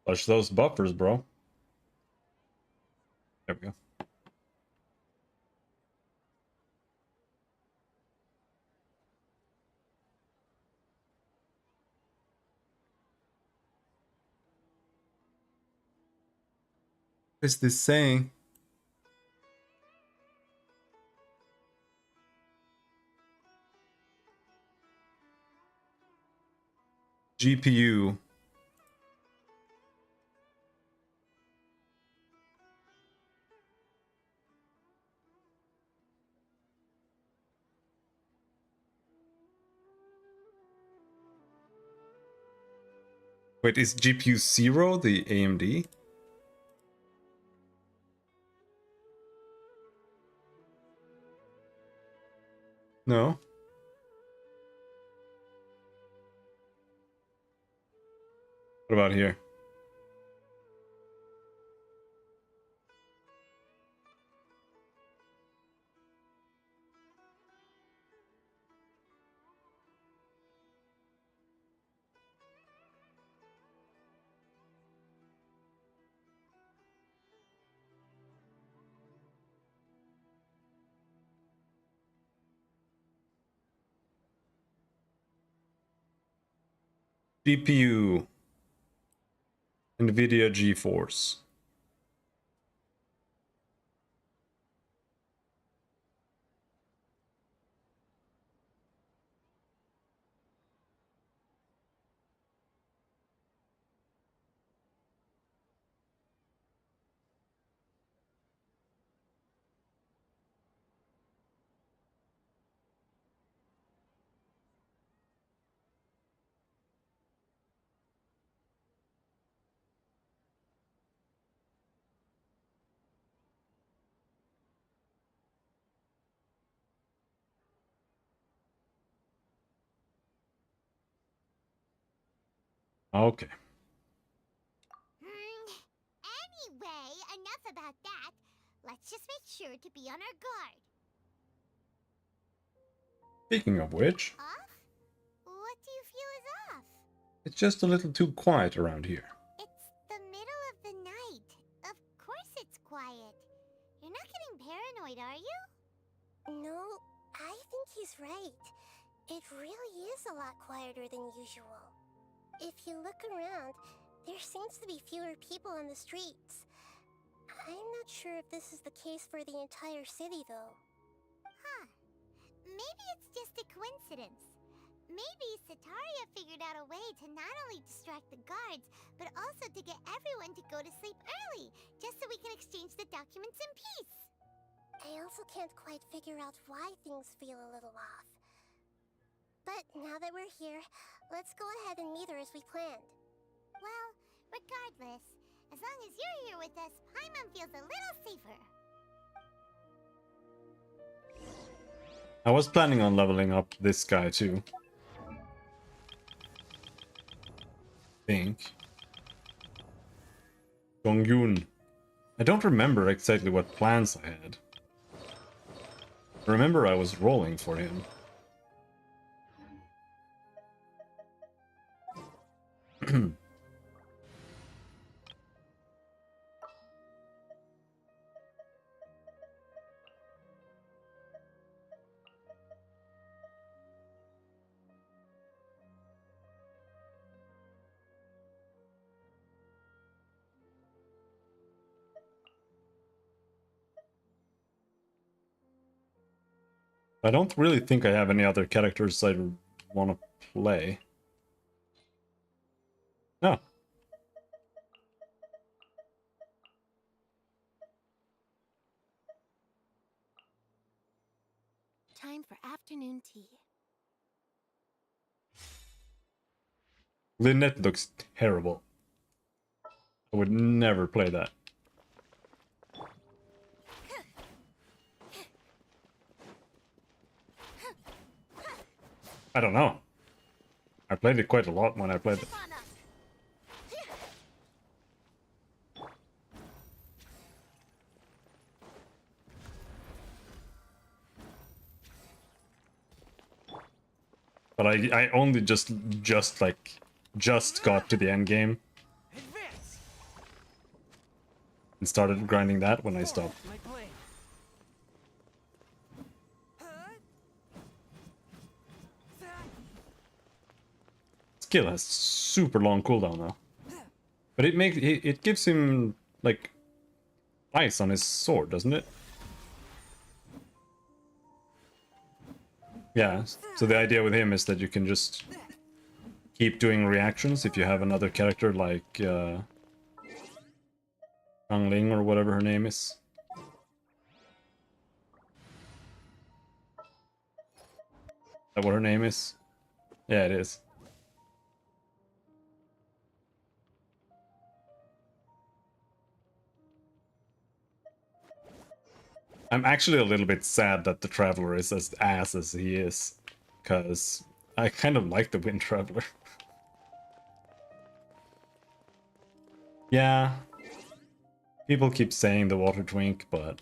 Speaker 1: Flush those buffers, bro. There we go. What is this saying? GPU. Wait, is GPU 0 the AMD? No. What about here? GPU. NVIDIA GeForce. Okay.
Speaker 4: Anyway, enough about that. Let's just make sure to be on our guard.
Speaker 1: Speaking of which,
Speaker 4: Off? What do you feel is off?
Speaker 1: it's just a little too quiet around here.
Speaker 4: It's the middle of the night. Of course it's quiet. You're not getting paranoid, are you? No, I think he's right. It really is a lot quieter than usual. If you look around, there seems to be fewer people on the streets. I'm not sure if this is the case for the entire city, though. Huh. Maybe it's just a coincidence. Maybe Sataria figured out a way to not only distract the guards, but also to get everyone to go to sleep early, just so we can exchange the documents in peace. I also can't quite figure out why things feel a little off. But now that we're here, let's go ahead and meet her as we planned. Well, regardless, as long as you're here with us, Paimon feels a little safer.
Speaker 1: I was planning on leveling up this guy too. Think. Dongyun. I don't remember exactly what plans I had. I remember I was rolling for him. I don't really think I have any other characters I want to play. No.
Speaker 9: Time for afternoon tea.
Speaker 1: Lynette looks terrible. I would never play that. I don't know. I played it quite a lot when I played it. But I only just got to the end game and started grinding that when I stopped. Skill has super long cooldown now, but it gives him like ice on his sword, doesn't it? Yeah. So the idea with him is that you can just keep doing reactions if you have another character like Ang Ling or whatever her name is. Is that what her name is? Yeah, it is. I'm actually a little bit sad that the Traveler is as ass as he is, because I kind of like the Wind Traveler. Yeah, people keep saying the Water Twink, but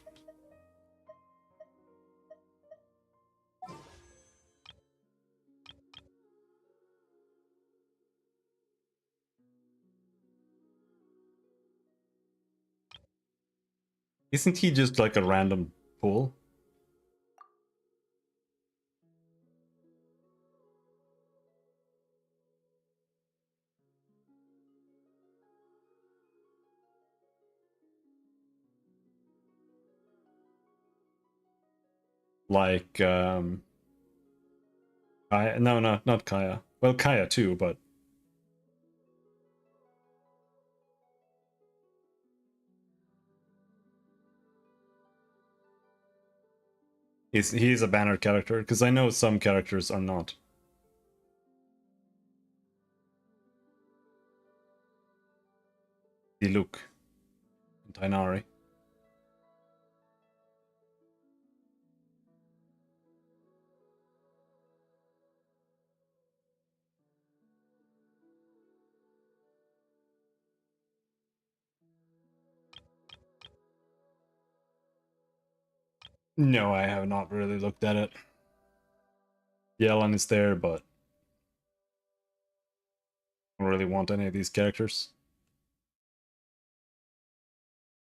Speaker 1: isn't he just like a random pull? Like, Kaya? No, not Kaya. Well, Kaya too, but he's a banner character, because I know some characters are not. Diluc and Tainari. No, I have not really looked at it. Yelan is there, but I don't really want any of these characters.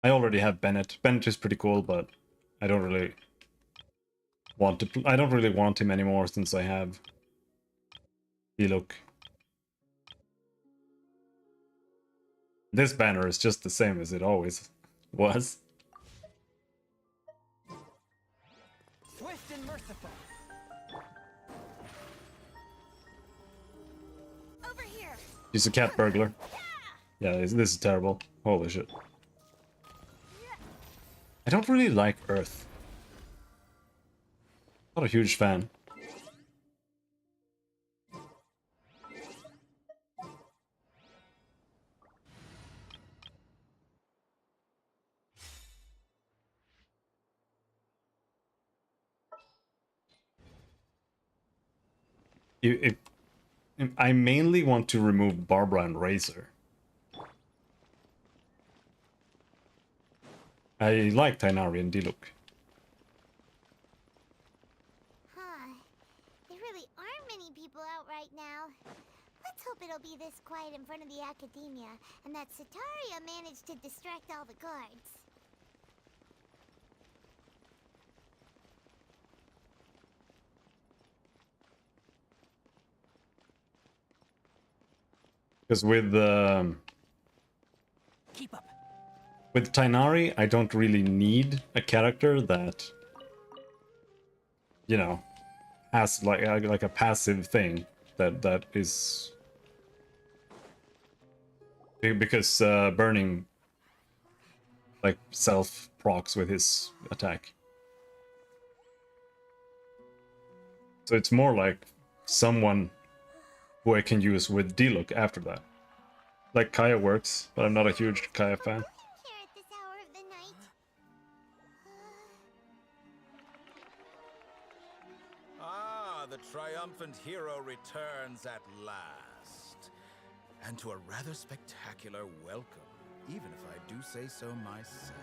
Speaker 1: I already have Bennett. Bennett is pretty cool, but I don't really want to. I don't really want him anymore since I have Diluc. This banner is just the same as it always was.
Speaker 10: Swift and merciful.
Speaker 3: Over here.
Speaker 1: He's a cat burglar. Yeah, this is terrible. Holy shit. I don't really like Earth. Not a huge fan. If I mainly want to remove Barbara and Razor. I like Tainari and Diluc.
Speaker 4: Huh. There really aren't many people out right now. Let's hope it'll be this quiet in front of the Academia, and that Sataria managed to distract all the guards.
Speaker 1: Because
Speaker 10: Keep up.
Speaker 1: with Tainari, I don't really need a character that, you know, has like a passive thing that is because burning like self procs with his attack. So it's more like someone who I can use with Diluc after that. Like Kaya works, but I'm not a huge Kaya fan.
Speaker 4: Here at this hour of the night.
Speaker 2: Ah, the triumphant hero returns at last. And to a rather spectacular welcome, even if I do say so myself.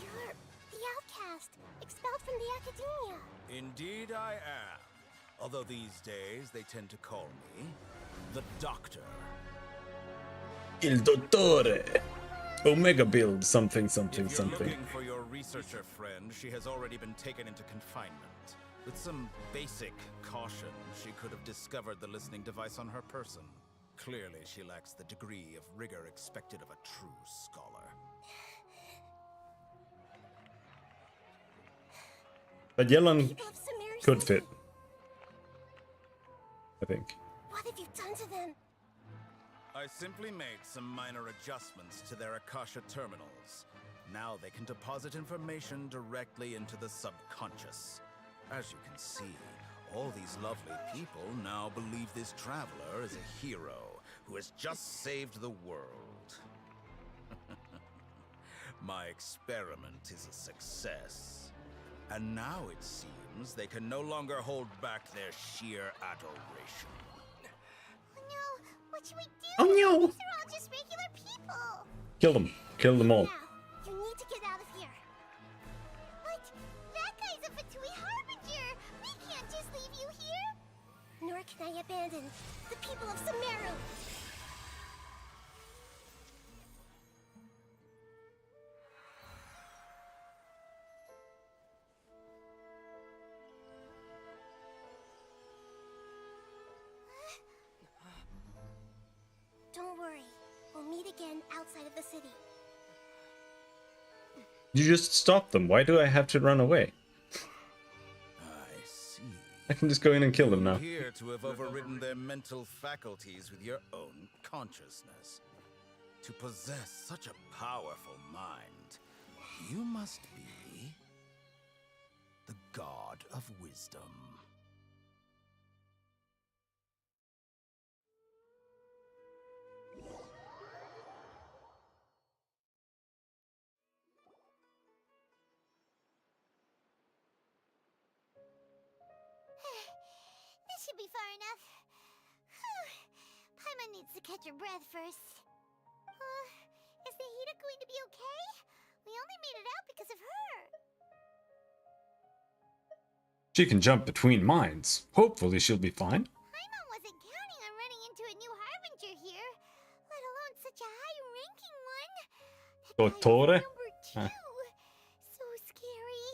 Speaker 4: You're the outcast, expelled from the Academia.
Speaker 2: Indeed I am. Although these days they tend to call me the Doctor.
Speaker 1: Il Dottore! Omega build something.
Speaker 2: If you're looking for your researcher friend, she has already been taken into confinement. With some basic caution, she could have discovered the listening device on her person. Clearly, she lacks the degree of rigor expected of a true scholar.
Speaker 1: But Yelan
Speaker 4: People of Sumeru
Speaker 1: could
Speaker 4: City.
Speaker 1: fit, I think.
Speaker 4: What have you done to them?
Speaker 2: I simply made some minor adjustments to their Akasha terminals. Now they can deposit information directly into the subconscious. As you can see, all these lovely people now believe this traveler is a hero who has just saved the world. My experiment is a success. And now it seems they can no longer hold back their sheer adoration.
Speaker 4: Oh no, what should we do?
Speaker 1: Oh no!
Speaker 4: These are all just regular people.
Speaker 1: Kill them. Kill them all.
Speaker 4: Now, you need to get out of here. What? That guy's a Fatui Harbinger. We can't just leave you here. Nor can I abandon the people of Sumeru. Don't worry. We'll meet again outside of the city.
Speaker 1: You just stop them. Why do I have to run away?
Speaker 2: I see.
Speaker 1: I can just go in and kill them
Speaker 2: You
Speaker 1: now.
Speaker 2: appear to have overridden their mental faculties with your own consciousness. To possess such a powerful mind, you must be the god of wisdom.
Speaker 4: This should be far enough. Whew. Paimon needs to catch her breath first. Is the Hida going to be okay? We only made it out because of her.
Speaker 1: She can jump between mines. Hopefully she'll be fine.
Speaker 4: Paimon wasn't counting on running into a new Harbinger here, let alone such a high-ranking one. That guy is
Speaker 1: Dottore?
Speaker 4: number 2. So scary.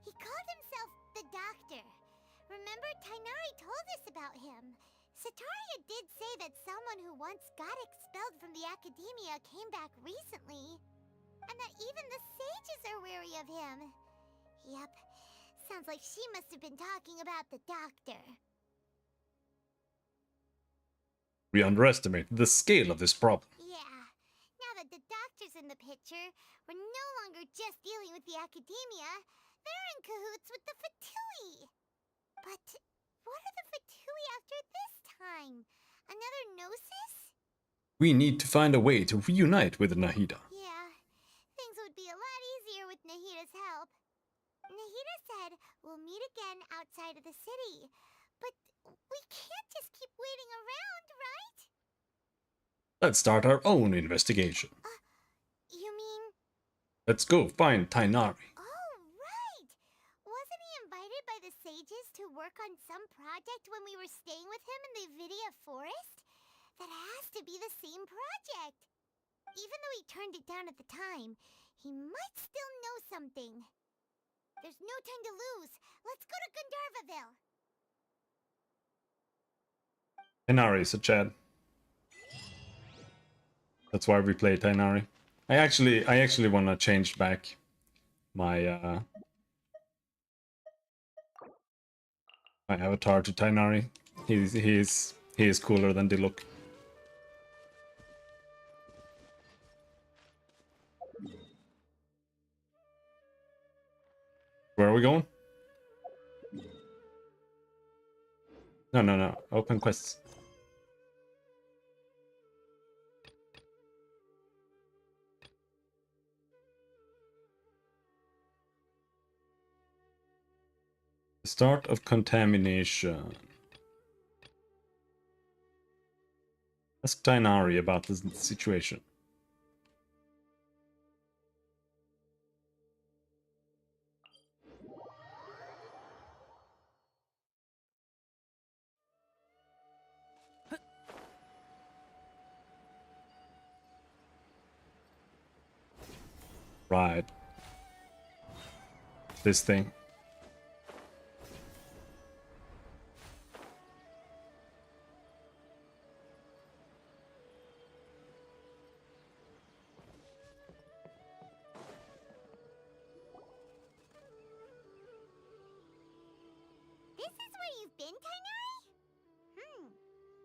Speaker 4: He called himself the Doctor. Remember, Tainari told us about him. Sataria did say that someone who once got expelled from the Academia came back recently. And that even the sages are wary of him. Yep. Sounds like she must have been talking about the Doctor.
Speaker 1: We underestimated the scale of this problem.
Speaker 4: Yeah. Now that the Doctor's in the picture, we're no longer just dealing with the Academia. They're in cahoots with the Fatui. But what are the Fatui after this time? Another Gnosis?
Speaker 1: We need to find a way to reunite with Nahida.
Speaker 4: Yeah. Things would be a lot easier with Nahida's help. Nahida said we'll meet again outside of the city. But we can't just keep waiting around, right?
Speaker 1: Let's start our own investigation.
Speaker 4: You mean...
Speaker 1: Let's go find Tainari.
Speaker 4: Oh, right! Wasn't he invited by the sages to work on some project when we were staying with him in the Vidia Forest? That has to be the same project. Even though he turned it down at the time, he might still know something. There's no time to lose. Let's go to Gandharvaville.
Speaker 1: Tainari is a Chad. That's why we play Tainari. I actually want to change back my my avatar to Tainari. He is cooler than Diluc. Where are we going? No. Open quests. Start of contamination. Ask Tainari about this situation. Right. This thing.
Speaker 4: This is where you've been, Tainari?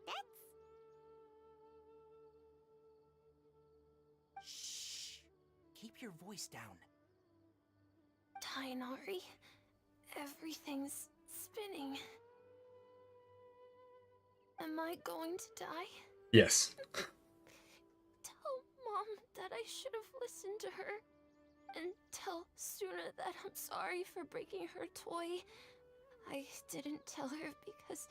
Speaker 4: That's...
Speaker 10: Shh. Keep your voice down.
Speaker 11: Tainari, everything's spinning. Am I going to die?
Speaker 1: Yes.
Speaker 11: Tell Mom that I should have listened to her. And tell Suna that I'm sorry for breaking her toy. I didn't tell her because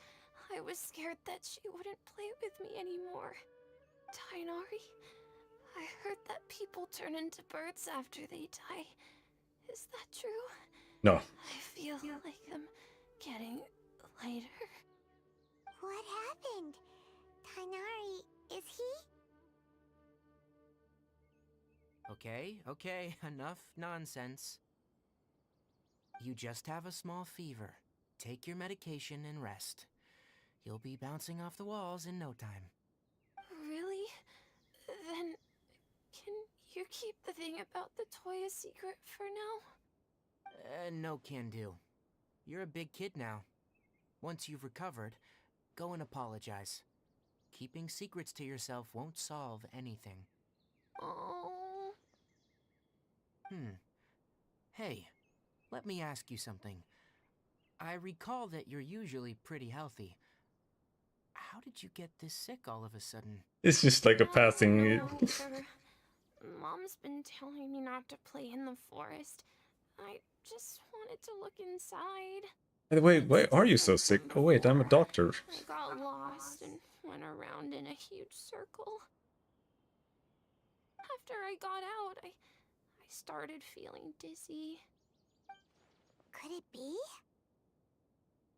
Speaker 11: I was scared that she wouldn't play with me anymore. Tainari, I heard that people turn into birds after they die. Is that true?
Speaker 1: No.
Speaker 11: I feel like I'm getting lighter.
Speaker 4: What happened? Tainari, is he...
Speaker 10: Okay, enough nonsense. You just have a small fever. Take your medication and rest. You'll be bouncing off the walls in no time.
Speaker 11: Really? Then, can you keep the thing about the toy a secret for now?
Speaker 10: No can do. You're a big kid now. Once you've recovered, go and apologize. Keeping secrets to yourself won't solve anything.
Speaker 11: Oh.
Speaker 10: Hey, let me ask you something. I recall that you're usually pretty healthy. How did you get this sick all of a sudden?
Speaker 1: It's just like a passing...
Speaker 11: Mom's been telling me not to play in the forest. I just wanted to look inside.
Speaker 1: Wait, why are you so sick? Oh wait, I'm a doctor.
Speaker 11: I got lost and went around in a huge circle. After I got out, I started feeling dizzy.
Speaker 4: could it be?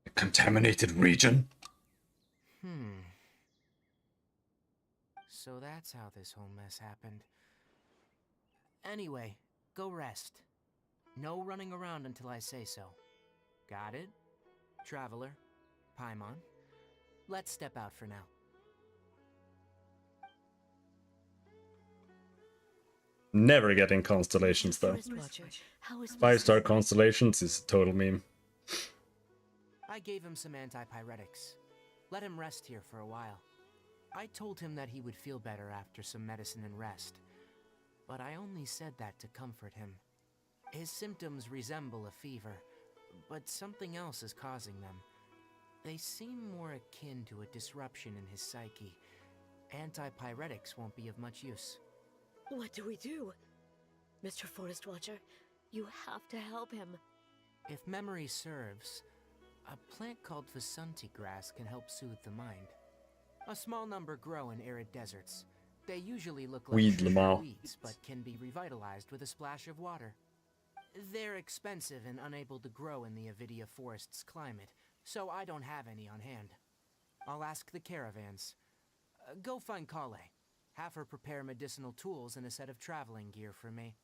Speaker 1: A contaminated region?
Speaker 10: So that's how this whole mess happened. Anyway, go rest. No running around until I say so. Got it? Traveler, Paimon. Let's step out for now.
Speaker 1: Never getting constellations though. 5-star constellations is a total meme.
Speaker 10: I gave him some antipyretics. Let him rest here for a while. I told him that he would feel better after some medicine and rest. But I only said that to comfort him. His symptoms resemble a fever, but something else is causing them. They seem more akin to a disruption in his psyche. Antipyretics won't be of much use.
Speaker 13: What do we do? Mr. Forest Watcher, you have to help him.
Speaker 10: If memory serves, a plant called Vasanti grass can help soothe the mind. A small number grow in arid deserts. They usually look like
Speaker 1: Weed them out.
Speaker 10: weeds, but can be revitalized with a splash of water. They're expensive and unable to grow in the Avidia Forest's climate, so I don't have any on hand. I'll ask the caravans. Go find Kale. Have her prepare medicinal tools and a set of traveling gear for me.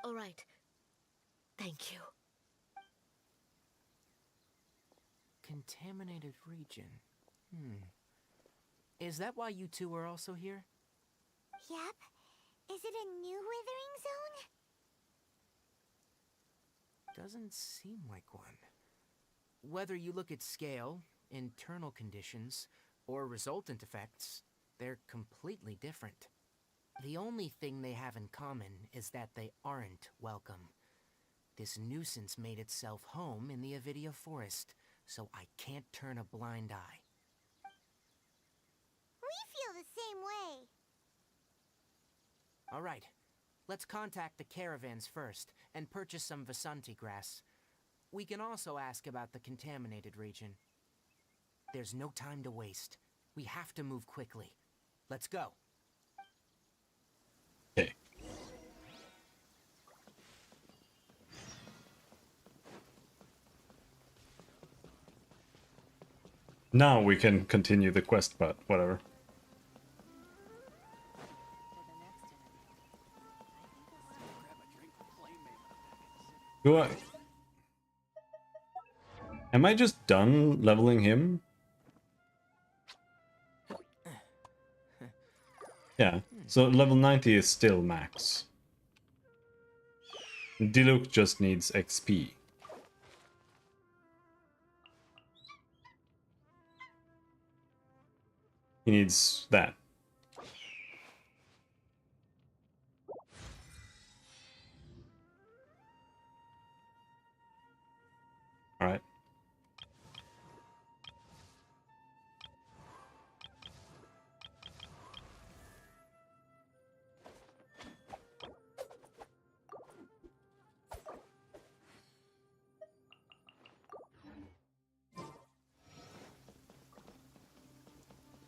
Speaker 13: All right. Thank you.
Speaker 10: Contaminated region. Is that why you two are also here?
Speaker 4: Yep. Is it a new withering zone?
Speaker 10: Doesn't seem like one. Whether you look at scale, internal conditions, or resultant effects, they're completely different. The only thing they have in common is that they aren't welcome. This nuisance made itself home in the Avidia Forest, so I can't turn a blind eye.
Speaker 4: We feel the same way.
Speaker 10: All right, let's contact the caravans first and purchase some Vasanti grass. We can also ask about the contaminated region. There's no time to waste. We have to move quickly. Let's go.
Speaker 1: Okay. Now we can continue the quest, but whatever. Do I... Am I just done leveling him? Yeah, so level 90 is still max. Diluc just needs XP. He needs that. Alright.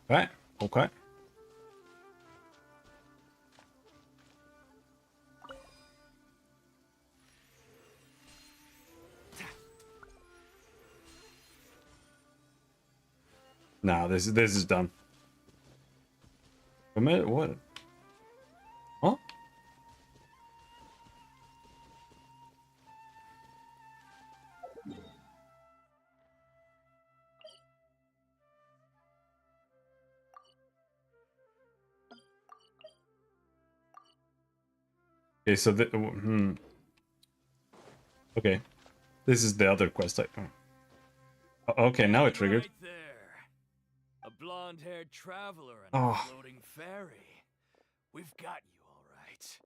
Speaker 1: Right, okay. Nah, this is done. A minute, what? Huh? Okay, so okay, this is the other quest. Okay, now it triggered.
Speaker 14: Right there. A blonde-haired traveler and
Speaker 1: Oh.
Speaker 14: a floating fairy. We've got you all right.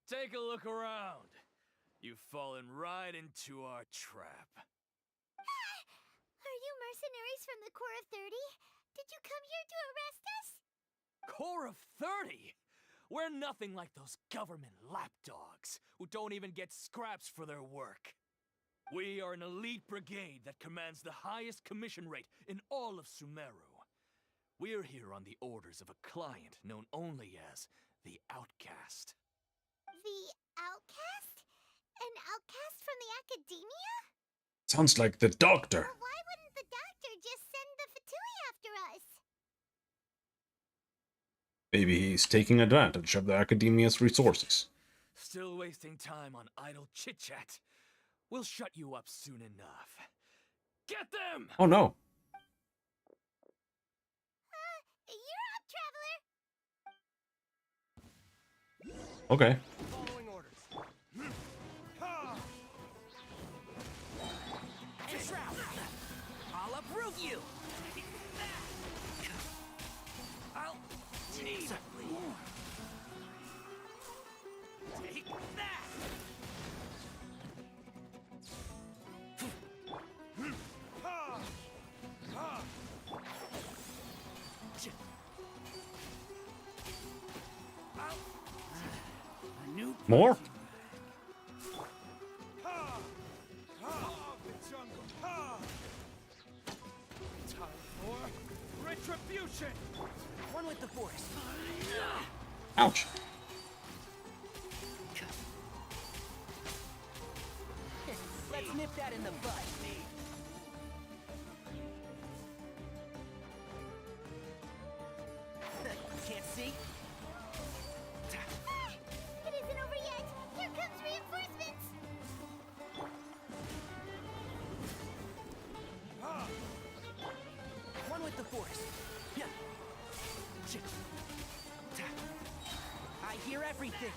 Speaker 14: Take a look around. You've fallen right into our trap.
Speaker 4: Are you mercenaries from the Corps of 30? Did you come here to arrest us?
Speaker 14: Corps of 30? We're nothing like those government lapdogs who don't even get scraps for their work. We are an elite brigade that commands the highest commission rate in all of Sumeru. We're here on the orders of a client known only as the Outcast.
Speaker 4: The Outcast? An outcast from the academia?
Speaker 1: Sounds like the doctor.
Speaker 4: Well, why wouldn't the doctor just send the Fatui after us?
Speaker 1: Maybe he's taking advantage of the academia's resources.
Speaker 14: Still wasting time on idle chit-chat. We'll shut you up soon enough. Get them!
Speaker 1: Oh no.
Speaker 4: You're up, traveler!
Speaker 1: Okay.
Speaker 2: Following orders.
Speaker 14: I'll uproot you! I'll take that! Take that!
Speaker 1: More?
Speaker 14: Time for retribution!
Speaker 10: One with the force.
Speaker 1: Ouch.
Speaker 10: Let's nip that in the bud. Can't see?
Speaker 4: It isn't over yet! Here comes reinforcements!
Speaker 10: One with the force. I hear everything.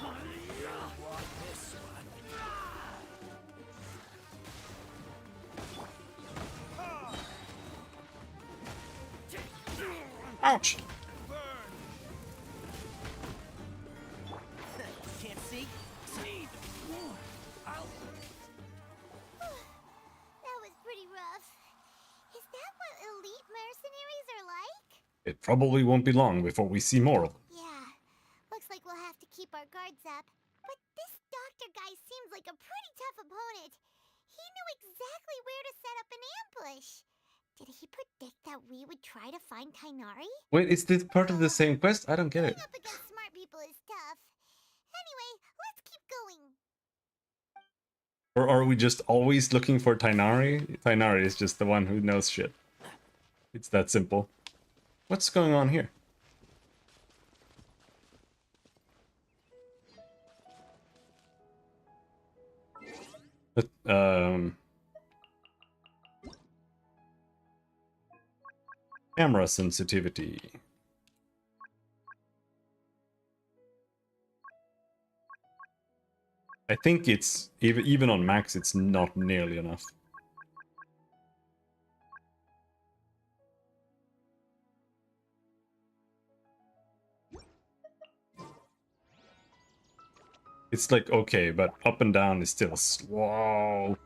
Speaker 14: Want this one?
Speaker 1: Ouch.
Speaker 10: Can't see?
Speaker 4: That was pretty rough. Is that what elite mercenaries are like?
Speaker 1: It probably won't be long before we see more of them.
Speaker 4: Yeah. Looks like we'll have to keep our guards up. But this doctor guy seems like a pretty tough opponent. He knew exactly where to set up an ambush. Did he predict that we would try to find Tainari?
Speaker 1: Wait, is this part of the same quest? I don't get it.
Speaker 4: Going up against smart people is tough. Anyway, let's keep going.
Speaker 1: Or are we just always looking for Tainari? Tainari is just the one who knows shit. It's that simple. What's going on here? Camera sensitivity. I think it's even on max, it's not nearly enough. It's like okay, but up and down is still slow.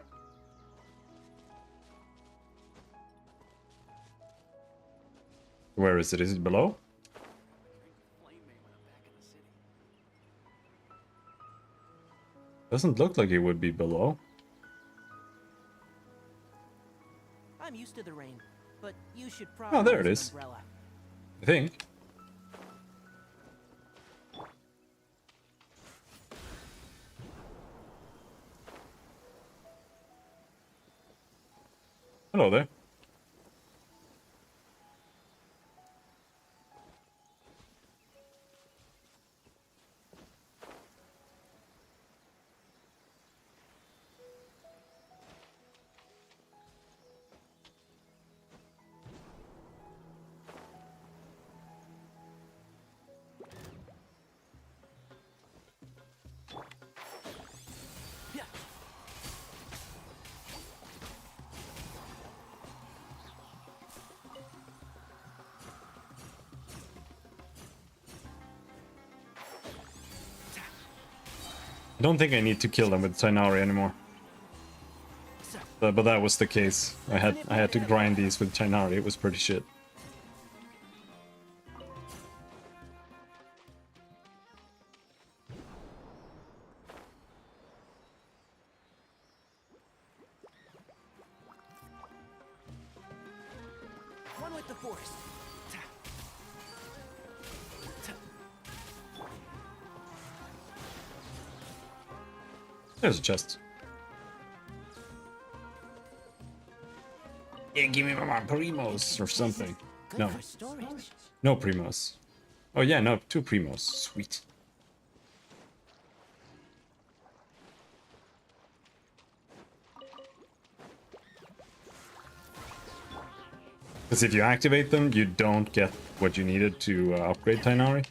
Speaker 1: Where is it? Is it below? Doesn't look like it would be below.
Speaker 10: I'm used to the rain, but you should probably
Speaker 1: Oh, there it
Speaker 10: use
Speaker 1: is.
Speaker 10: an umbrella.
Speaker 1: I think. Hello there. I don't think I need to kill them with Tainari anymore. But that was the case. I had to grind these with Tainari. It was pretty shit.
Speaker 10: One with the force.
Speaker 1: There's a chest. Yeah, give me my primos or something.
Speaker 10: Good
Speaker 1: No.
Speaker 10: for storage.
Speaker 1: No primos. Oh yeah, no, 2 primos. Sweet. Because if you activate them, you don't get what you needed to upgrade Tainari.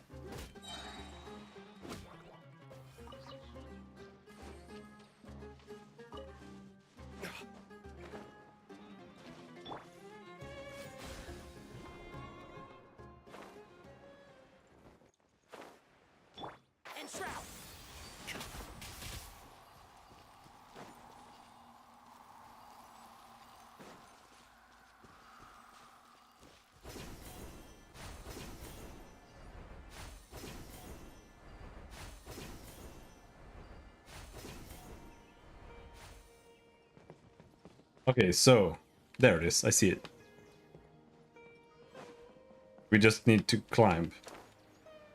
Speaker 10: And Shroud.
Speaker 1: Okay, so there it is. I see it. We just need to climb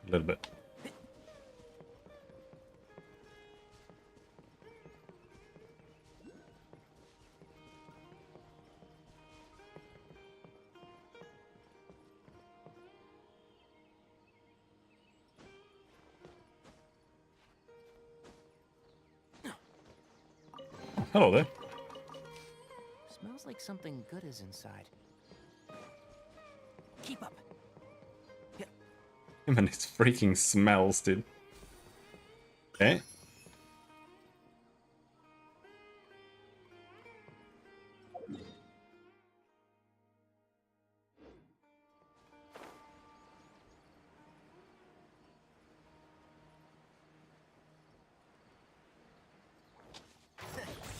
Speaker 1: a little bit. Hello there.
Speaker 10: Smells like something good is inside. Keep up.
Speaker 1: Even it freaking smells, dude. Okay.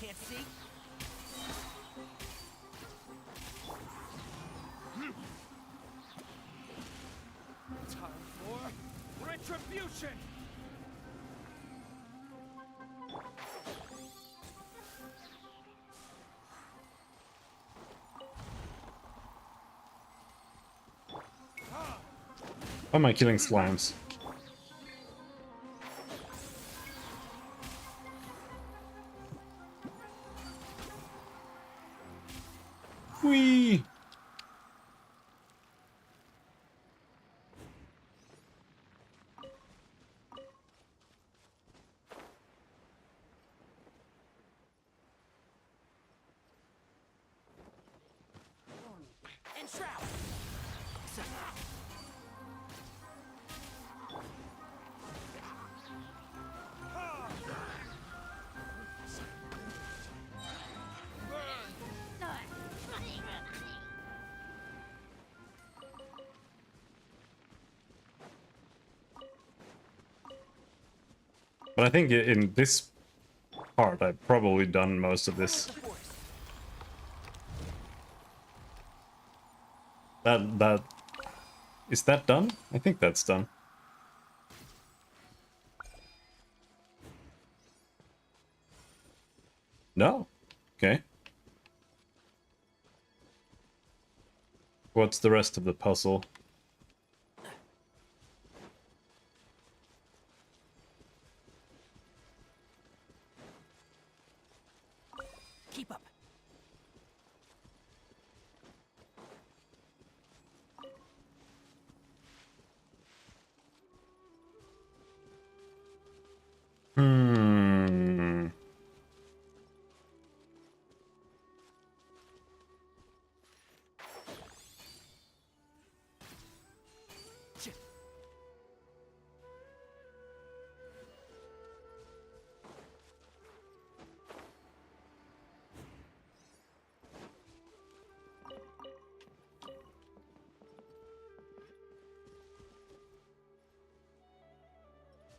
Speaker 10: Can't see?
Speaker 14: Time for retribution!
Speaker 1: Why am I killing slimes? Whee!
Speaker 10: And Shroud.
Speaker 1: But I think in this part, I've probably done most of this. Is that done? I think that's done. No? Okay. What's the rest of the puzzle?
Speaker 10: Keep up.
Speaker 1: Hmm.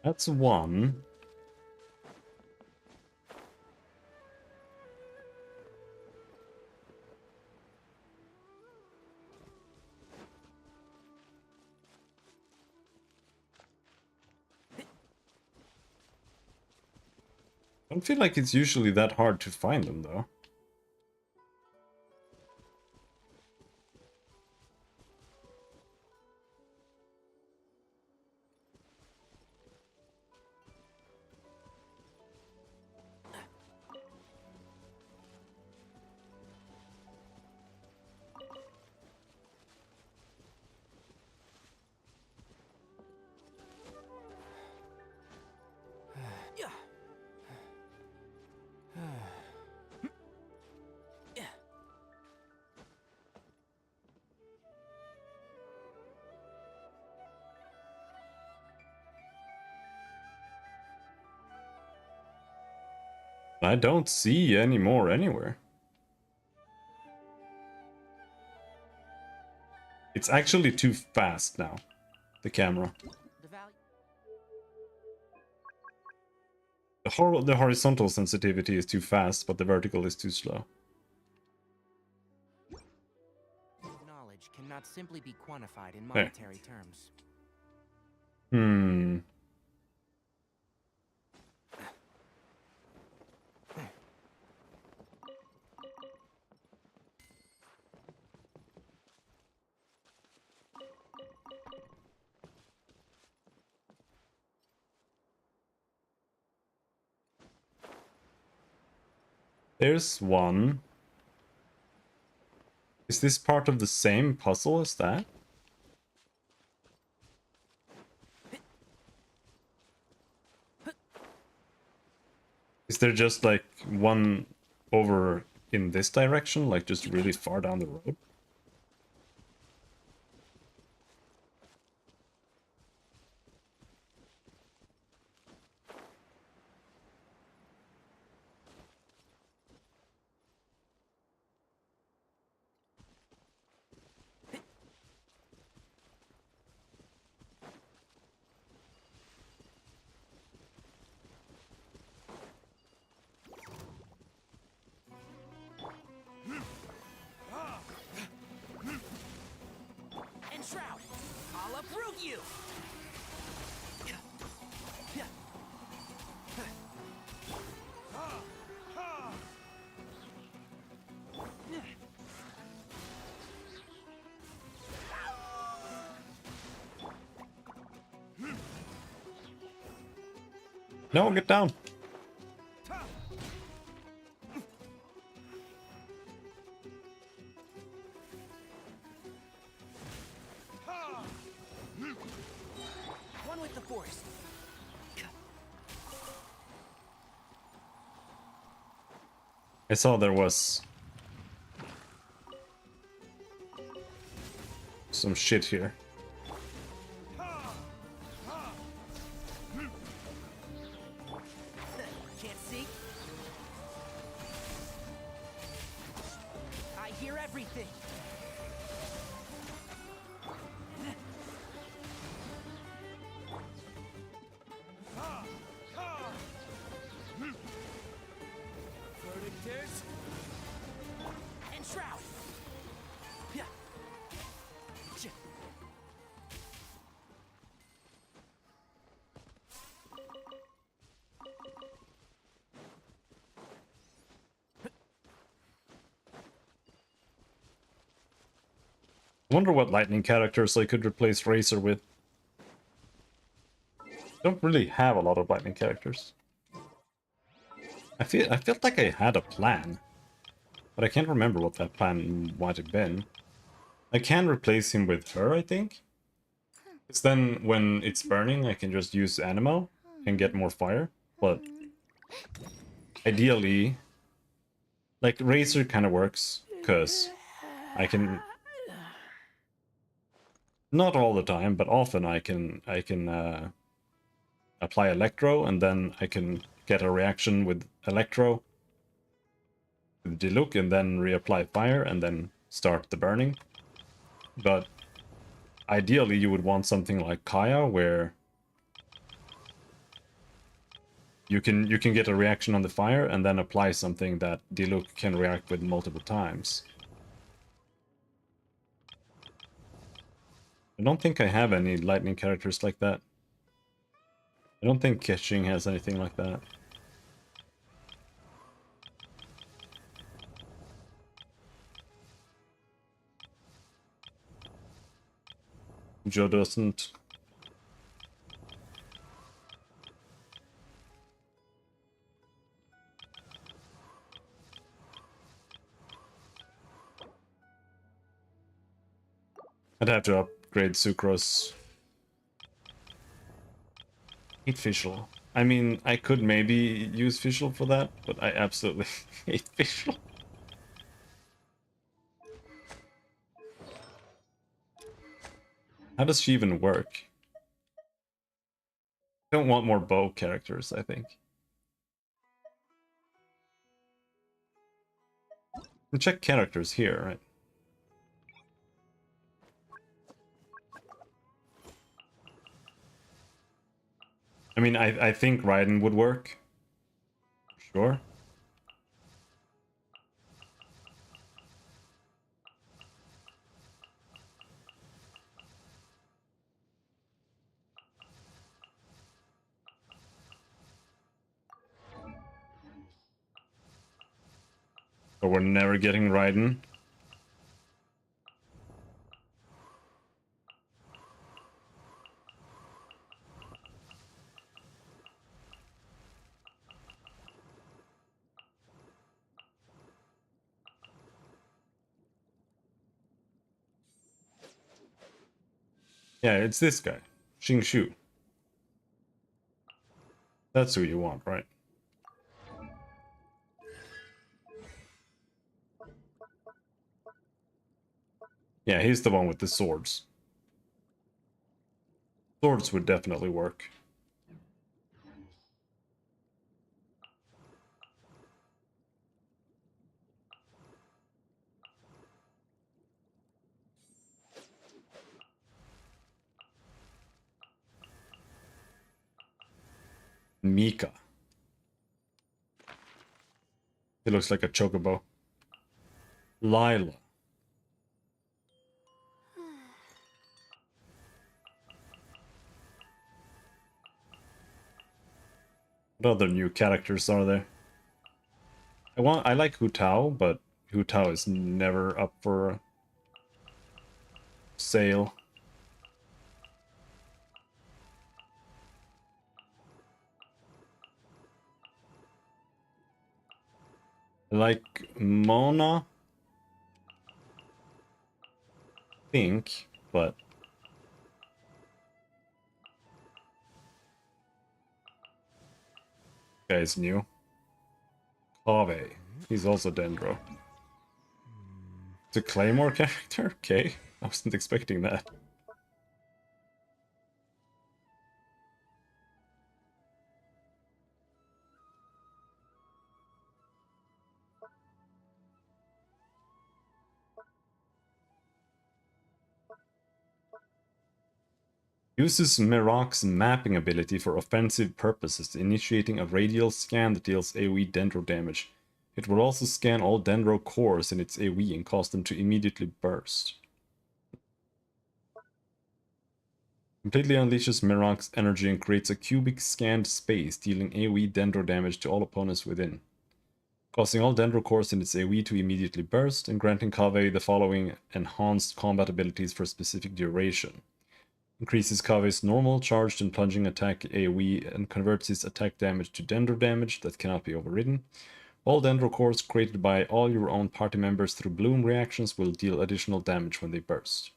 Speaker 1: That's one. I don't feel like it's usually that hard to find them, though. I don't see any more anywhere. It's actually too fast now, the camera. The horizontal sensitivity is too fast, but the vertical is too slow.
Speaker 10: Knowledge cannot simply be quantified in
Speaker 1: There.
Speaker 10: monetary terms.
Speaker 1: Hmm. There's one. Is this part of the same puzzle as that? Is there just like one over in this direction, like just really far down the road?
Speaker 10: Enshroud! I'll uproot you!
Speaker 1: No, get down.
Speaker 10: One with the force.
Speaker 1: I saw there was some shit here.
Speaker 10: Can't see? I hear everything.
Speaker 14: Verdictors?
Speaker 10: Enshroud! Yeah.
Speaker 1: I wonder what lightning characters I could replace Razor with. Don't really have a lot of lightning characters. I felt like I had a plan, but I can't remember what that plan might have been. I can replace him with her, I think. Because then when it's burning, I can just use Animo and get more fire. But ideally, like Razor kind of works because I can, not all the time, but often I can apply Electro, and then I can get a reaction with Electro with Diluc, and then reapply fire, and then start the burning. But ideally, you would want something like Kaya, where you can get a reaction on the fire, and then apply something that Diluc can react with multiple times. I don't think I have any lightning characters like that. I don't think Keqing has anything like that. Joe doesn't. I'd have to upgrade Sucrose. Hate Fischl. I mean, I could maybe use Fischl for that, but I absolutely hate Fischl. How does she even work? I don't want more bow characters, I think. We'll check characters here, right? I mean, I think Raiden would work. Sure. But we're never getting Raiden. Yeah, it's this guy, Xing Shu. That's who you want, right? Yeah, he's the one with the swords. Swords would definitely work. Mika. He looks like a chocobo. Lila. What other new characters are there? I like Hu Tao, but Hu Tao is never up for sale. I like Mona. Think, but guy's new. Kave. He's also Dendro. It's a Claymore character? Okay. I wasn't expecting that. Uses Meroc's mapping ability for offensive purposes, initiating a radial scan that deals AoE Dendro damage. It will also scan all Dendro cores in its AoE and cause them to immediately burst. Completely unleashes Meroc's energy and creates a cubic scanned space, dealing AoE Dendro damage to all opponents within, causing all Dendro cores in its AoE to immediately burst, and granting Kave the following enhanced combat abilities for a specific duration. Increases Kave's normal, charged, and plunging attack AoE and converts his attack damage to Dendro damage that cannot be overridden. All Dendro cores created by all your own party members through bloom reactions will deal additional damage when they burst.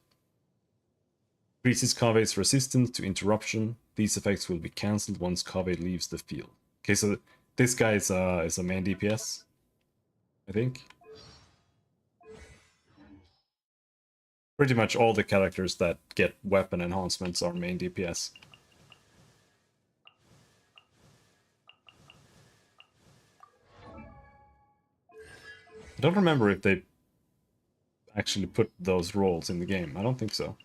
Speaker 1: Increases Kave's resistance to interruption. These effects will be cancelled once Kave leaves the field. Okay, so this guy is a main DPS, I think. Pretty much all the characters that get weapon enhancements are main DPS. I don't remember if they actually put those roles in the game. I don't think so.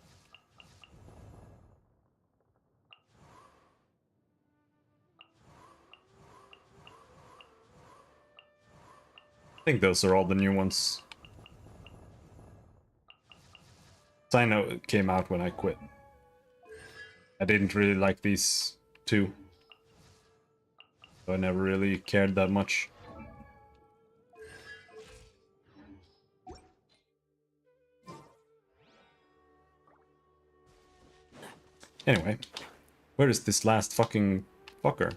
Speaker 1: I think those are all the new ones. Sino came out when I quit. I didn't really like these two, so I never really cared that much. Anyway, where is this last fucking fucker?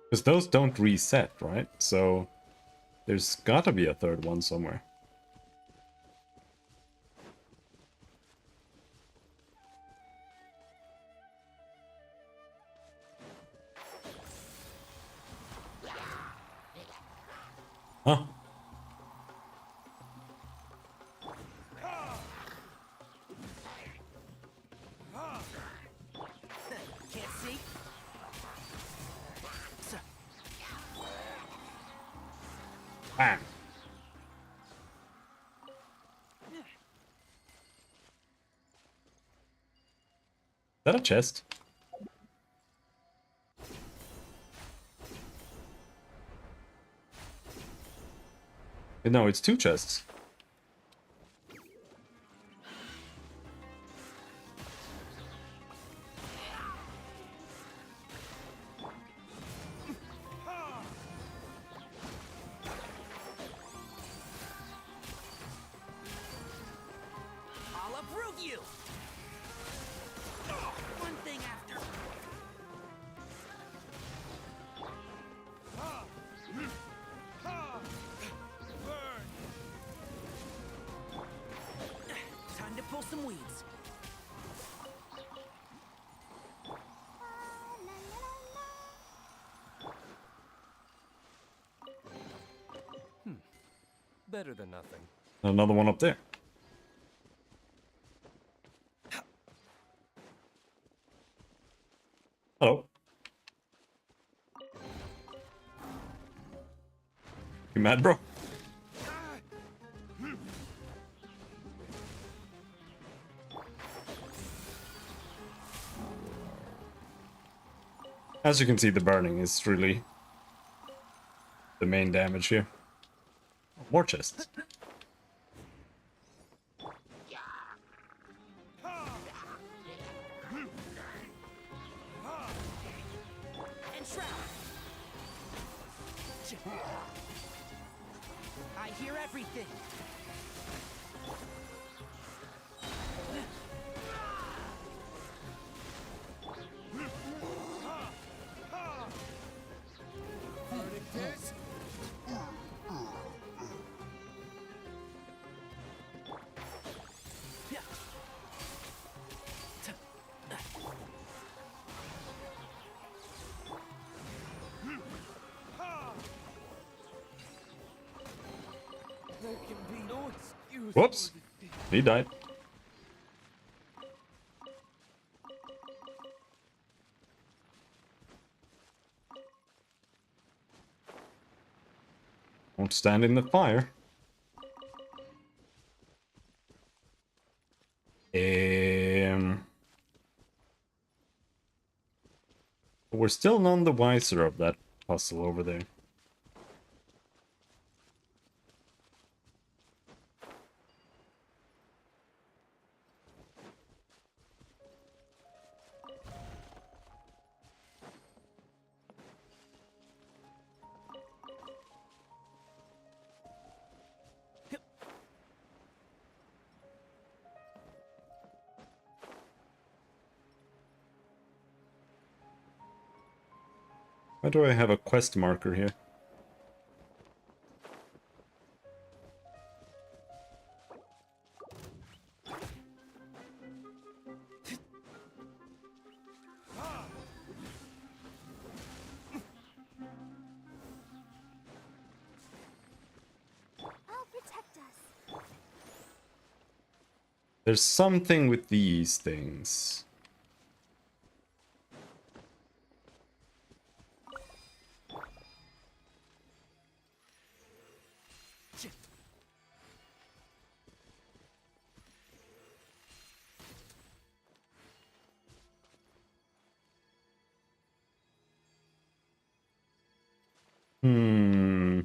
Speaker 1: Because those don't reset, right? So there's gotta be a third one somewhere. Huh? Bam. Is that a chest? No, it's 2 chests.
Speaker 10: I'll uproot you! One thing after. Time to pull some weeds.
Speaker 7: Better than nothing.
Speaker 1: Another one up there. Hello. You mad, bro? As you can see, the burning is really the main damage here. More chests.
Speaker 10: I hear everything.
Speaker 1: Whoops. He died. Won't stand in the fire. We're still none the wiser of that puzzle over there. Why do I have a quest marker here?
Speaker 3: I'll protect us.
Speaker 1: There's something with these things. Hmm.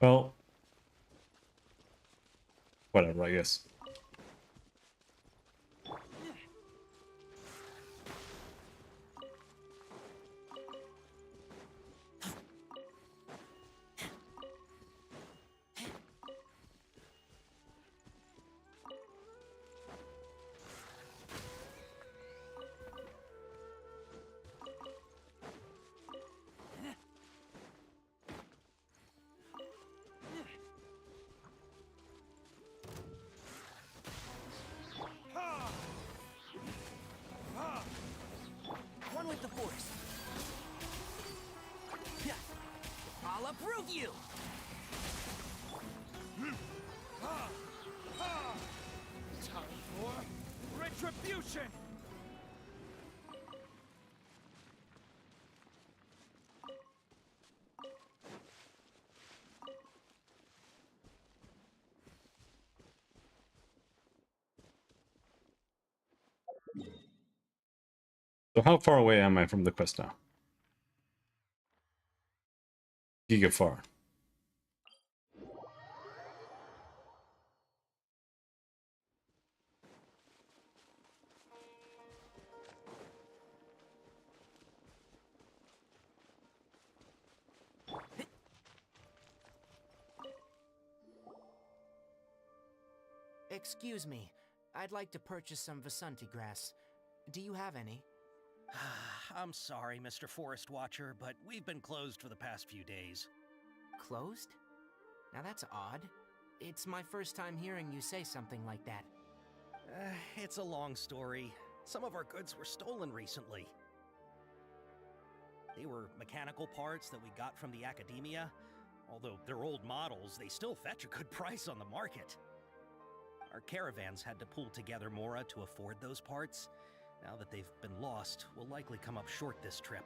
Speaker 1: Well, whatever, I guess.
Speaker 10: One with the force. I'll uproot you.
Speaker 14: for retribution!
Speaker 1: So how far away am I from the quest now? Giga far.
Speaker 10: Excuse me. I'd like to purchase some Vasanti grass. Do you have any?
Speaker 15: I'm sorry, Mr. Forest Watcher, but we've been closed for the past few days.
Speaker 10: Closed? Now that's odd. It's my first time hearing you say something like that.
Speaker 15: It's a long story. Some of our goods were stolen recently. They were mechanical parts that we got from the Academia. Although they're old models, they still fetch a good price on the market. Our caravans had to pull together Mora to afford those parts. Now that they've been lost, we'll likely come up short this trip.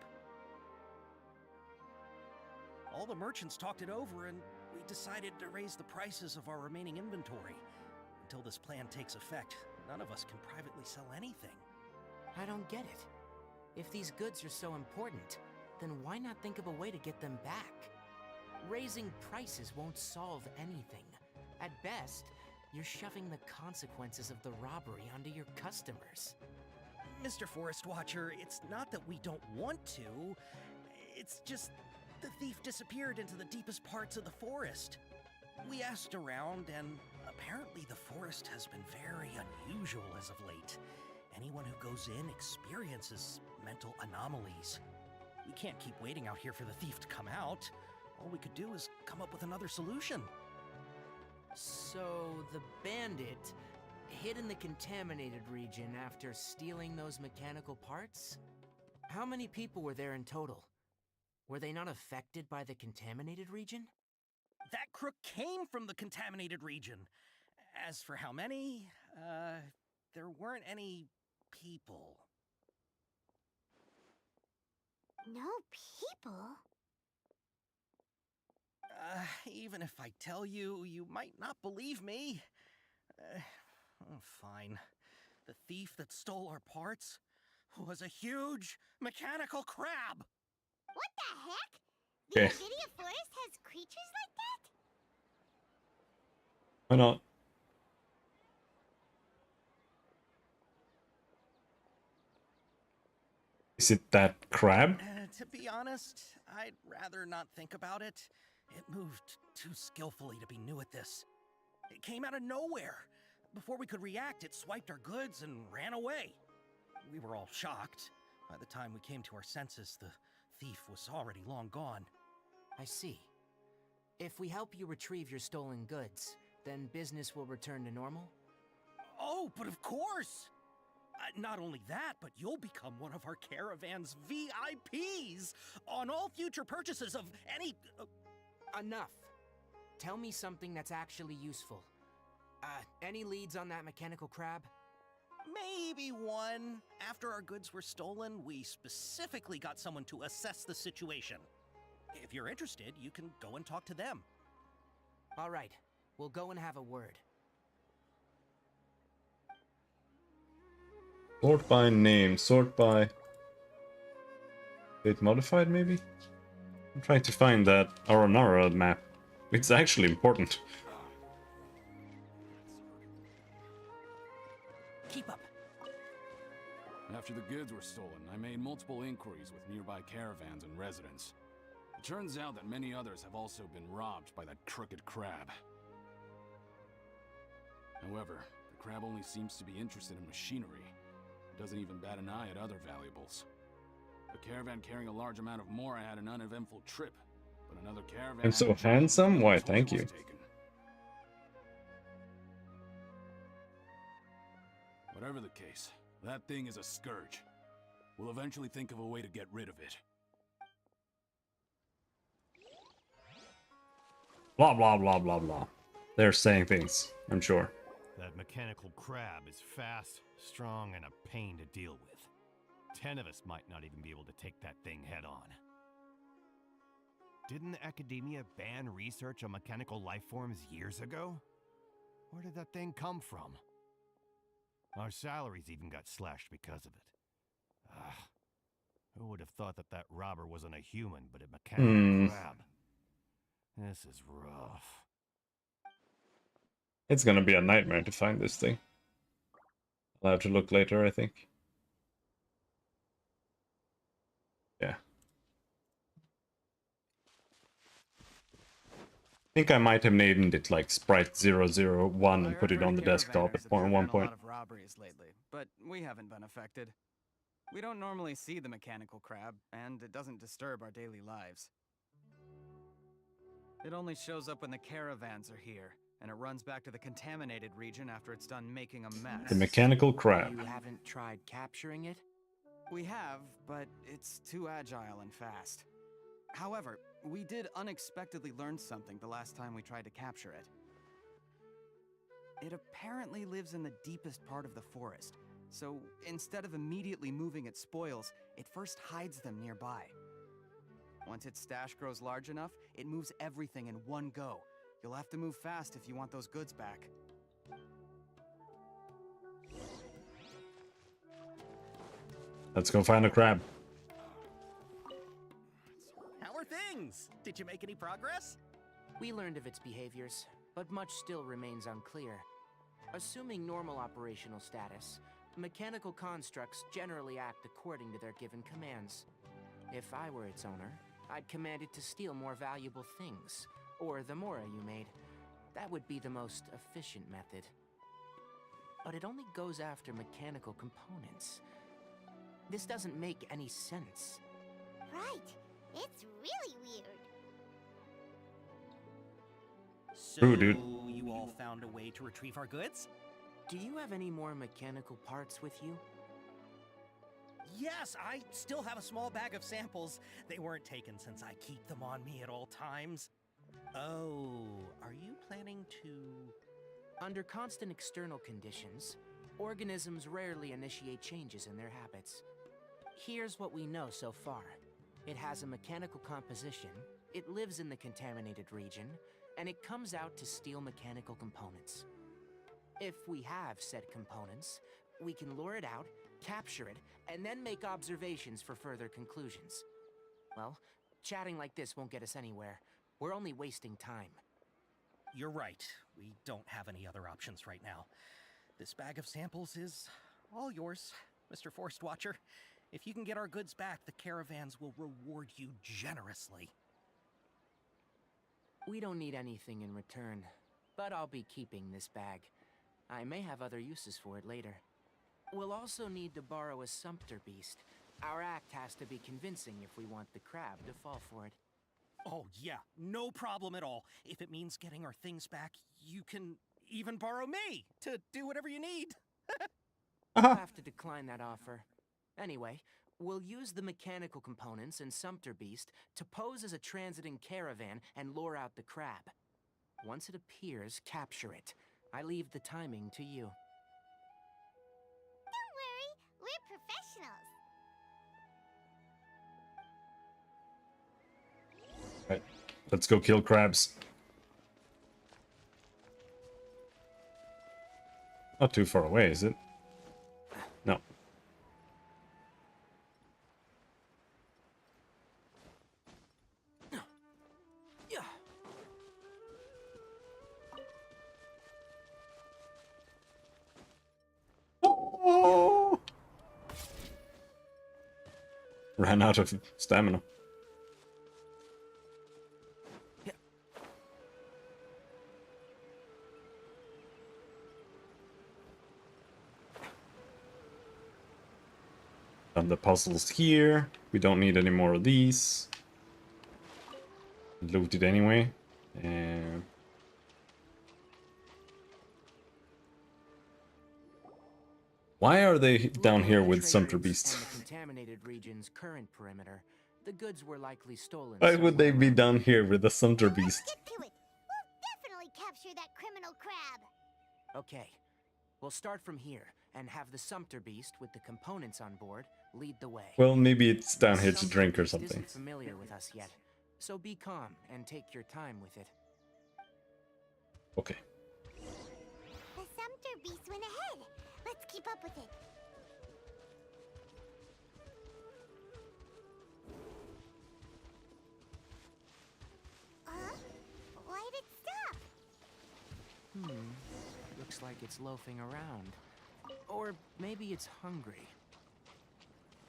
Speaker 15: All the merchants talked it over, and we decided to raise the prices of our remaining inventory. Until this plan takes effect, none of us can privately sell anything.
Speaker 10: I don't get it. If these goods are so important, then why not think of a way to get them back? Raising prices won't solve anything. At best, you're shoving the consequences of the robbery onto your customers.
Speaker 15: Mr. Forest Watcher, it's not that we don't want to. It's just the thief disappeared into the deepest parts of the forest. We asked around, and apparently the forest has been very unusual as of late. Anyone who goes in experiences mental anomalies. We can't keep waiting out here for the thief to come out. All we could do is come up with another solution.
Speaker 10: So, the bandit hid in the contaminated region after stealing those mechanical parts? How many people were there in total? Were they not affected by the contaminated region?
Speaker 15: That crook came from the contaminated region. As for how many, there weren't any people.
Speaker 4: No people?
Speaker 15: Even if I tell you, you might not believe me. Fine. The thief that stole our parts was a huge mechanical crab!
Speaker 4: What the heck?
Speaker 1: Okay.
Speaker 4: The Video Forest has creatures like that?
Speaker 1: Why not? Is it that crab?
Speaker 15: To be honest, I'd rather not think about it. It moved too skillfully to be new at this. It came out of nowhere. Before we could react, it swiped our goods and ran away. We were all shocked. By the time we came to our senses, the thief was already long gone.
Speaker 10: I see. If we help you retrieve your stolen goods, then business will return to normal?
Speaker 15: Oh, but of course! Not only that, but you'll become one of our caravan's VIPs on all future purchases of any...
Speaker 10: Enough. Tell me something that's actually useful. Any leads on that mechanical crab?
Speaker 15: Maybe one. After our goods were stolen, we specifically got someone to assess the situation. If you're interested, you can go and talk to them.
Speaker 10: All right. We'll go and have a word.
Speaker 1: Sort by name, sort by... Fate modified, maybe? I'm trying to find that Aranara map. It's actually important.
Speaker 15: Keep up.
Speaker 16: After the goods were stolen, I made multiple inquiries with nearby caravans and residents. It turns out that many others have also been robbed by that crooked crab. However, the crab only seems to be interested in machinery. It doesn't even bat an eye at other valuables. A caravan carrying a large amount of Mora had an uneventful trip, but another caravan...
Speaker 1: I'm so handsome? Why, thank you.
Speaker 16: Whatever the case, that thing is a scourge. We'll eventually think of a way to get rid of it.
Speaker 1: Blah, blah, blah, blah, blah. They're saying things, I'm sure.
Speaker 17: That mechanical crab is fast, strong, and a pain to deal with. 10 of us might not even be able to take that thing head on. Didn't Academia ban research on mechanical life forms years ago? Where did that thing come from? Our salaries even got slashed because of it. Who would have thought that that robber wasn't a human, but a mechanical crab? This is rough.
Speaker 1: It's gonna be a nightmare to find this thing. I'll have to look later, I think. Yeah. I think I might have named it like Sprite 001 and put it on the desktop at one point.
Speaker 18: A lot of robberies lately, but we haven't been affected. We don't normally see the mechanical crab, and it doesn't disturb our daily lives. It only shows up when the caravans are here, and it runs back to the contaminated region after it's done making a mess.
Speaker 1: The mechanical crab.
Speaker 10: You haven't tried capturing it?
Speaker 18: We have, but it's too agile and fast. However, we did unexpectedly learn something the last time we tried to capture it. It apparently lives in the deepest part of the forest, so instead of immediately moving its spoils, it first hides them nearby. Once its stash grows large enough, it moves everything in one go. You'll have to move fast if you want those goods back.
Speaker 1: Let's go find a crab.
Speaker 15: How are things? Did you make any progress?
Speaker 10: We learned of its behaviors, but much still remains unclear. Assuming normal operational status, mechanical constructs generally act according to their given commands. If I were its owner, I'd command it to steal more valuable things, or the mora you made. That would be the most efficient method. But it only goes after mechanical components. This doesn't make any sense.
Speaker 4: Right. It's really weird.
Speaker 15: So,
Speaker 1: Ooh, dude.
Speaker 15: you all found a way to retrieve our goods?
Speaker 10: Do you have any more mechanical parts with you?
Speaker 15: Yes, I still have a small bag of samples. They weren't taken since I keep them on me at all times. Oh, are you planning to...
Speaker 10: Under constant external conditions, organisms rarely initiate changes in their habits. Here's what we know so far. It has a mechanical composition, it lives in the contaminated region, and it comes out to steal mechanical components. If we have said components, we can lure it out, capture it, and then make observations for further conclusions. Well, chatting like this won't get us anywhere. We're only wasting time.
Speaker 15: You're right. We don't have any other options right now. This bag of samples is all yours, Mr. Forest Watcher. If you can get our goods back, the caravans will reward you generously.
Speaker 10: We don't need anything in return, but I'll be keeping this bag. I may have other uses for it later. We'll also need to borrow a sumpter beast. Our act has to be convincing if we want the crab to fall for it.
Speaker 15: Oh yeah, no problem at all. If it means getting our things back, you can even borrow me to do whatever you need.
Speaker 10: I'll have to decline that offer. Anyway, we'll use the mechanical components and sumpter beast to pose as a transiting caravan and lure out the crab. Once it appears, capture it. I leave the timing to you.
Speaker 4: Don't worry, we're professionals.
Speaker 1: Right. Let's go kill crabs. Not too far away, is it? No. Oh! Ran out of stamina. Done the puzzles here. We don't need any more of these. Looted anyway. And why are they down here with sumpter beasts?
Speaker 10: And the contaminated region's current perimeter, the goods were likely stolen.
Speaker 1: Why would they be down here with the sumpter beast?
Speaker 4: Get to it. We'll definitely capture that criminal crab.
Speaker 10: Okay, We'll start from here and have the Sumpter Beast with the components on board lead the way.
Speaker 1: Well, maybe it's down here to
Speaker 10: Sumpter
Speaker 1: drink or
Speaker 10: Beast
Speaker 1: something.
Speaker 10: isn't familiar with us yet, so be calm and take your time with it.
Speaker 1: Okay.
Speaker 4: The Sumpter Beast went ahead. Let's keep up with it. Why did it stop?
Speaker 10: Looks like it's loafing around. Or maybe it's hungry.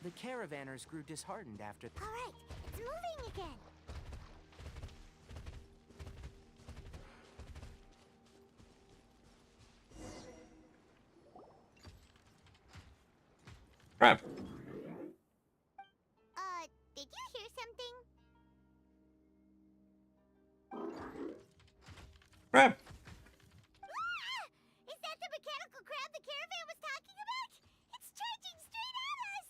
Speaker 10: The caravanners grew disheartened after...
Speaker 4: Alright, it's moving again.
Speaker 1: Crap.
Speaker 4: Did you hear something?
Speaker 1: Crap.
Speaker 4: Is that the mechanical crab the caravan was talking about? It's charging straight at us!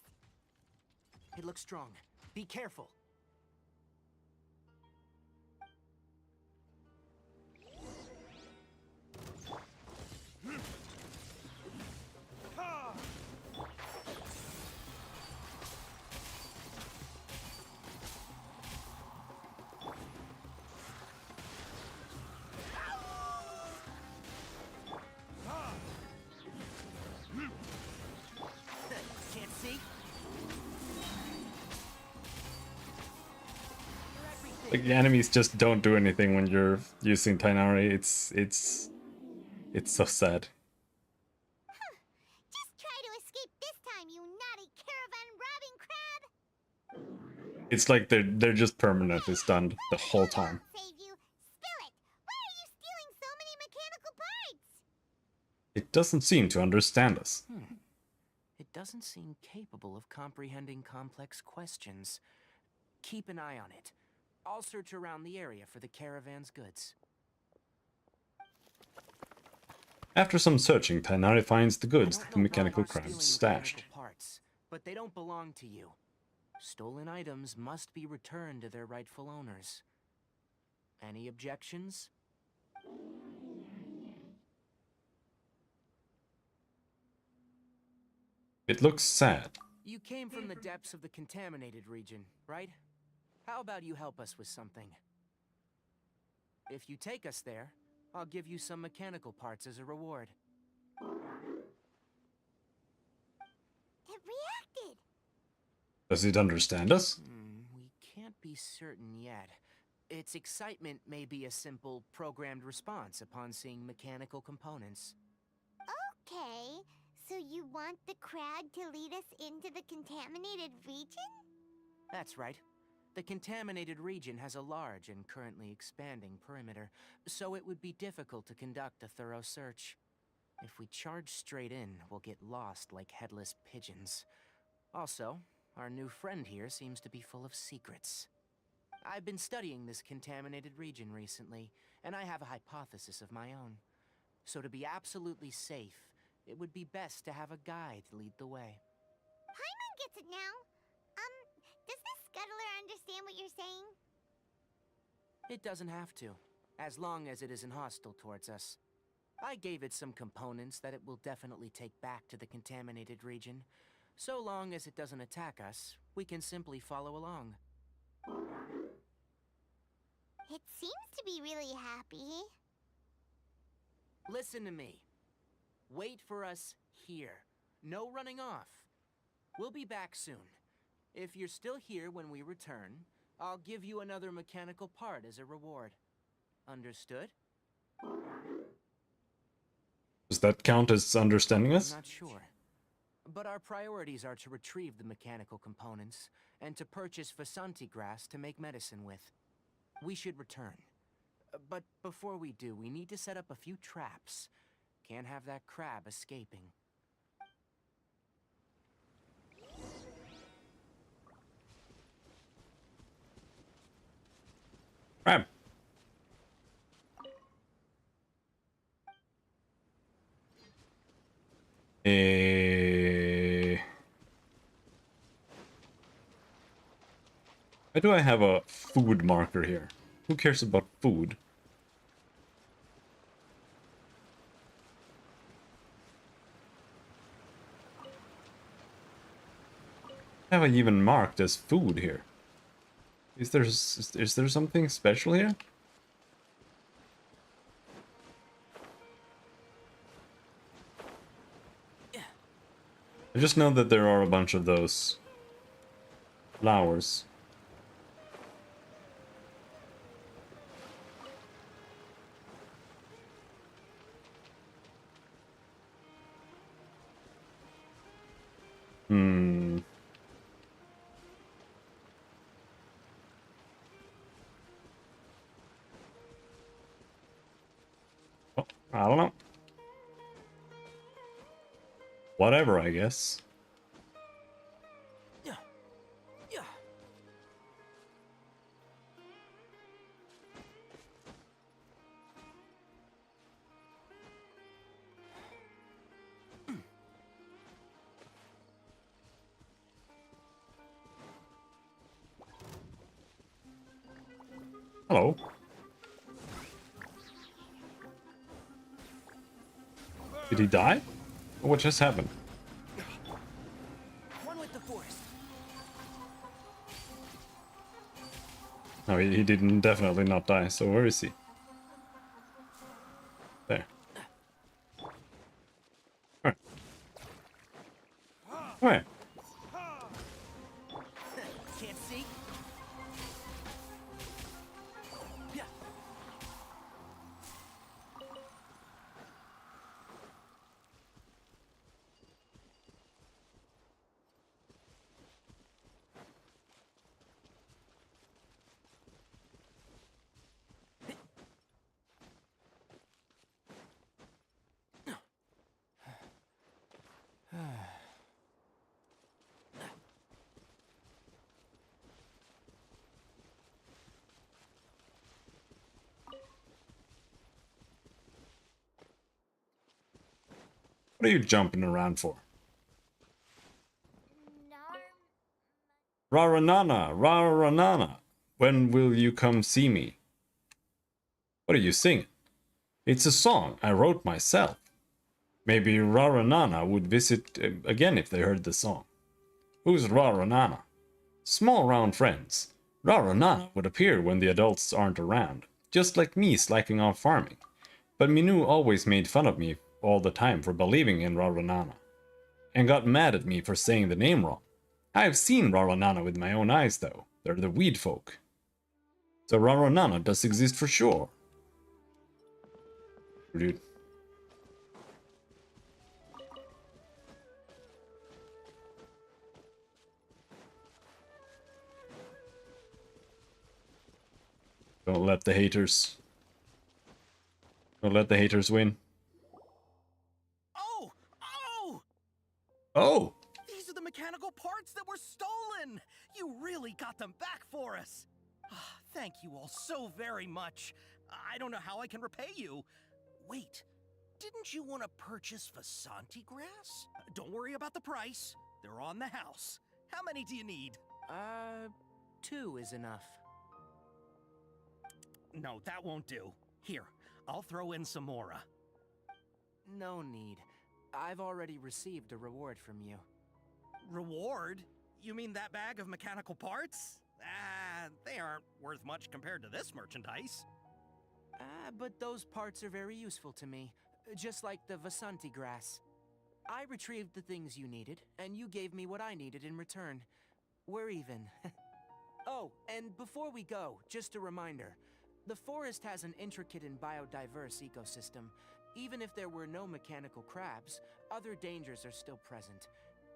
Speaker 10: It looks strong. Be careful. Can't see?
Speaker 1: Like, the enemies just don't do anything when you're using Tighnari. It's so sad.
Speaker 4: Just try to escape this time, you naughty caravan robbing crab!
Speaker 1: It's like they're just permanently stunned the whole time.
Speaker 4: Save you! Spill it! Why are you stealing so many mechanical parts?
Speaker 1: It doesn't seem to understand us.
Speaker 10: It doesn't seem capable of comprehending complex questions. Keep an eye on it. I'll search around the area for the caravan's goods.
Speaker 1: After some searching, Tighnari finds the goods that the mechanical crab
Speaker 10: Stealing
Speaker 1: stashed.
Speaker 10: mechanical parts, but they don't belong to you. Stolen items must be returned to their rightful owners. Any objections?
Speaker 1: It looks sad.
Speaker 10: You came from the depths of the contaminated region, right? How about you help us with something? If you take us there, I'll give you some mechanical parts as a reward.
Speaker 4: It reacted!
Speaker 1: Does it understand us?
Speaker 10: We can't be certain yet. Its excitement may be a simple, programmed response upon seeing mechanical components.
Speaker 4: Okay, so you want the crab to lead us into the contaminated region?
Speaker 10: That's right. The contaminated region has a large and currently expanding perimeter, so it would be difficult to conduct a thorough search. If we charge straight in, we'll get lost like headless pigeons. Also, our new friend here seems to be full of secrets. I've been studying this contaminated region recently, and I have a hypothesis of my own. So to be absolutely safe, it would be best to have a guide lead the way.
Speaker 4: Paimon gets it now. Does the scuttler understand what you're saying?
Speaker 10: It doesn't have to, as long as it isn't hostile towards us. I gave it some components that it will definitely take back to the contaminated region. So long as it doesn't attack us, we can simply follow along.
Speaker 4: It seems to be really happy.
Speaker 10: Listen to me. Wait for us here. No running off. We'll be back soon. If you're still here when we return, I'll give you another mechanical part as a reward. Understood?
Speaker 1: Does that count as understanding us?
Speaker 10: I'm not sure. But our priorities are to retrieve the mechanical components and to purchase Vasanti grass to make medicine with. We should return. But before we do, we need to set up a few traps. Can't have that crab escaping.
Speaker 1: Crab. Why do I have a food marker here? Who cares about food? have I even marked as food here? Is there something special here? I just know that there are a bunch of those flowers. Hmm. Oh, I don't know. Whatever, I guess. Hello. Did he die? What just happened?
Speaker 15: One with the forest.
Speaker 1: No, he didn't definitely not die, so where is he? There. Alright. Alright.
Speaker 15: Can't see. Yeah.
Speaker 1: What are you jumping around for? Raranana, Raranana, when will you come see me? What are you singing? It's a song I wrote myself. Maybe Raranana would visit again if they heard the song. Who's Raranana? Small round friends. Raranana would appear when the adults aren't around, just like me slacking off farming. But Minu always made fun of me all the time for believing in Raranana, and got mad at me for saying the name wrong. I've seen Raranana with my own eyes, though. They're the weed folk. So Raranana does exist for sure. Dude. Don't let the haters... Don't let the haters win.
Speaker 15: Oh! Oh!
Speaker 1: Oh!
Speaker 15: These are the mechanical parts that were stolen! You really got them back for us! Thank you all so very much. I don't know how I can repay you. Wait, didn't you want to purchase Vasanti grass? Don't worry about the price. They're on the house. How many do you need?
Speaker 10: 2 is enough.
Speaker 15: No, that won't do. Here, I'll throw in some more.
Speaker 10: No need. I've already received a reward from you.
Speaker 15: Reward? You mean that bag of mechanical parts? They aren't worth much compared to this merchandise.
Speaker 10: But those parts are very useful to me, just like the Vasanti grass. I retrieved the things you needed, and you gave me what I needed in return. We're even. Oh, and before we go, just a reminder. The forest has an intricate and biodiverse ecosystem. Even if there were no mechanical crabs, other dangers are still present.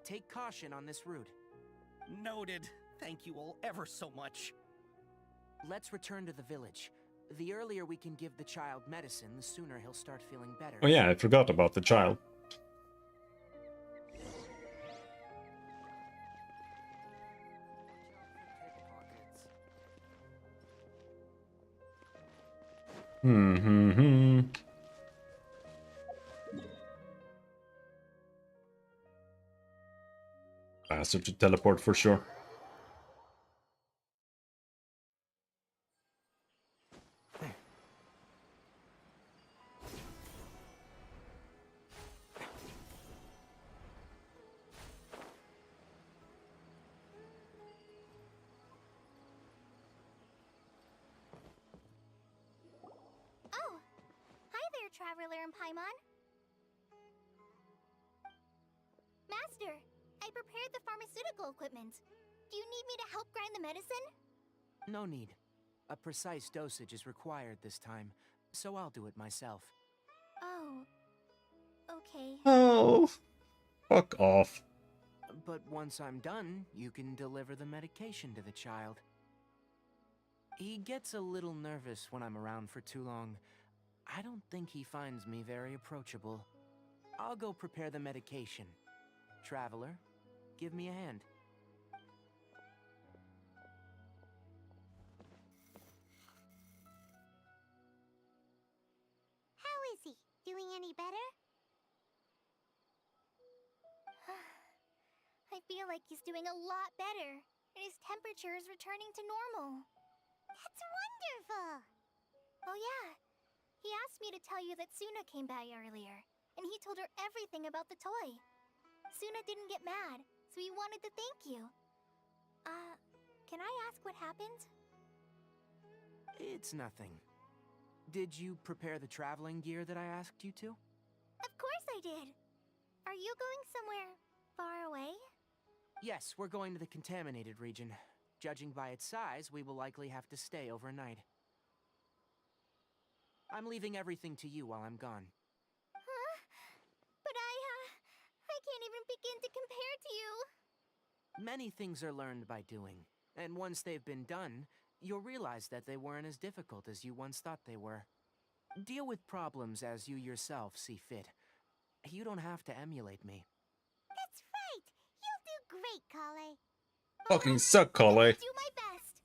Speaker 10: Take caution on this route.
Speaker 15: Noted. Thank you all ever so much.
Speaker 10: Let's return to the village. The earlier we can give the child medicine, the sooner he'll start feeling better.
Speaker 1: Oh yeah, I forgot about the child. Faster to teleport for sure.
Speaker 3: Traveler and Paimon. Master, I prepared the pharmaceutical equipment. Do you need me to help grind the medicine?
Speaker 10: No need. A precise dosage is required this time, so I'll do it myself.
Speaker 3: Oh. Okay.
Speaker 1: Oh, fuck off.
Speaker 10: But once I'm done, you can deliver the medication to the child. He gets a little nervous when I'm around for too long. I don't think he finds me very approachable. I'll go prepare the medication. Traveler, give me a hand.
Speaker 4: How is he? Doing any better?
Speaker 3: I feel like he's doing a lot better, and his temperature is returning to normal.
Speaker 4: That's wonderful!
Speaker 3: Oh yeah, he asked me to tell you that Suna came by earlier, and he told her everything about the toy. Suna didn't get mad, so he wanted to thank you. Can I ask what happened?
Speaker 10: It's nothing. Did you prepare the traveling gear that I asked you to?
Speaker 3: Of course I did! Are you going somewhere far away?
Speaker 10: Yes, we're going to the contaminated region. Judging by its size, we will likely have to stay overnight. I'm leaving everything to you while I'm gone.
Speaker 3: Huh? But I can't even begin to compare to you.
Speaker 10: Many things are learned by doing, and once they've been done, you'll realize that they weren't as difficult as you once thought they were. Deal with problems as you yourself see fit. You don't have to emulate me.
Speaker 4: That's right! You'll do great, Kale.
Speaker 1: Fucking suck, Kale.
Speaker 3: I'll do my best.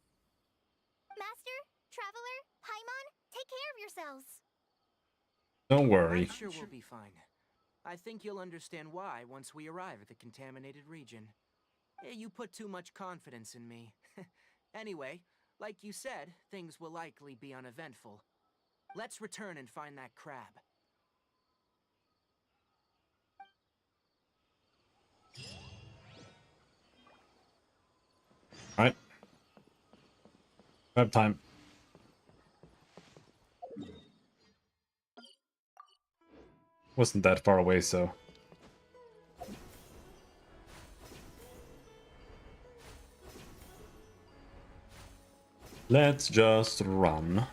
Speaker 3: Master, Traveler, Paimon, take care of yourselves.
Speaker 1: Don't worry.
Speaker 10: I'm sure we'll be fine. I think you'll understand why once we arrive at the contaminated region. You put too much confidence in me. Anyway, like you said, things will likely be uneventful. Let's return and find that crab.
Speaker 1: Alright. Grab time. Wasn't that far away, so. Let's just run.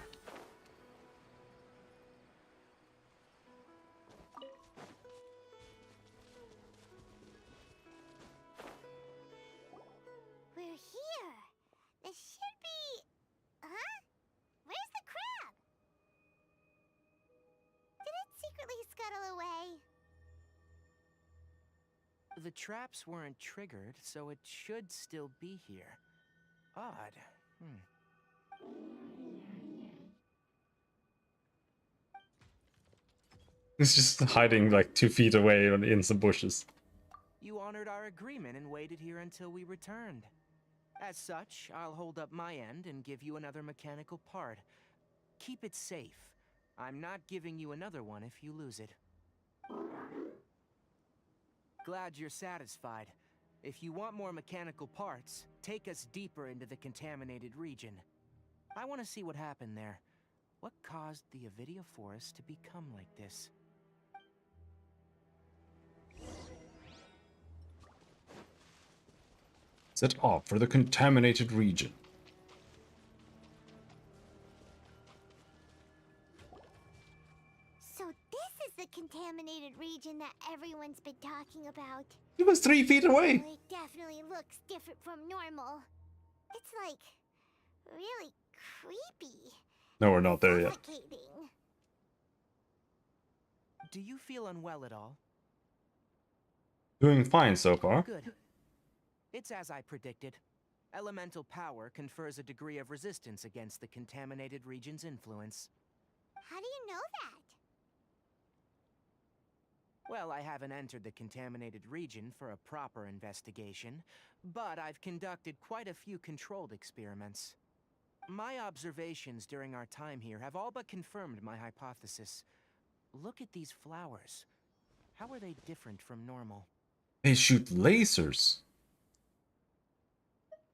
Speaker 4: We're here. This should be... Huh? Where's the crab? Did it secretly scuttle away?
Speaker 10: The traps weren't triggered, so it should still be here. Odd.
Speaker 1: It's just hiding like 2 feet away in some bushes.
Speaker 10: You honored our agreement and waited here until we returned. As such, I'll hold up my end and give you another mechanical part. Keep it safe. I'm not giving you another one if you lose it. Glad you're satisfied. If you want more mechanical parts, take us deeper into the contaminated region. I want to see what happened there. What caused the Avidia forest to become like this?
Speaker 1: Set off for the contaminated region.
Speaker 4: So this is the contaminated region that everyone's been talking about.
Speaker 1: It was 3 feet away.
Speaker 4: Well, it definitely looks different from normal. It's like... really creepy.
Speaker 1: No, we're not there yet.
Speaker 4: Suffocating.
Speaker 10: Do you feel unwell at all?
Speaker 1: Doing fine so far.
Speaker 10: Good. It's as I predicted. Elemental power confers a degree of resistance against the contaminated region's influence.
Speaker 4: How do you know that?
Speaker 10: Well, I haven't entered the contaminated region for a proper investigation, but I've conducted quite a few controlled experiments. My observations during our time here have all but confirmed my hypothesis. Look at these flowers. How are they different from normal?
Speaker 1: They shoot lasers.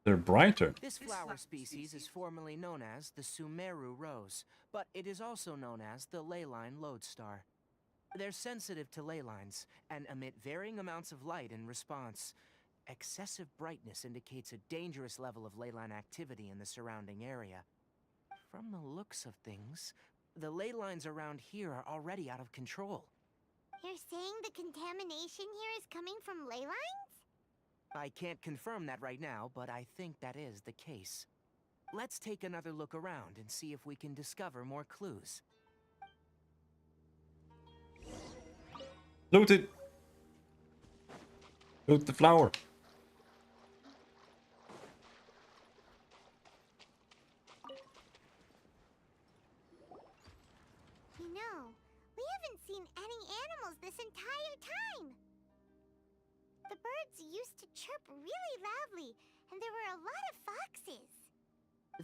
Speaker 1: They're brighter.
Speaker 10: This flower species is formerly known as the Sumeru rose, but it is also known as the leyline lodestar. They're sensitive to ley lines and emit varying amounts of light in response. Excessive brightness indicates a dangerous level of leyline activity in the surrounding area. From the looks of things, the ley lines around here are already out of control.
Speaker 4: You're saying the contamination here is coming from ley lines?
Speaker 10: I can't confirm that right now, but I think that is the case. Let's take another look around and see if we can discover more clues.
Speaker 1: Loot it! Loot the flower.
Speaker 4: You know, we haven't seen any animals this entire time. The birds used to chirp really loudly, and there were a lot of foxes.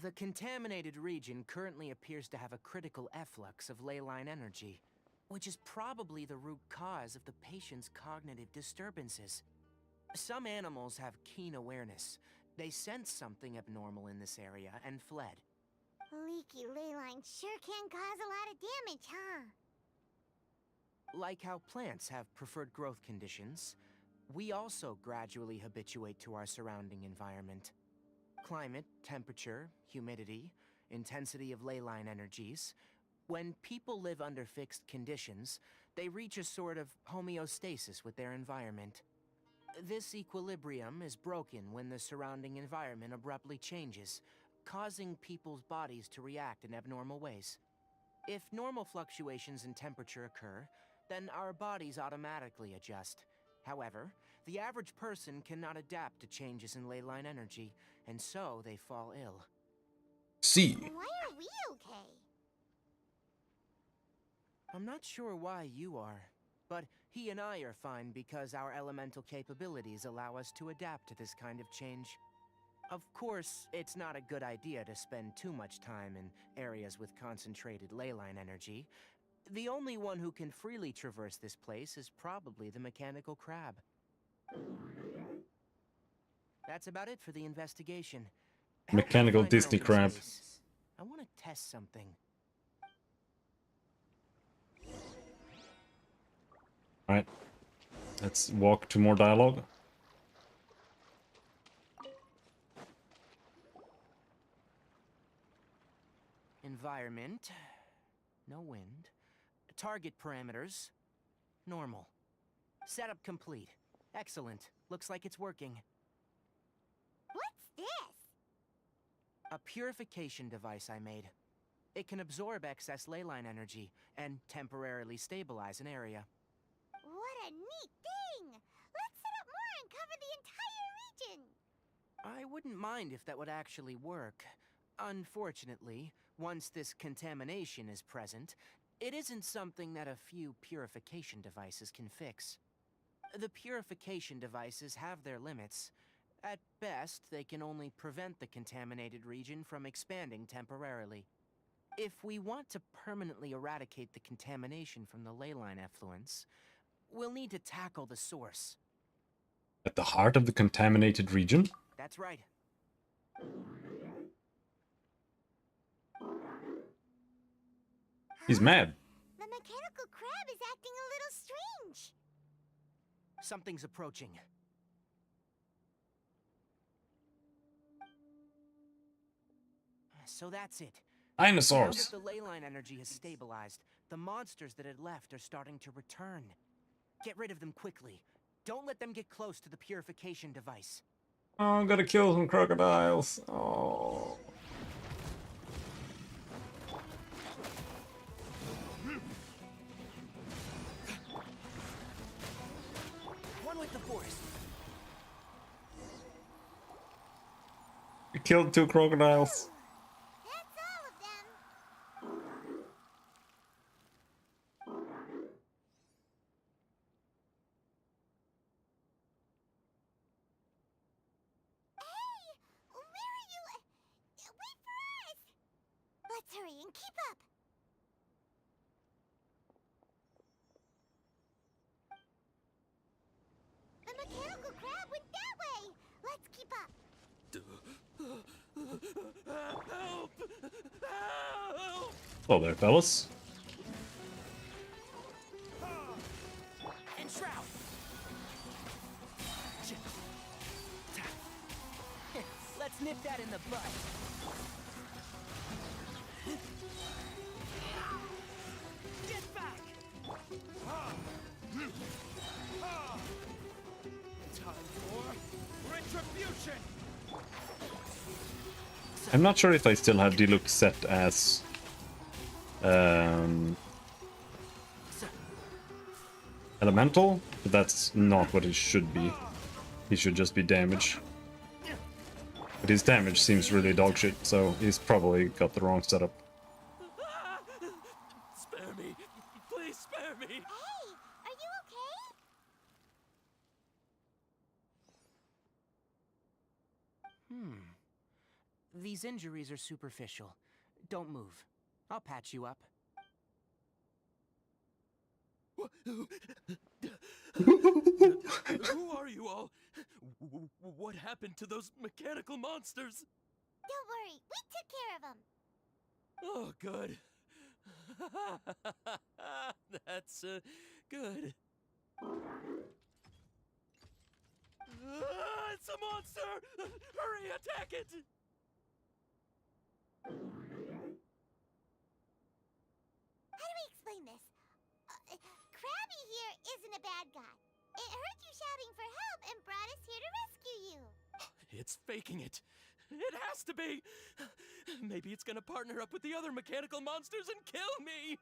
Speaker 10: The contaminated region currently appears to have a critical efflux of leyline energy, which is probably the root cause of the patient's cognitive disturbances. Some animals have keen awareness. They sensed something abnormal in this area and fled.
Speaker 4: Leaky ley lines sure can cause a lot of damage, huh?
Speaker 10: Like how plants have preferred growth conditions, we also gradually habituate to our surrounding environment. Climate, temperature, humidity, intensity of leyline energies. When people live under fixed conditions, they reach a sort of homeostasis with their environment. This equilibrium is broken when the surrounding environment abruptly changes, causing people's bodies to react in abnormal ways. If normal fluctuations in temperature occur, then our bodies automatically adjust. However, the average person cannot adapt to changes in leyline energy, and so they fall ill.
Speaker 1: See.
Speaker 4: Why are we okay?
Speaker 10: I'm not sure why you are, but he and I are fine because our elemental capabilities allow us to adapt to this kind of change. Of course, it's not a good idea to spend too much time in areas with concentrated leyline energy. The only one who can freely traverse this place is probably the mechanical crab. That's about it for the investigation.
Speaker 1: Mechanical Disney crab.
Speaker 10: I want to test something.
Speaker 1: Alright. Let's walk to more dialogue.
Speaker 10: Environment. No wind. Target parameters. Normal. Setup complete. Excellent. Looks like it's working.
Speaker 4: What's this?
Speaker 10: A purification device I made. It can absorb excess leyline energy and temporarily stabilize an area.
Speaker 4: What a neat thing! Let's set up more and cover the entire region!
Speaker 10: I wouldn't mind if that would actually work. Unfortunately, once this contamination is present, it isn't something that a few purification devices can fix. The purification devices have their limits. At best, they can only prevent the contaminated region from expanding temporarily. If we want to permanently eradicate the contamination from the leyline effluence, we'll need to tackle the source.
Speaker 1: At the heart of the contaminated region?
Speaker 10: That's right.
Speaker 1: He's mad.
Speaker 4: The mechanical crab is acting a little strange.
Speaker 10: Something's approaching. So that's it.
Speaker 1: Dinosaurs.
Speaker 10: Now that the leyline energy has stabilized, the monsters that had left are starting to return. Get rid of them quickly. Don't let them get close to the purification device.
Speaker 1: Oh, I'm gonna kill some crocodiles. Oh.
Speaker 10: One with the force.
Speaker 1: We killed 2 crocodiles.
Speaker 4: That's all of them. Hey! Where are you? Wait for us! Let's hurry and keep up. The mechanical crab went that way. Let's keep up.
Speaker 14: Help! Help!
Speaker 1: Hello there, fellas.
Speaker 10: And Shroud. Let's nip that in the bud. Get back!
Speaker 14: Time for retribution!
Speaker 1: I'm not sure if I still have Diluc set as elemental, but that's not what it should be. He should just be damage. But his damage seems really dogshit, so he's probably got the wrong setup.
Speaker 14: Spare me! Please spare me!
Speaker 4: Hey, are you okay?
Speaker 10: These injuries are superficial. Don't move. I'll patch you up.
Speaker 14: Who are you all? What happened to those mechanical monsters?
Speaker 4: Don't worry, we took care of them.
Speaker 14: Oh, good. That's good. It's a monster! Hurry, attack it!
Speaker 4: How do we explain this? Krabby here isn't a bad guy. It heard you shouting for help and brought us here to rescue you.
Speaker 14: It's faking it. It has to be. Maybe it's gonna partner up with the other mechanical monsters and kill me.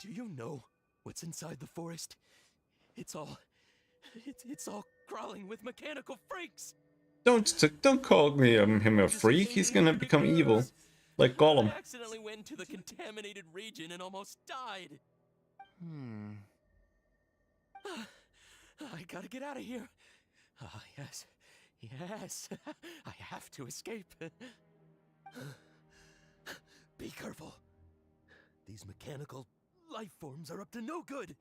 Speaker 14: Do you know what's inside the forest? It's all crawling with mechanical freaks.
Speaker 1: Don't call me him a freak. He's gonna become evil, like Gollum.
Speaker 14: I accidentally went into the contaminated region and almost died. I gotta get out of here. Ah, yes. Yes. I have to escape. Be careful. These mechanical life forms are up to no good.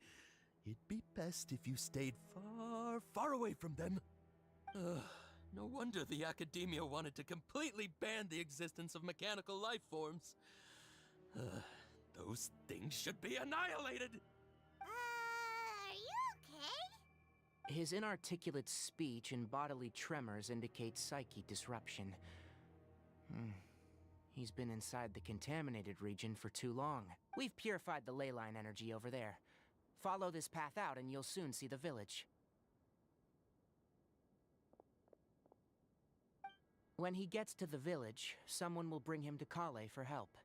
Speaker 14: It'd be best if you stayed far, far away from them. No wonder the academia wanted to completely ban the existence of mechanical life forms. Those things should be annihilated.
Speaker 4: Are you okay?
Speaker 10: His inarticulate speech and bodily tremors indicate psyche disruption. He's been inside the contaminated region for too long. We've purified the ley line energy over there. Follow this path out and you'll soon see the village. When he gets to the village, someone will bring him to Kale for help.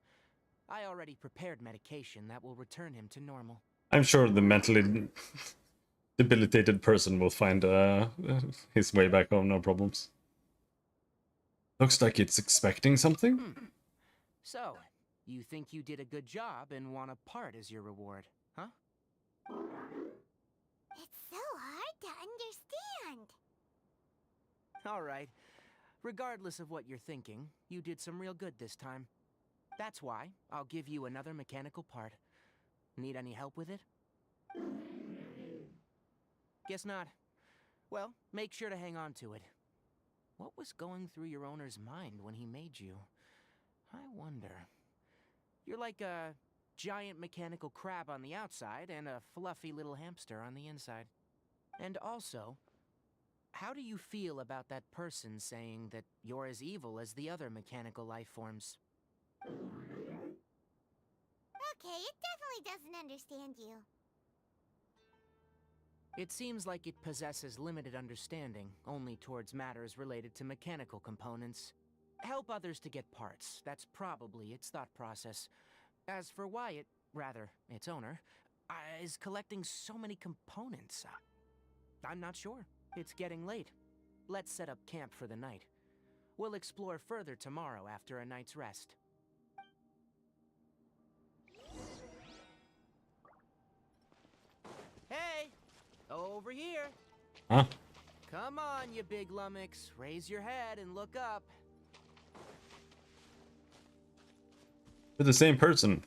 Speaker 10: I already prepared medication that will return him to normal.
Speaker 1: I'm sure the mentally debilitated person will find his way back home, no problems. Looks like it's expecting something.
Speaker 10: So, you think you did a good job and want a part as your reward, huh?
Speaker 4: It's so hard to understand.
Speaker 10: All right. Regardless of what you're thinking, you did some real good this time. That's why I'll give you another mechanical part. Need any help with it? Guess not. Well, make sure to hang on to it. What was going through your owner's mind when he made you? I wonder. You're like a giant mechanical crab on the outside and a fluffy little hamster on the inside. And also, how do you feel about that person saying that you're as evil as the other mechanical life forms?
Speaker 4: Okay, it definitely doesn't understand you.
Speaker 10: It seems like it possesses limited understanding, only towards matters related to mechanical components. Help others to get parts, that's probably its thought process. As for why it, rather, its owner, is collecting so many components, I'm not sure. It's getting late. Let's set up camp for the night. We'll explore further tomorrow after a night's rest. Hey! Over here!
Speaker 1: Huh?
Speaker 10: Come on, you big lummox. Raise your head and look up.
Speaker 1: We're the same person.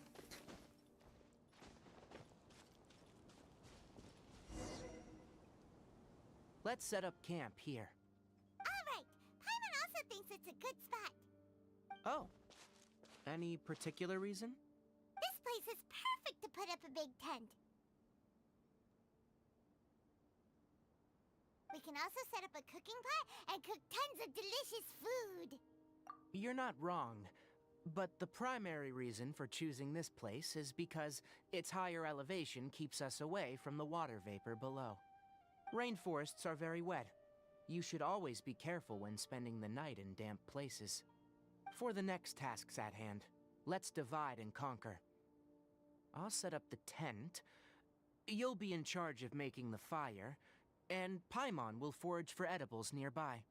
Speaker 10: Let's set up camp here.
Speaker 4: All right. Paimon also thinks it's a a good spot.
Speaker 10: Oh. Any particular reason?
Speaker 4: This place is perfect to put up a big tent. We can also set up a cooking pot and cook tons of delicious food.
Speaker 10: You're not wrong. But the primary reason for choosing this place is because its higher elevation keeps us away from the water vapor below. Rainforests are very wet. You should always be careful when spending the night in damp places. For the next tasks at hand, let's divide and conquer. I'll set up the tent. You'll be in charge of making the fire, and Paimon will forage for edibles nearby.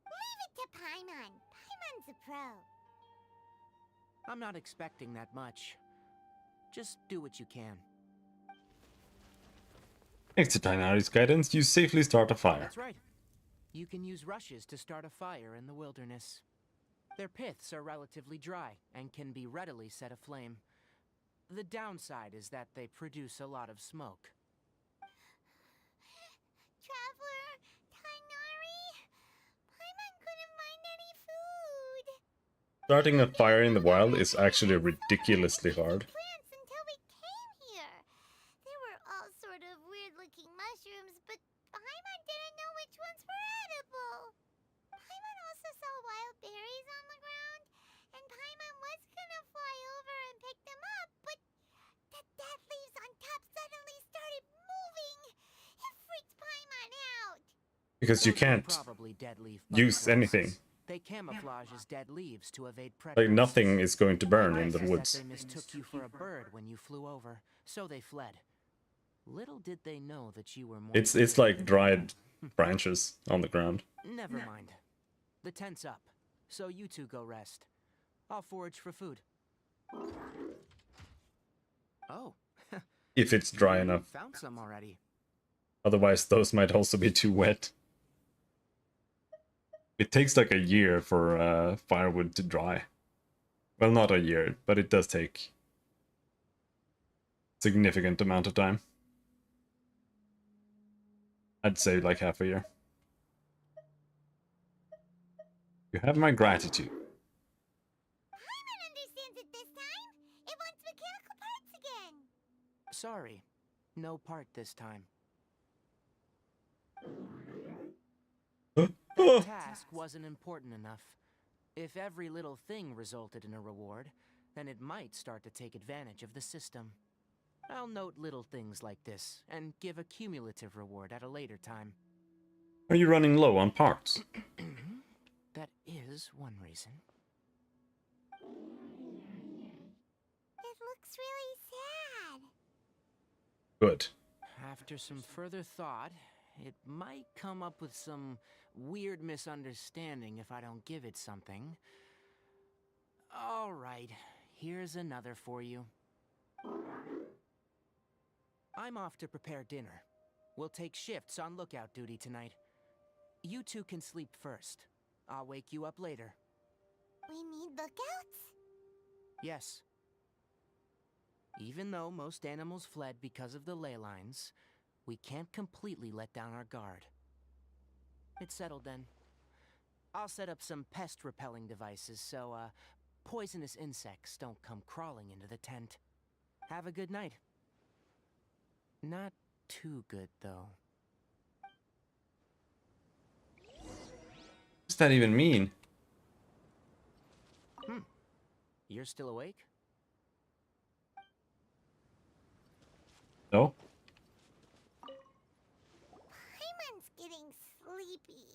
Speaker 4: Leave it to Paimon. Paimon's a pro.
Speaker 10: I'm not expecting that much. Just do what you can.
Speaker 1: Thanks to Tainari's guidance, you safely start a fire.
Speaker 10: That's right. You can use rushes to start a fire in the wilderness. Their piths are relatively dry and can be readily set aflame. The downside is that they produce a lot of smoke.
Speaker 4: Traveler, Tainari, Paimon couldn't find any food.
Speaker 1: Starting a fire in the wild is actually ridiculously hard.
Speaker 4: Plants until we came here. There were all sort of weird-looking mushrooms, but Paimon didn't know which ones were edible. Paimon also saw wild berries on the ground, and Paimon was gonna fly over and pick them up, but the dead leaves on top suddenly started moving. It freaked Paimon out.
Speaker 1: Because you can't use anything.
Speaker 10: They camouflage as dead leaves to evade predators.
Speaker 1: Like nothing is going to burn in the woods.
Speaker 10: They mistook you for a bird when you flew over, so they fled. Little did they know that you were more.
Speaker 1: It's like dried branches on the ground.
Speaker 10: Never mind. The tent's up, so you two go rest. I'll forage for food. Oh.
Speaker 1: If it's dry enough.
Speaker 10: Found some already.
Speaker 1: Otherwise, those might also be too wet. It takes like a year for firewood to dry. Well, not a year, but it does take a significant amount of time. I'd say like half a year. You have my gratitude.
Speaker 4: Paimon understands it this time. It wants mechanical parts again.
Speaker 10: Sorry, no part this time. That task wasn't important enough. If every little thing resulted in a reward, then it might start to take advantage of the system. I'll note little things like this, and give a cumulative reward at a later time.
Speaker 1: Are you running low on parts?
Speaker 10: That is one reason.
Speaker 4: It looks really sad.
Speaker 1: Good.
Speaker 10: After some further thought, it might come up with some weird misunderstanding if I don't give it something. All right, here's another for you. I'm off to prepare dinner. We'll take shifts on lookout duty tonight. You two can sleep first. I'll wake you up later.
Speaker 4: We need lookouts?
Speaker 10: Yes. Even though most animals fled because of the ley lines, we can't completely let down our guard. It's settled then. I'll set up some pest-repelling devices so, poisonous insects don't come crawling into the tent. Have a good night. Not too good, though.
Speaker 1: What does that even mean?
Speaker 10: You're still awake?
Speaker 1: No?
Speaker 4: Paimon's getting sleepy.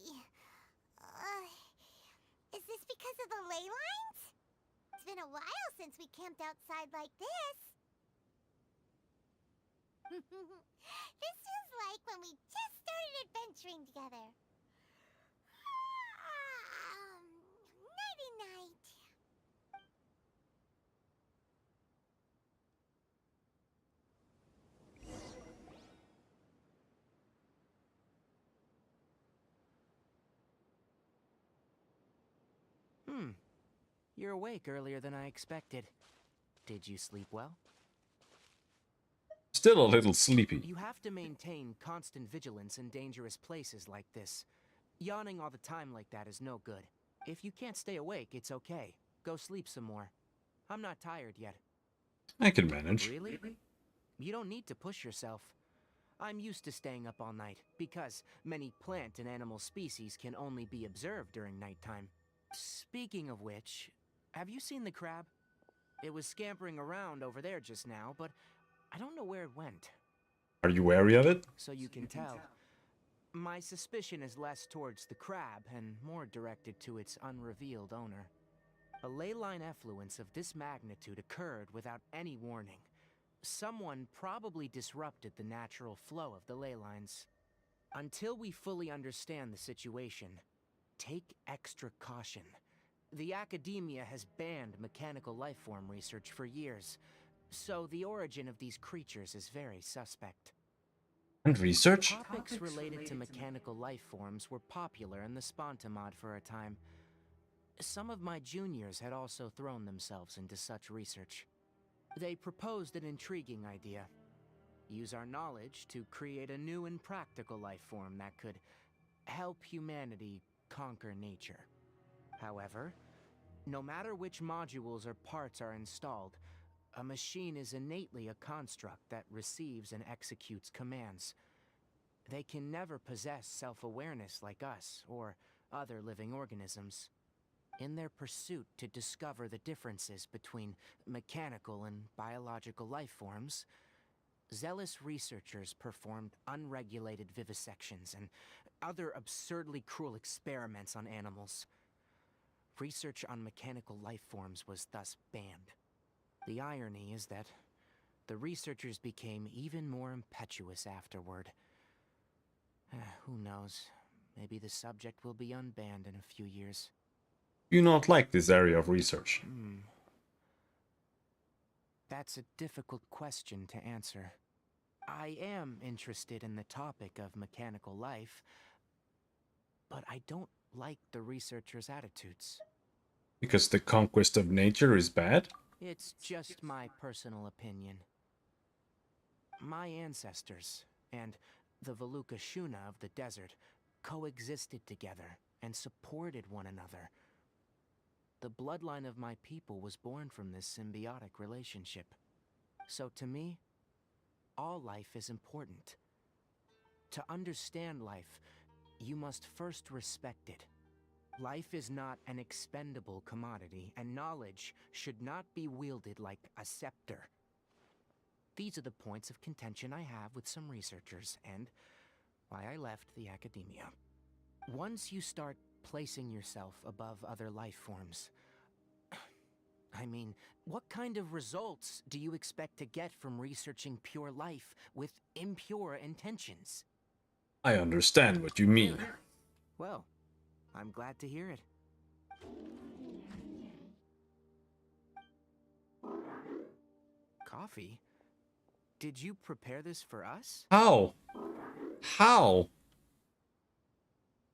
Speaker 4: Is this because of the ley lines? It's been a while since we camped outside like this. This is like when we just started adventuring together. Nighty-night.
Speaker 10: You're awake earlier than I expected. Did you sleep well?
Speaker 1: Still a little sleepy.
Speaker 10: You have to maintain constant vigilance in dangerous places like this. Yawning all the time like that is no good. If you can't stay awake, it's okay. Go sleep some more. I'm not tired yet.
Speaker 1: I can manage.
Speaker 10: Really? You don't need to push yourself. I'm used to staying up all night, because many plant and animal species can only be observed during nighttime. Speaking of which, have you seen the crab? It was scampering around over there just now, but I don't know where it went.
Speaker 1: Are you wary of it?
Speaker 10: So you can tell. My suspicion is less towards the crab and more directed to its unrevealed owner. A ley line effluence of this magnitude occurred without any warning. Someone probably disrupted the natural flow of the ley lines. Until we fully understand the situation, take extra caution. The academia has banned mechanical lifeform research for years, so the origin of these creatures is very suspect.
Speaker 1: And research?
Speaker 10: Topics related to mechanical lifeforms were popular in the Sponta mod for a time. Some of my juniors had also thrown themselves into such research. They proposed an intriguing idea. Use our knowledge to create a new and practical lifeform that could help humanity conquer nature. However, no matter which modules or parts are installed, a machine is innately a construct that receives and executes commands. They can never possess self-awareness like us or other living organisms. In their pursuit to discover the differences between mechanical and biological life forms, zealous researchers performed unregulated vivisections and other absurdly cruel experiments on animals. Research on mechanical life forms was thus banned. The irony is that the researchers became even more impetuous afterward. Who knows? Maybe the subject will be unbanned in a few years.
Speaker 1: You not like this area of research?
Speaker 10: That's a difficult question to answer. I am interested in the topic of mechanical life, but I don't like the researchers' attitudes.
Speaker 1: Because the conquest of nature is bad?
Speaker 10: It's just my personal opinion. My ancestors and the Veluca Shuna of the desert coexisted together and supported one another. The bloodline of my people was born from this symbiotic relationship. So to me, all life is important. To understand life, you must first respect it. Life is not an expendable commodity, and knowledge should not be wielded like a scepter. These are the points of contention I have with some researchers, and why I left the academia. Once you start placing yourself above other life forms, I mean, what kind of results do you expect to get from researching pure life with impure intentions?
Speaker 1: I understand what you mean.
Speaker 10: Well, I'm glad to hear it. Coffee? Did you prepare this for us?
Speaker 1: How? How?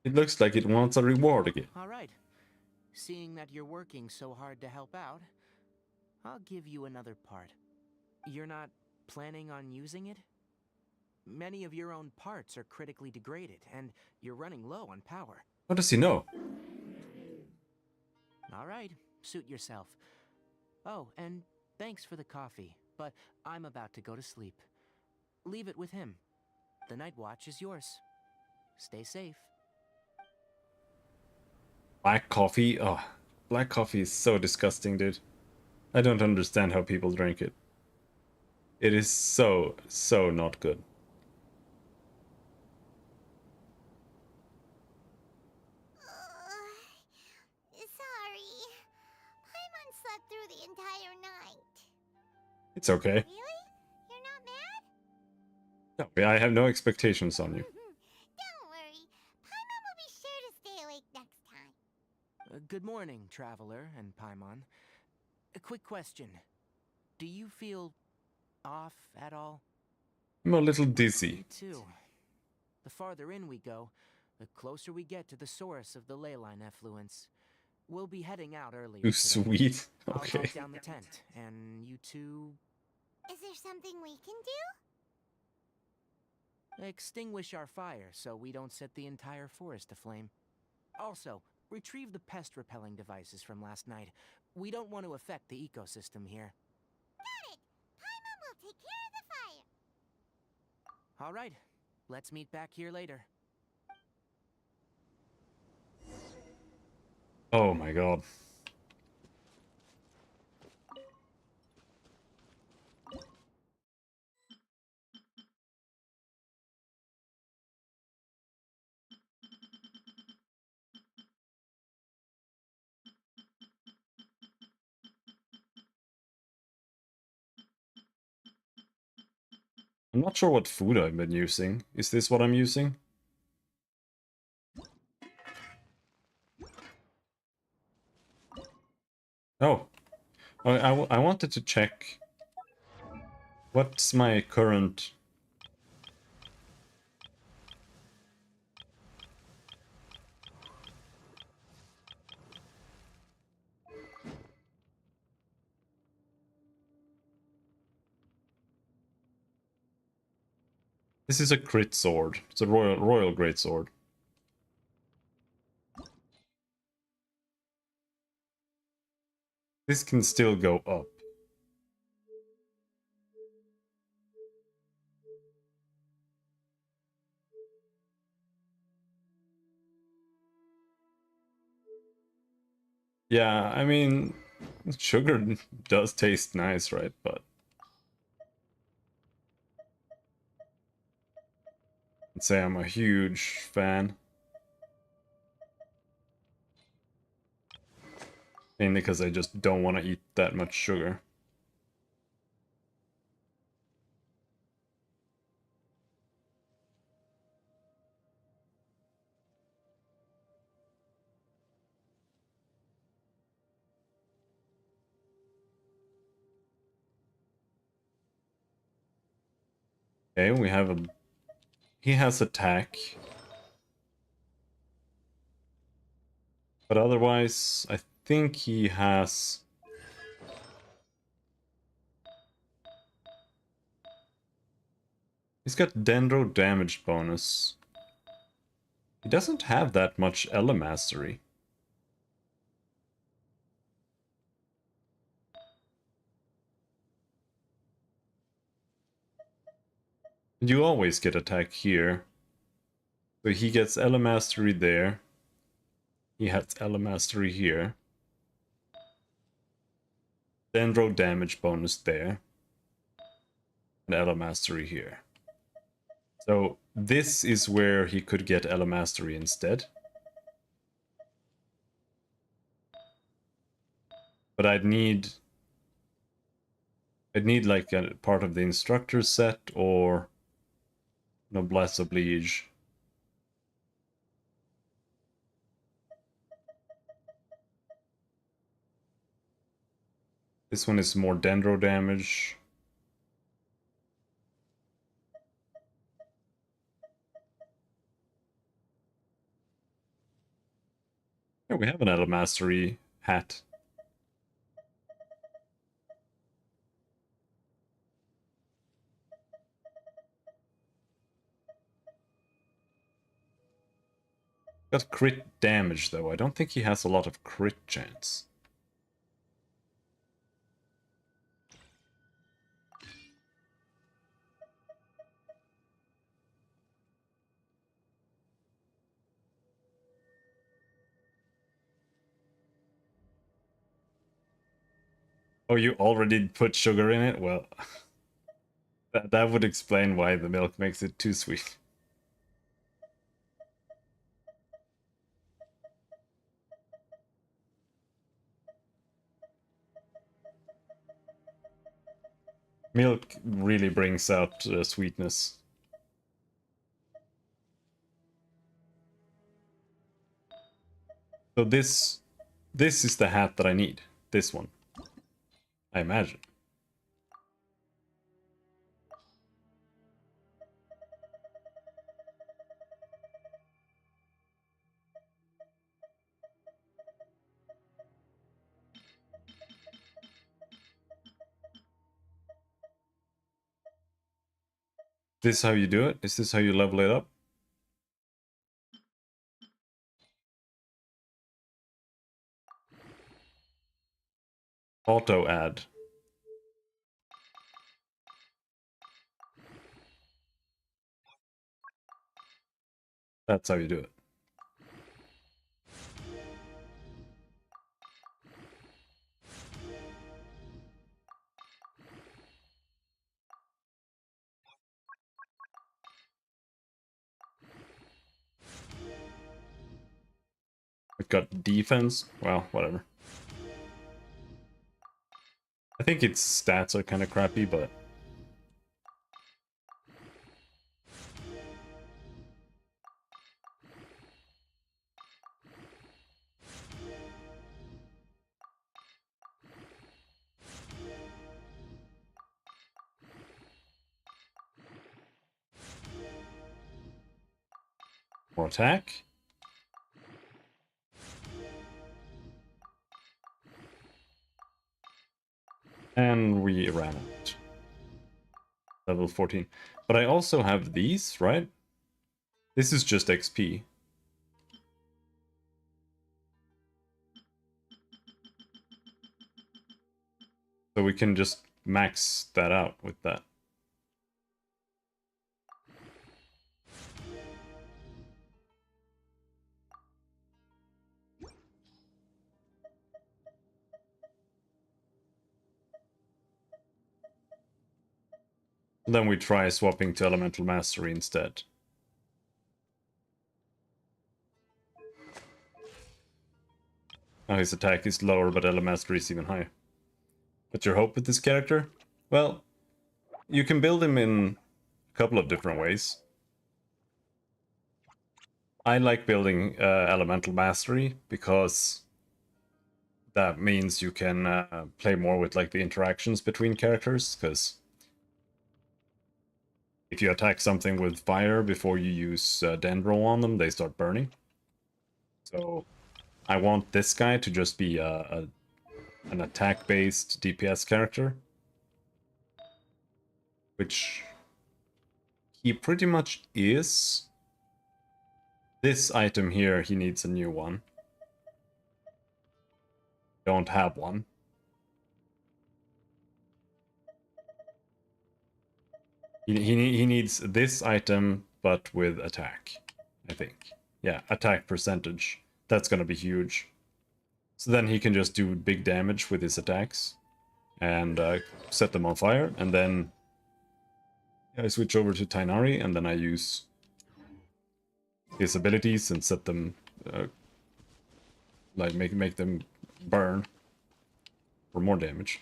Speaker 1: It looks like it wants a reward again.
Speaker 10: All right. Seeing that you're working so hard to help out, I'll give you another part. You're not planning on using it? Many of your own parts are critically degraded, and you're running low on power.
Speaker 1: How does he know?
Speaker 10: All right, suit yourself. Oh, and thanks for the coffee, but I'm about to go to sleep. Leave it with him. The night watch is yours. Stay safe.
Speaker 1: Black coffee? Oh, black coffee is so disgusting, dude. I don't understand how people drink it. It is so not good.
Speaker 4: Sorry. Paimon slept through the entire night.
Speaker 1: It's okay.
Speaker 4: Really? You're not mad?
Speaker 1: No, I have no expectations on you.
Speaker 4: Don't worry. Paimon will be sure to stay awake next time.
Speaker 10: Good morning, Traveler and Paimon. A quick question. Do you feel off at all?
Speaker 1: I'm a little dizzy.
Speaker 10: Me too. The farther in we go, the closer we get to the source of the ley line effluence. We'll be heading out earlier
Speaker 1: Too
Speaker 10: today.
Speaker 1: sweet.
Speaker 10: I'll
Speaker 1: Okay.
Speaker 10: take down the tent, and you two...
Speaker 4: Is there something we can do?
Speaker 10: extinguish our fire so we don't set the entire forest aflame. Also, retrieve the pest-repelling devices from last night. We don't want to affect the ecosystem here.
Speaker 4: Got it! Paimon will take care of the fire.
Speaker 10: All right, let's meet back here later.
Speaker 1: Oh my god. I'm not sure what food I've been using. Is this what I'm using? Oh. I wanted to check. What's my current... This is a crit sword. It's a royal great sword. This can still go up. Yeah, I mean, sugar does taste nice, right? But I'd say I'm a huge fan. Mainly because I just don't want to eat that much sugar. Okay, we have a... He has attack. But otherwise, I think he has... He's got Dendro damage bonus. He doesn't have that much Ele Mastery. You always get attack here. So he gets Ele Mastery there. He has Ele Mastery here. Dendro damage bonus there. And Ele Mastery here. So this is where he could get Ele Mastery instead. But I'd need like a part of the instructor set or Noblesse Oblige. This one is more Dendro damage. Yeah, we have an Ele Mastery hat. Got crit damage though. I don't think he has a lot of crit chance. Oh, you already put sugar in it? Well, that would explain why the milk makes it too sweet. Milk really brings out sweetness. So this is the hat that I need. This one. I imagine. This is how you do it? Is this how you level it up? Auto add. That's how you do it. We've got defense. Well, whatever. I think its stats are kind of crappy, but... More attack. And we ran out. Level 14. But I also have these, right? This is just XP. So we can just max that out with that. Then we try swapping to Elemental Mastery instead. Now his attack is lower, but Elemental Mastery is even higher. What's your hope with this character? Well, you can build him in a couple of different ways. I like building Elemental Mastery because that means you can play more with like the interactions between characters, because if you attack something with fire before you use Dendro on them, they start burning. So I want this guy to just be an attack-based DPS character, which he pretty much is. This item here, he needs a new one. Don't have one. He needs this item, but with attack, I think. Yeah, attack percentage. That's gonna be huge. So then he can just do big damage with his attacks and set them on fire, and then I switch over to Tainari, and then I use his abilities and set them, like make them burn for more damage.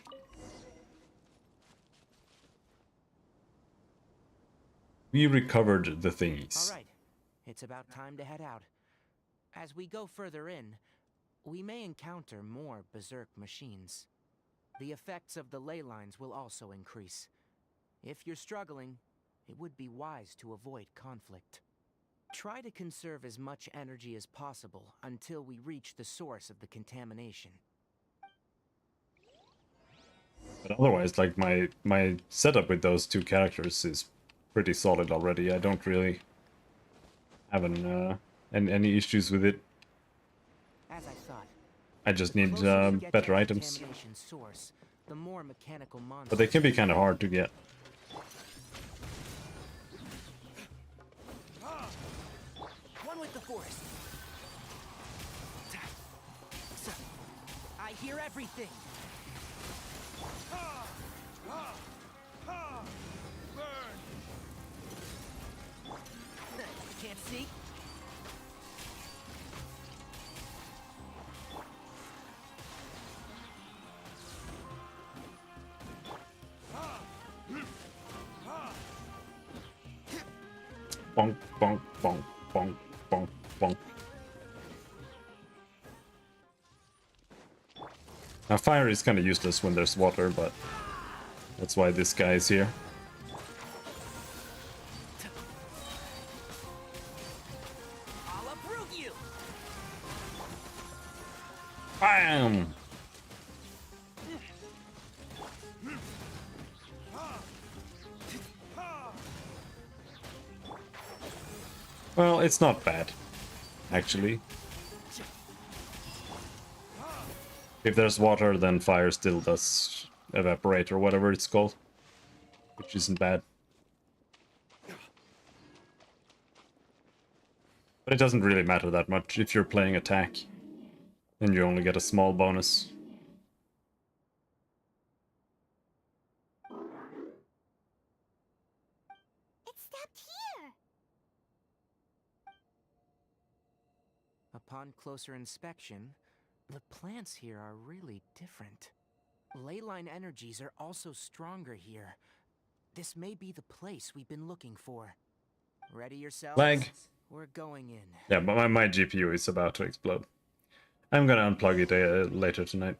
Speaker 1: We recovered the thingies.
Speaker 10: All right, it's about time to head out. As we go further in, we may encounter more berserk machines. The effects of the ley lines will also increase. If you're struggling, it would be wise to avoid conflict. Try to conserve as much energy as possible until we reach the source of the contamination.
Speaker 1: But otherwise, like my setup with those two characters is pretty solid already. I don't really have any issues with it.
Speaker 10: As I thought,
Speaker 1: I just need better items.
Speaker 10: Source, the more mechanical
Speaker 1: But they can be kind of hard to get.
Speaker 10: One with the forest. I hear everything. Can't see.
Speaker 1: Bonk, bonk, bonk, bonk, bonk, bonk. Now fire is kind of useless when there's water, but that's why this guy is here.
Speaker 10: I'll uproot you.
Speaker 1: Bam! Well, it's not bad, actually. If there's water, then fire still does evaporate or whatever it's called, which isn't bad. But it doesn't really matter that much if you're playing attack, then you only get a small bonus.
Speaker 4: It stopped here.
Speaker 10: Upon closer inspection, the plants here are really different. Leyline energies are also stronger here. This may be the place we've been looking for. Ready yourselves?
Speaker 1: Lag.
Speaker 10: We're going in.
Speaker 1: Yeah, but my GPU is about to explode. I'm gonna unplug it later tonight.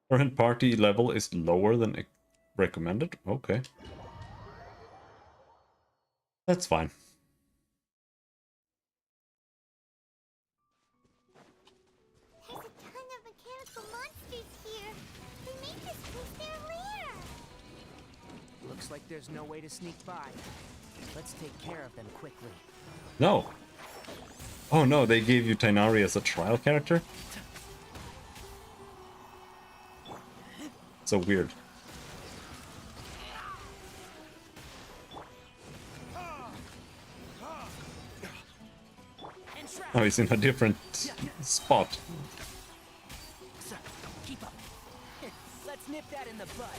Speaker 1: Current party level is lower than recommended? Okay. That's fine.
Speaker 4: There's a ton of mechanical monsters here. They make this place their lair.
Speaker 10: Looks like there's no way to sneak by. Let's take care of them quickly.
Speaker 1: No. Oh no, they gave you Tainari as a trial character? So weird. Oh, he's in a different spot.
Speaker 10: Keep up. Let's nip that in the bud.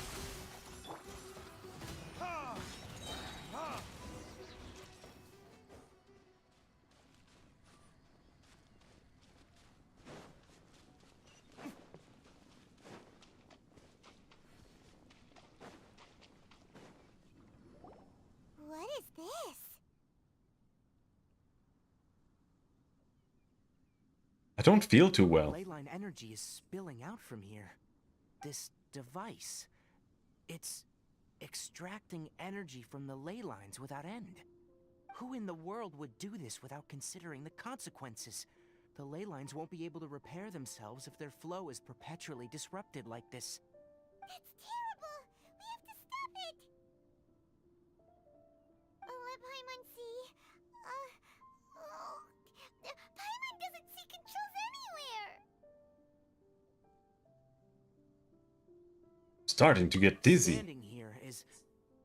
Speaker 4: What is this?
Speaker 1: I don't feel too well.
Speaker 10: Leyline energy is spilling out from here. This device. It's extracting energy from the ley lines without end. Who in the world would do this without considering the consequences? The ley lines won't be able to repair themselves if their flow is perpetually disrupted like this.
Speaker 4: That's terrible! We have to stop it! Let Paimon see. Paimon doesn't see controls anywhere!
Speaker 1: Starting to get dizzy.
Speaker 10: Standing here is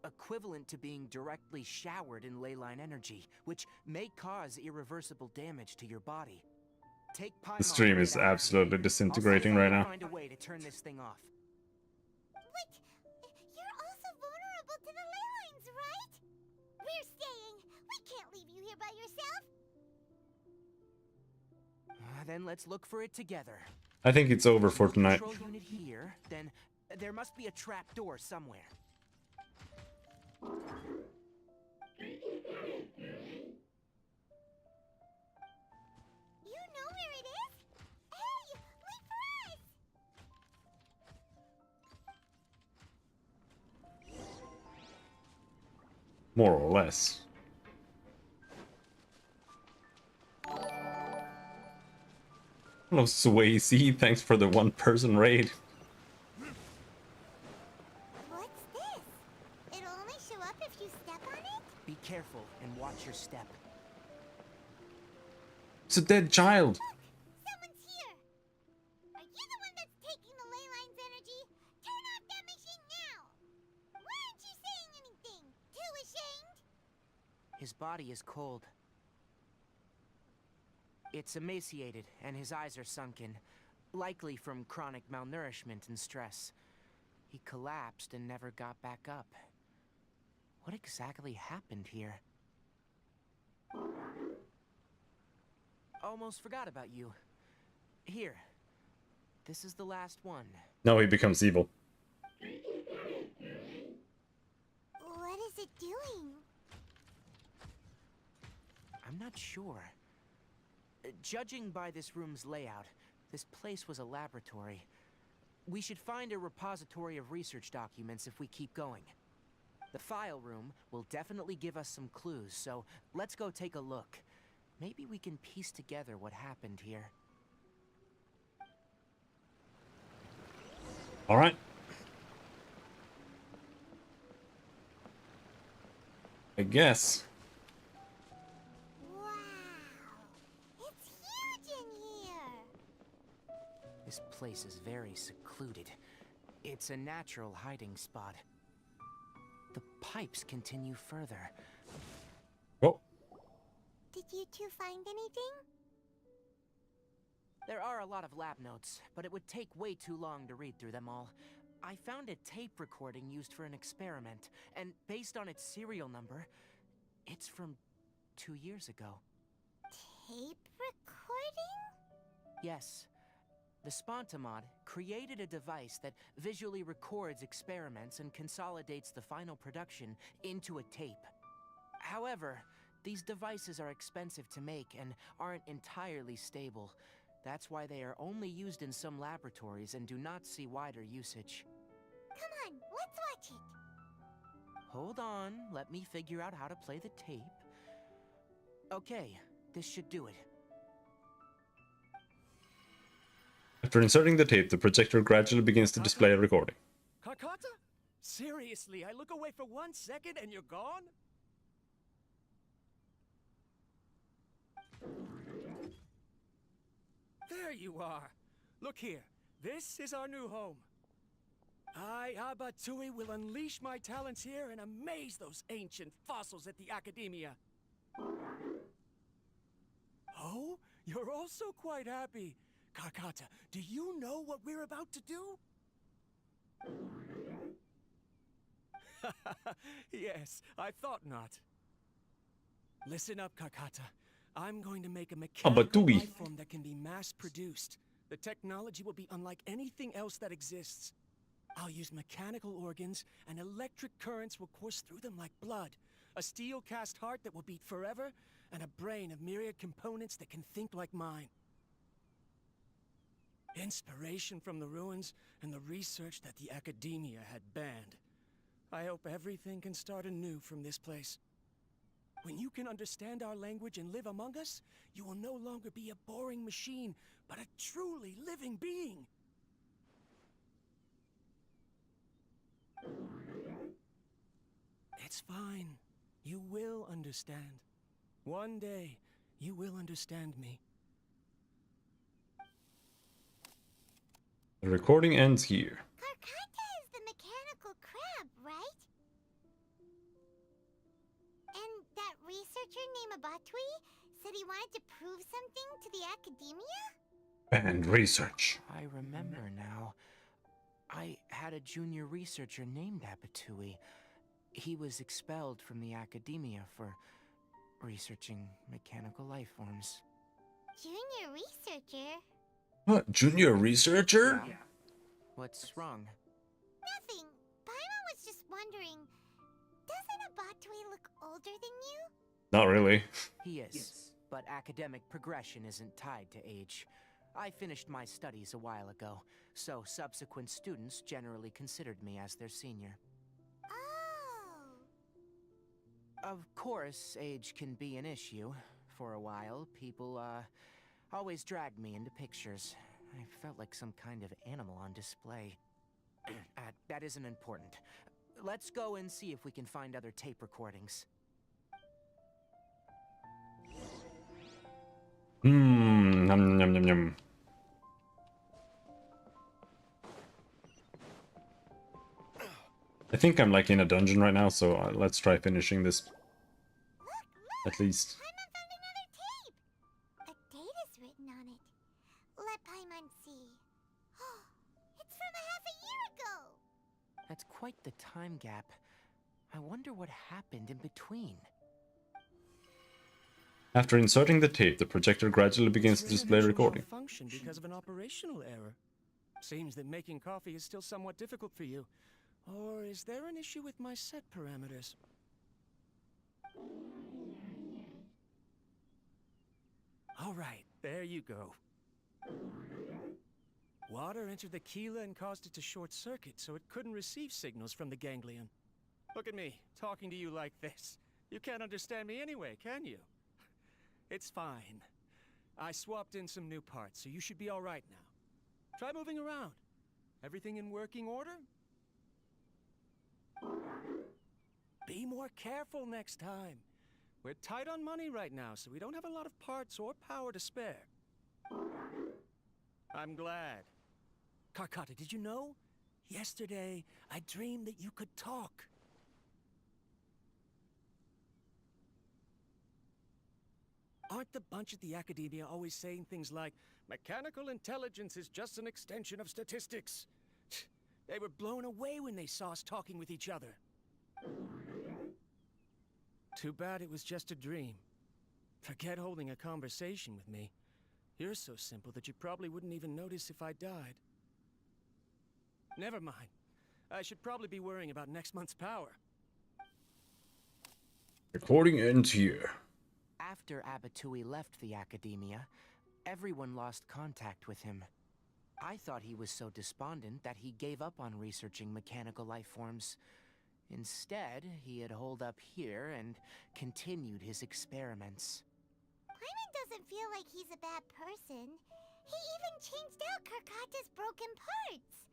Speaker 10: equivalent to being directly showered in leyline energy, which may cause irreversible damage to your body. Take Paimon
Speaker 1: The stream is absolutely disintegrating right now.
Speaker 10: Find a way to turn this thing off.
Speaker 4: But you're also vulnerable to the ley lines, right? We're staying. We can't leave you here by yourself.
Speaker 10: Then let's look for it together.
Speaker 1: I think it's over for tonight.
Speaker 10: Control unit here, then there must be a trap door somewhere.
Speaker 4: You know where it is? Hey, wait for us!
Speaker 1: More or less. Hello, Swayze. Thanks for the one-person raid.
Speaker 4: What's this? It'll only show up if you step on it?
Speaker 10: Be careful and watch your step.
Speaker 1: It's a dead child.
Speaker 4: Someone's here! Are you the one that's taking the ley line's energy? Turn off that machine now! Why aren't you saying anything? Too ashamed?
Speaker 10: His body is cold. It's emaciated, and his eyes are sunken, likely from chronic malnourishment and stress. He collapsed and never got back up. What exactly happened here? Almost forgot about you. Here. This is the last one.
Speaker 1: Now he becomes evil.
Speaker 4: What is it doing?
Speaker 10: I'm not sure. Judging by this room's layout, this place was a laboratory. We should find a repository of research documents if we keep going. The file room will definitely give us some clues, so let's go take a look. Maybe we can piece together what happened here.
Speaker 1: All right. I guess.
Speaker 4: It's huge in here!
Speaker 10: This place is very secluded. It's a natural hiding spot. The pipes continue further.
Speaker 1: Oh.
Speaker 4: Did you two find anything?
Speaker 10: There are a lot of lab notes, but it would take way too long to read through them all. I found a tape recording used for an experiment, and based on its serial number, it's from 2 years ago.
Speaker 4: Tape recording?
Speaker 10: Yes. The Spontamod created a device that visually records experiments and consolidates the final production into a tape. However, these devices are expensive to make and aren't entirely stable. That's why they are only used in some laboratories and do not see wider usage.
Speaker 4: Come on, let's watch it.
Speaker 10: Hold on, let me figure out how to play the tape. Okay, this should do it.
Speaker 1: After inserting the tape, the projector gradually begins to display a recording.
Speaker 14: Kakata? Seriously, I look away for 1 second and you're gone? There you are. Look here. This is our new home. I, Abatui, will unleash my talents here and amaze those ancient fossils at the Academia. Oh, you're also quite happy. Kakata, do you know what we're about to do? Yes, I thought not. Listen up, Kakata. I'm going to make a mechanical life form that can be mass-produced. The technology will be unlike anything else that exists. I'll use mechanical organs, and electric currents will course through them like blood. A steel-cast heart that will beat forever, and a brain of myriad components that can think like mine. Inspiration from the ruins and the research that the Academia had banned. I hope everything can start anew from this place. When you can understand our language and live among us, you will no longer be a boring machine, but a truly living being. It's fine. You will understand. One day, you will understand me.
Speaker 1: The recording ends here.
Speaker 4: Karkata is the mechanical crab, right? And that researcher named Abatui said he wanted to prove something to the Academia?
Speaker 1: And research.
Speaker 10: I remember now. I had a junior researcher named Abatui. He was expelled from the Academia for researching mechanical life forms.
Speaker 4: Junior researcher?
Speaker 1: What, junior researcher?
Speaker 10: Yeah. What's wrong?
Speaker 4: Nothing. Paimon was just wondering, doesn't Abatui look older than you?
Speaker 1: Not really.
Speaker 10: He is, but academic progression isn't tied to age. I finished my studies a while ago, so subsequent students generally considered me as their senior.
Speaker 4: Oh.
Speaker 10: Of course, age can be an issue. For a while, people, always dragged me into pictures. I felt like some kind of animal on display. That isn't important. Let's go and see if we can find other tape recordings.
Speaker 1: Yum, yum, yum, yum. I think I'm like in a dungeon right now, so let's try finishing this.
Speaker 4: Look,
Speaker 1: at least.
Speaker 4: Paimon found another tape! A date is written on it. Let Paimon see. It's from a half a year ago!
Speaker 10: That's quite the time gap. I wonder what happened in between.
Speaker 1: After inserting the tape, the projector gradually begins to display a recording.
Speaker 14: Function because of an operational error. Seems that making coffee is still somewhat difficult for you. Or is there an issue with my set parameters? All right, there you go. Water entered the Keela and caused it to short circuit, so it couldn't receive signals from the ganglion. Look at me, talking to you like this. You can't understand me anyway, can you? It's fine. I swapped in some new parts, so you should be all right now. Try moving around.
Speaker 19: Everything in working order? Be more careful next time. We're tight on money right now, so we don't have a lot of parts or power to spare. I'm glad. Karkata, did you know? Yesterday, I dreamed that you could talk. Aren't the bunch at the Academia always saying things like, mechanical intelligence is just an extension of statistics? They were blown away when they saw us talking with each other. Too bad it was just a dream. Forget holding a conversation with me. You're so simple that you probably wouldn't even notice if I died. Never mind. I should probably be worrying about next month's power.
Speaker 1: Recording ends here.
Speaker 10: After Abatui left the Academia, everyone lost contact with him. I thought he was so despondent that he gave up on researching mechanical life forms. Instead, he had holed up here and continued his experiments.
Speaker 4: Paimon doesn't feel like he's a bad person. He even changed out Karkata's broken parts.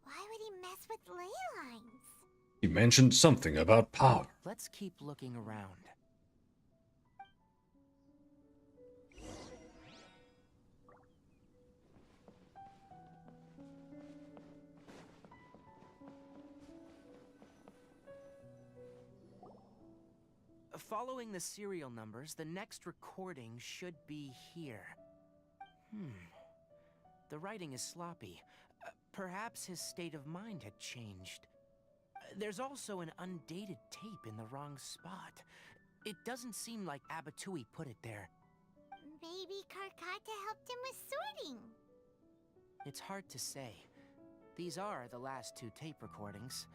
Speaker 4: Why would he mess with ley lines?
Speaker 1: He mentioned something about power.
Speaker 10: Let's keep looking around. Following the serial numbers, the next recording should be here. The writing is sloppy. Perhaps his state of mind had changed. There's also an undated tape in the wrong spot. It doesn't seem like Abatui put it there.
Speaker 4: Maybe Karkata helped him with sorting.
Speaker 10: It's hard to say. These are the last two tape recordings.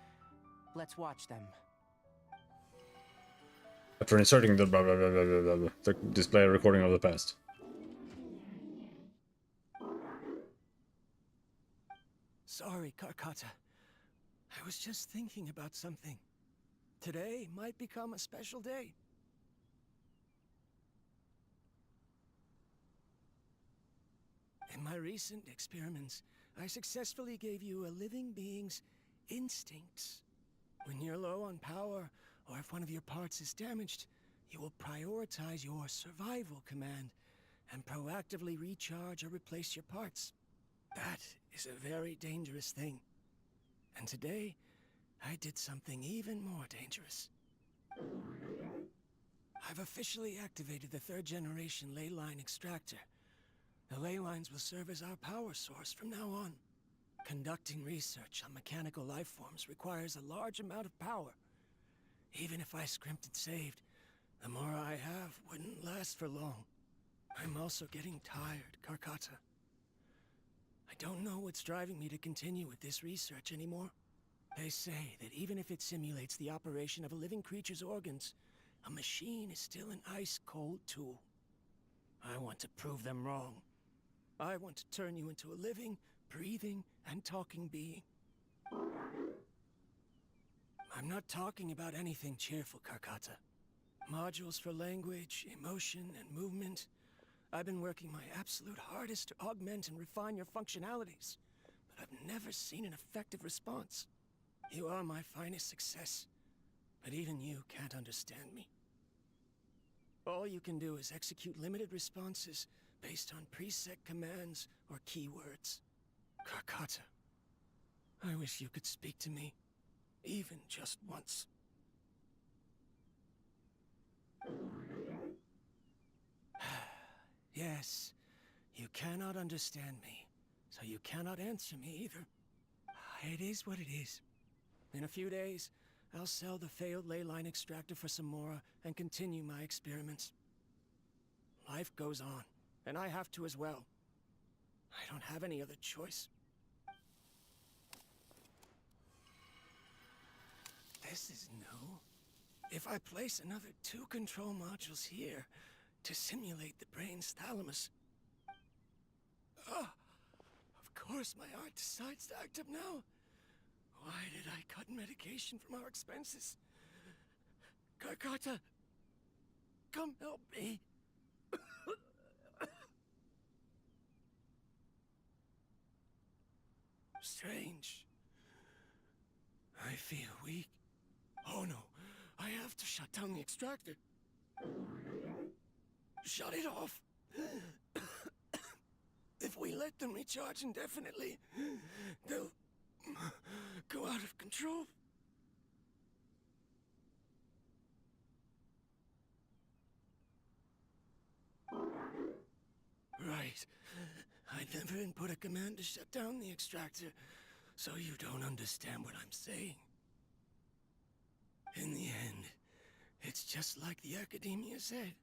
Speaker 10: Let's watch them.
Speaker 1: After inserting the blah blah blah blah blah blah, the display a recording of the past.
Speaker 19: Sorry, Karkata. I was just thinking about something. Today might become a special day. In my recent experiments, I successfully gave you a living being's instincts. When you're low on power, or if one of your parts is damaged, you will prioritize your survival command and proactively recharge or replace your parts. That is a very dangerous thing. And today, I did something even more dangerous. I've officially activated the 3rd generation ley line extractor. The ley lines will serve as our power source from now on. Conducting research on mechanical life forms requires a large amount of power. Even if I scrimped and saved, the more I have wouldn't last for long. I'm also getting tired, Karkata. I don't know what's driving me to continue with this research anymore. They say that even if it simulates the operation of a living creature's organs, a machine is still an ice-cold tool. I want to prove them wrong. I want to turn you into a living, breathing, and talking being. I'm not talking about anything cheerful, Karkata. Modules for language, emotion, and movement. I've been working my absolute hardest to augment and refine your functionalities, but I've never seen an effective response. You are my finest success, but even you can't understand me. All you can do is execute limited responses based on preset commands or keywords. Karkata, I wish you could speak to me. Even just once. Yes, you cannot understand me, so you cannot answer me either. It is what it is. In a few days, I'll sell the failed ley line extractor for some more and continue my experiments. Life goes on, and I have to as well. I don't have any other choice. This is new. If I place another 2 control modules here to simulate the brain's thalamus... of course my heart decides to act up now. Why did I cut medication from our expenses? Karkata, come help me. strange. I feel weak. Oh no, I have to shut down the extractor. Shut it off. If we let them recharge indefinitely, they'll go out of control. Right. I never input a command to shut down the extractor, so you don't understand what I'm saying. In the end, it's just like the Academia said.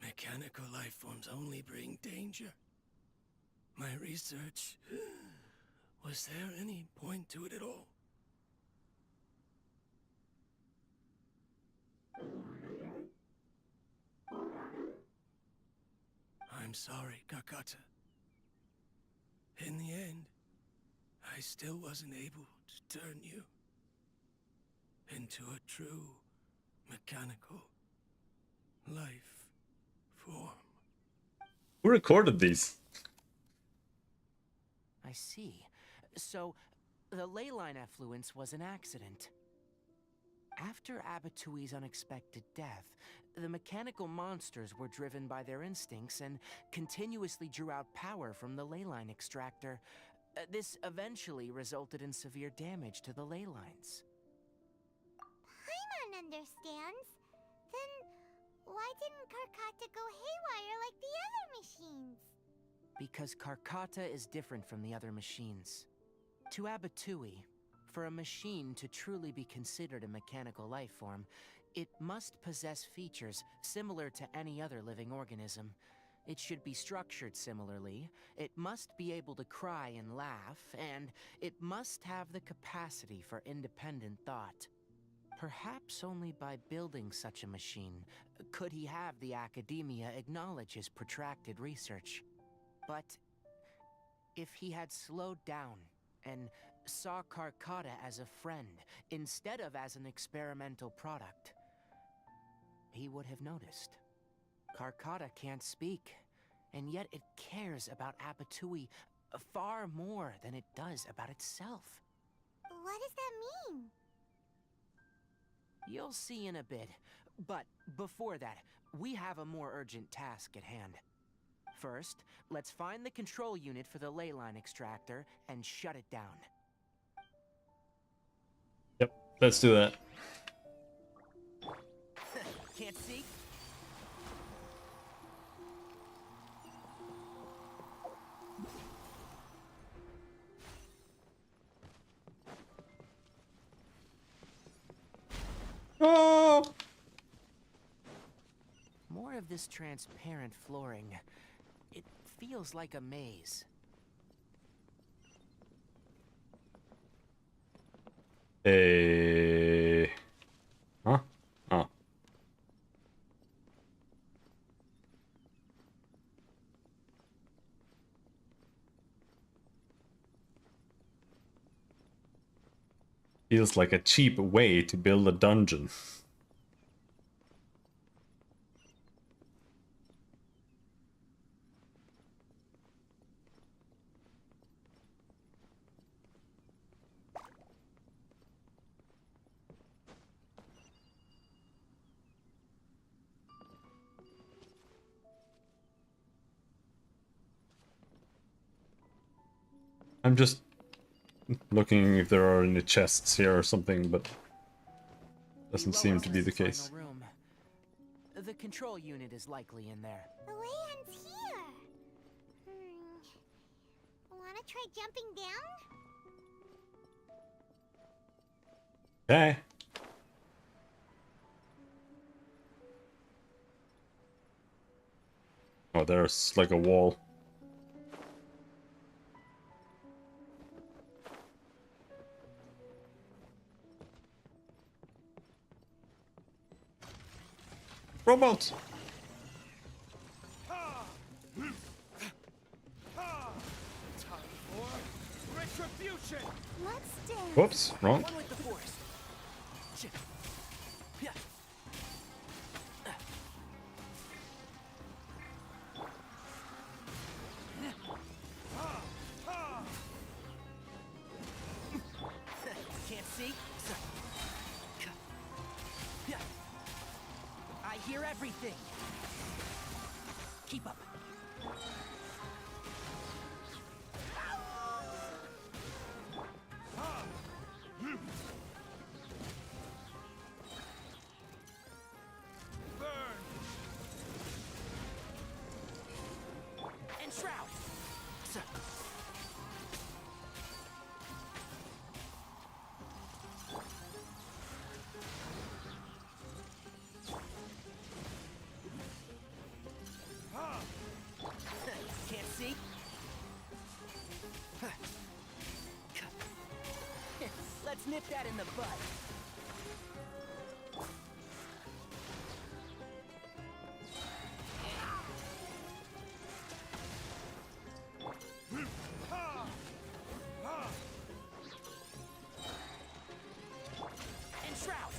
Speaker 19: Mechanical life forms only bring danger. My research... Was there any point to it at all? I'm sorry, Kakata. In the end, I still wasn't able to turn you into a true mechanical life form.
Speaker 1: Who recorded these?
Speaker 10: I see. So, the ley line effluence was an accident. After Abatui's unexpected death, the mechanical monsters were driven by their instincts and continuously drew out power from the ley line extractor. This eventually resulted in severe damage to the ley lines.
Speaker 4: Paimon understands. Then why didn't Karkata go haywire like the other machines?
Speaker 10: Because Karkata is different from the other machines. To Abatui, for a machine to truly be considered a mechanical life form, it must possess features similar to any other living organism. It should be structured similarly, it must be able to cry and laugh, and it must have the capacity for independent thought. Perhaps only by building such a machine could he have the Academia acknowledge his protracted research. But if he had slowed down and saw Karkata as a friend instead of as an experimental product, he would have noticed. Karkata can't speak, and yet it cares about Abatui far more than it does about itself.
Speaker 4: What does that mean?
Speaker 10: You'll see in a bit, but before that, we have a more urgent task at hand. First, let's find the control unit for the ley line extractor and shut it down.
Speaker 1: Yep, let's do that.
Speaker 10: Can't see?
Speaker 1: Oh!
Speaker 10: More of this transparent flooring. It feels like a maze.
Speaker 1: Huh? Oh. Feels like a cheap way to build a dungeon. I'm just looking if there are any chests here or something, but doesn't seem to be the case.
Speaker 10: Room. The control unit is likely in there.
Speaker 4: The land's here. Wanna try jumping down?
Speaker 1: Okay. Oh, there's like a wall. Robots!
Speaker 14: Time for retribution.
Speaker 4: Let's dance.
Speaker 1: Whoops, wrong.
Speaker 14: One with the force. Shit. Yeah.
Speaker 10: see? I hear everything. Keep up. And shroud. Can't see? Let's nip that in the bud. And shroud.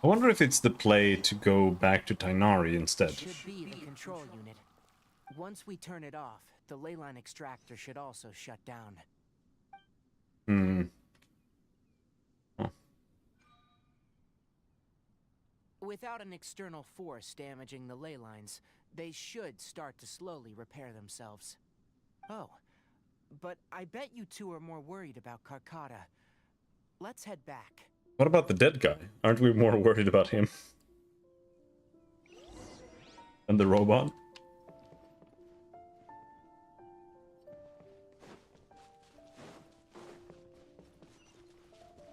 Speaker 1: I wonder if it's the play to go back to Tainari instead.
Speaker 10: Should be the control unit. Once we turn it off, the leyline extractor should also shut down.
Speaker 1: Hmm. Huh.
Speaker 10: Without an external force damaging the ley lines, they should start to slowly repair themselves. Oh, but I bet you two are more worried about Karkata. Let's head back.
Speaker 1: What about the dead guy? Aren't we more worried about him? And the robot?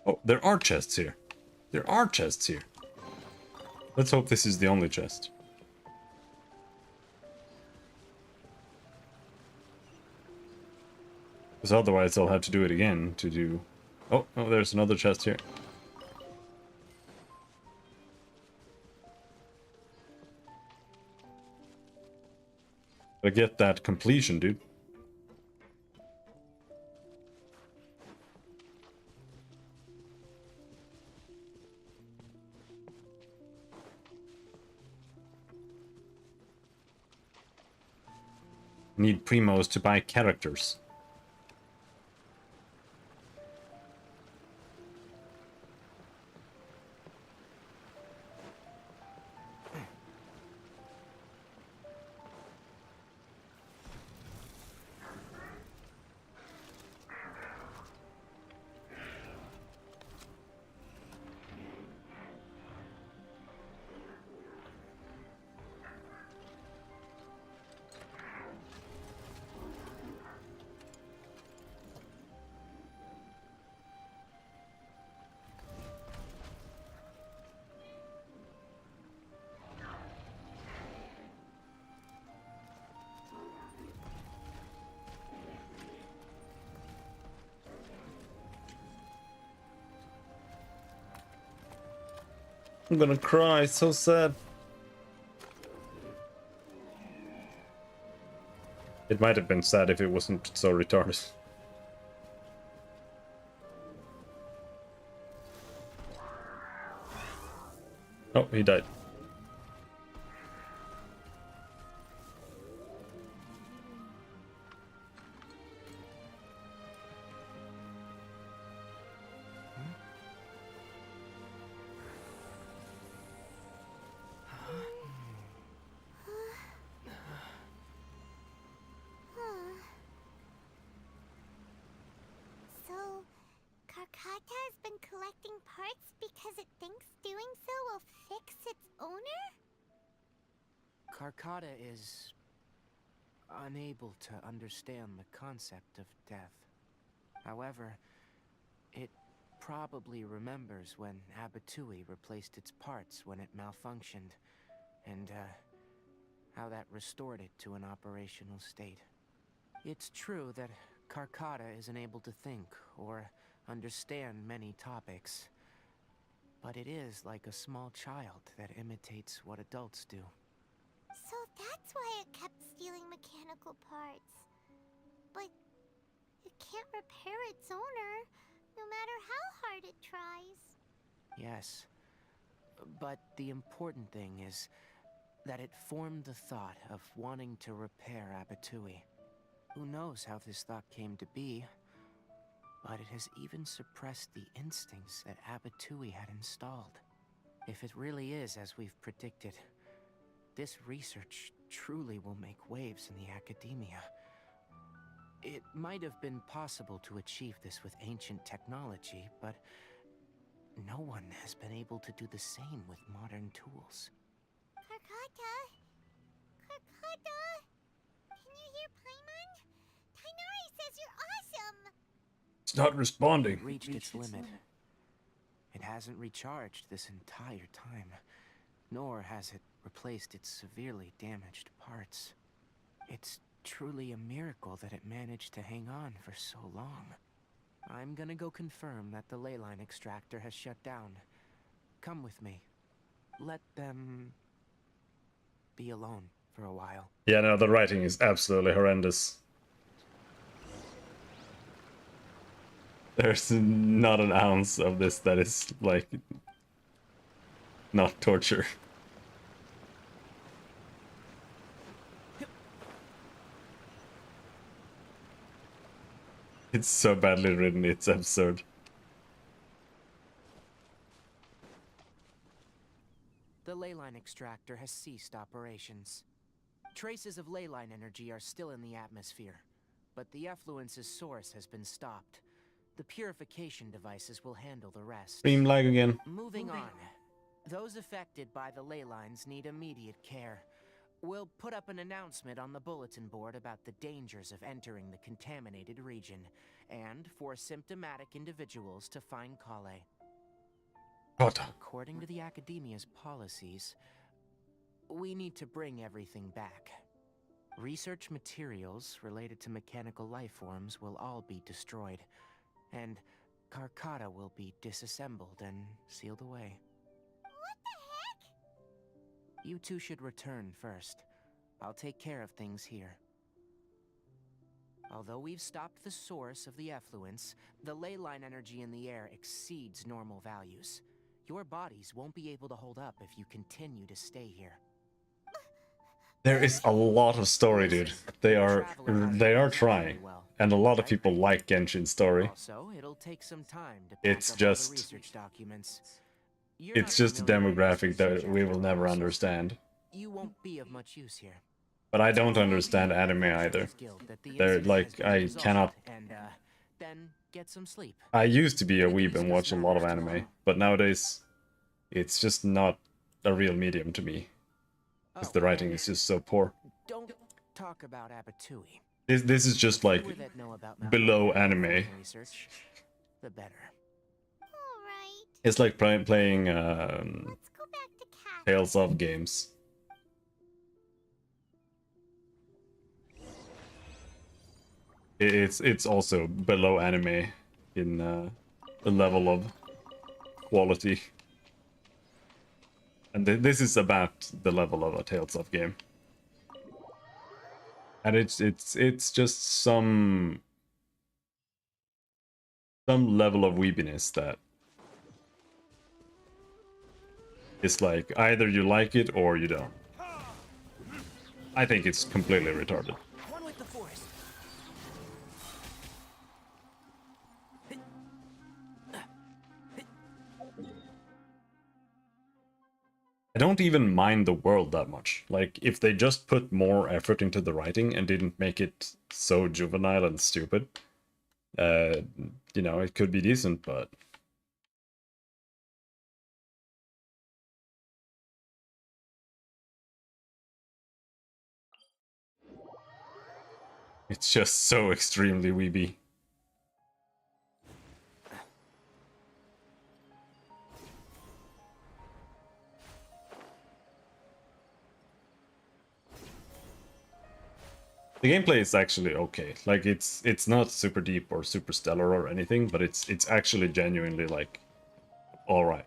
Speaker 1: Oh, there are chests here. There are chests here. Let's hope this is the only chest. Because otherwise I'll have to do it again to do... Oh, there's another chest here. Gotta get that completion, dude. Need primos to buy characters. I'm gonna cry, so sad. It might have been sad if it wasn't so retarded. Oh, he died.
Speaker 4: So, Karkata has been collecting parts because it thinks doing so will fix its owner?
Speaker 10: Karkata is unable to understand the concept of death. However, it probably remembers when Abatui replaced its parts when it malfunctioned, and how that restored it to an operational state. It's true that Karkata isn't able to think or understand many topics, but it is like a small child that imitates what adults do.
Speaker 4: So that's why it kept stealing mechanical parts. But it can't repair its owner, no matter how hard it tries.
Speaker 10: Yes, but the important thing is that it formed the thought of wanting to repair Abatui. Who knows how this thought came to be, but it has even suppressed the instincts that Abatui had installed. If it really is as we've predicted, this research truly will make waves in the academia. It might have been possible to achieve this with ancient technology, but no one has been able to do the same with modern tools.
Speaker 4: Karkata? Karkata? Can you hear Paimon? Tainari says you're awesome!
Speaker 1: It's not responding.
Speaker 10: It reached its limit. It hasn't recharged this entire time, nor has it replaced its severely damaged parts. It's truly a miracle that it managed to hang on for so long. I'm gonna go confirm that the ley line extractor has shut down. Come with me. Let them be alone for a while.
Speaker 1: Yeah, no, the writing is absolutely horrendous. There's not an ounce of this that is, like, not torture. It's so badly written, it's absurd.
Speaker 10: The ley line extractor has ceased operations. Traces of ley line energy are still in the atmosphere, but the effluence's source has been stopped. The purification devices will handle the rest.
Speaker 1: Stream lag again.
Speaker 10: Moving on. Those affected by the ley lines need immediate care. We'll put up an announcement on the bulletin board about the dangers of entering the contaminated region, and for symptomatic individuals to find Kale. According to the Academia's policies, we need to bring everything back. Research materials related to mechanical life forms will all be destroyed, and Karkata will be disassembled and sealed away.
Speaker 4: What the heck?
Speaker 10: You two should return first. I'll take care of things here. Although we've stopped the source of the effluence, the ley line energy in the air exceeds normal values. Your bodies won't be able to hold up if you continue to stay here.
Speaker 1: There is a lot of story, dude. They are trying, and a lot of people like Genshin's story.
Speaker 10: Also, it'll take some time to
Speaker 1: It's just
Speaker 10: research documents.
Speaker 1: it's just a demographic that we will never understand.
Speaker 10: You won't be of much use here.
Speaker 1: But I don't understand anime either. They're like, I cannot.
Speaker 10: Then get some sleep.
Speaker 1: I used to be a weeb and watch a lot of anime, but nowadays it's just not a real medium to me. Because the writing is just so poor.
Speaker 10: Don't talk about Abatui.
Speaker 1: This is just like below anime.
Speaker 10: Research, the better.
Speaker 1: It's like playing Tales of games. It's also below anime in the level of quality. And this is about the level of a Tales of game. And it's just some level of weebiness that is like either you like it or you don't. I think it's completely retarded.
Speaker 15: One with the forest.
Speaker 1: I don't even mind the world that much. Like, if they just put more effort into the writing and didn't make it so juvenile and stupid, you know, it could be decent, but... It's just so extremely weeby. The gameplay is actually okay. Like, it's not super deep or super stellar or anything, but it's actually genuinely like all right.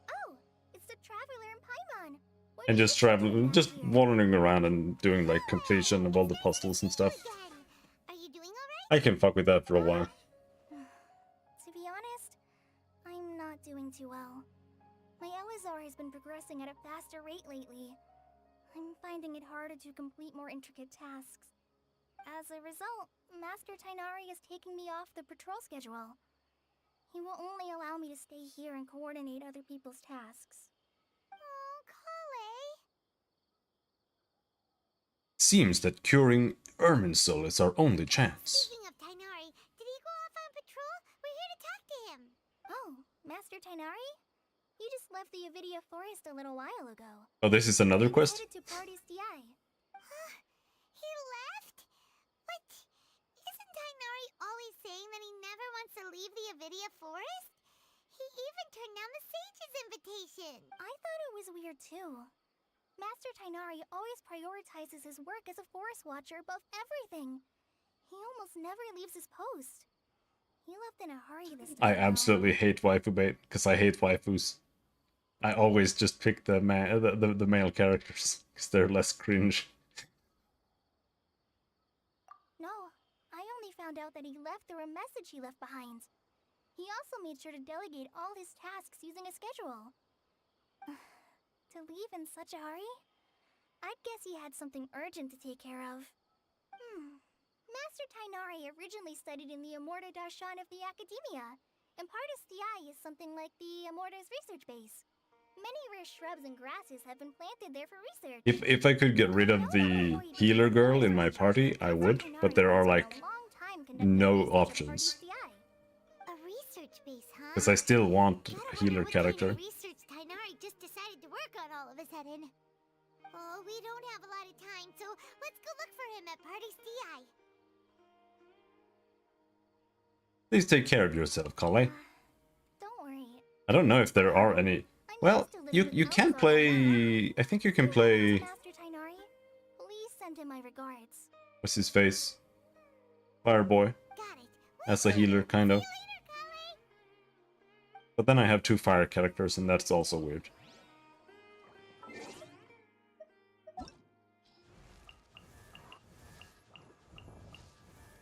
Speaker 4: Oh, it's the traveler in Paimon.
Speaker 1: And just wandering around and doing like completion of all the puzzles and stuff.
Speaker 4: Are you doing alright?
Speaker 1: I can fuck with that for a while.
Speaker 3: To be honest, I'm not doing too well. My Elazar has been progressing at a faster rate lately. I'm finding it harder to complete more intricate tasks. As a result, Master Tainari is taking me off the patrol schedule. He will only allow me to stay here and coordinate other people's tasks.
Speaker 4: Oh, Kale!
Speaker 1: Seems that curing Irminsul is our only chance.
Speaker 4: Speaking of Tainari, did he go off on patrol? We're here to talk to him.
Speaker 3: Oh, Master Tainari? He just left the Avidia Forest a little while ago.
Speaker 1: Oh, this is another quest?
Speaker 3: Headed to Party's DI.
Speaker 4: He left? But isn't Tainari always saying that he never wants to leave the Avidia Forest? He even turned down the Sage's invitation.
Speaker 3: I thought it was weird too. Master Tainari always prioritizes his work as a forest watcher above everything. He almost never leaves his post. He left in a hurry this time.
Speaker 1: I absolutely hate waifu bait, because I hate waifus. I always just pick the male characters, because they're less cringe.
Speaker 3: No, I only found out that he left through a message he left behind. He also made sure to delegate all his tasks using a schedule. To leave in such a hurry? I'd guess he had something urgent to take care of. Master Tainari originally studied in the Amorta Darshan of the Academia, and Partis DI is something like the Amorta's research base. Many rare shrubs and grasses have been planted there for research.
Speaker 1: If I could get rid of the healer girl in my party, I would, but there are like no options.
Speaker 4: A research base, huh?
Speaker 1: Because I still want a healer character.
Speaker 4: Research Tainari just decided to work on all of a sudden. Oh, we don't have a lot of time, so let's go look for him at Party's DI.
Speaker 1: Please take care of yourself, Kale.
Speaker 3: Don't worry.
Speaker 1: I don't know if there are any... Well, you can play... I think you can play...
Speaker 3: Master Tainari, please send him my regards.
Speaker 1: What's his face? Fireboy. As a healer, kind of. But then I have 2 fire characters, and that's also weird.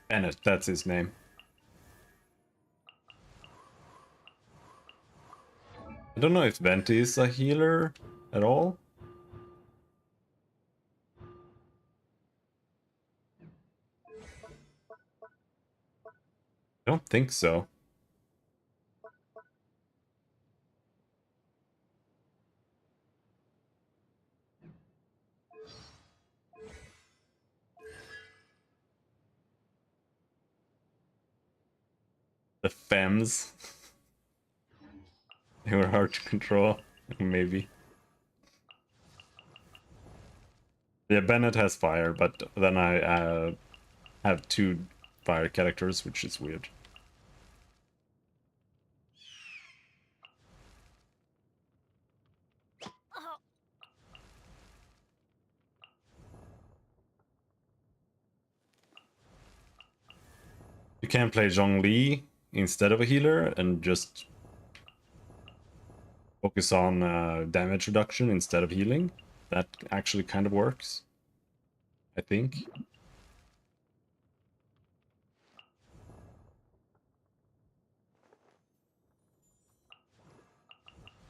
Speaker 1: Bennett, that's his name. I don't know if Venti is a healer at all. I don't think so. The Fems. They were hard to control, maybe. Yeah, Bennett has fire, but then I have 2 fire characters, which is weird. You can play Zhongli instead of a healer and just focus on damage reduction instead of healing. That actually kind of works, I think.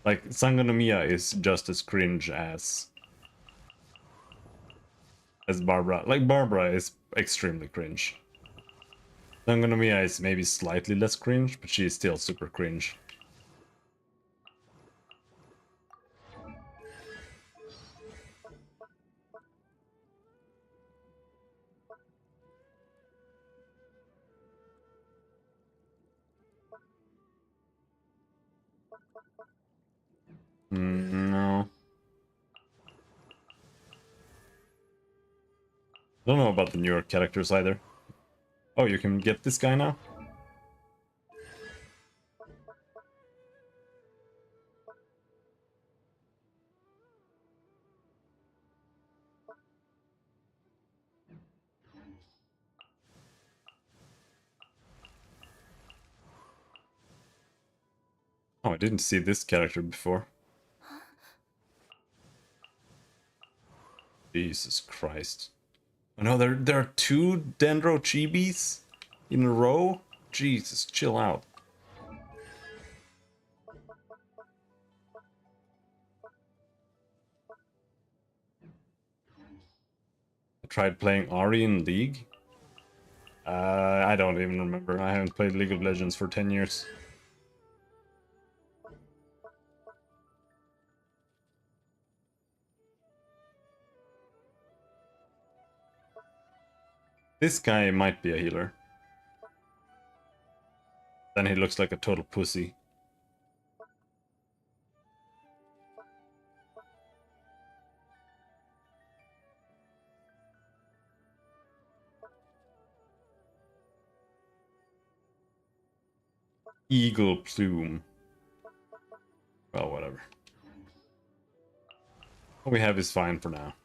Speaker 1: Like, Sangonomiya is just as cringe as Barbara. Like, Barbara is extremely cringe. Sangonomiya is maybe slightly less cringe, but she is still super cringe. No. I don't know about the newer characters either. Oh, you can get this guy now? Oh, I didn't see this character before. Jesus Christ. Oh no, there are 2 Dendro Chibis in a row? Jesus, chill out. tried playing Ari in League. I don't even remember. I haven't played League of Legends for 10 years. This guy might be a healer. Then he looks like a total pussy. Eagle plume. Well, whatever. What we have is fine for now.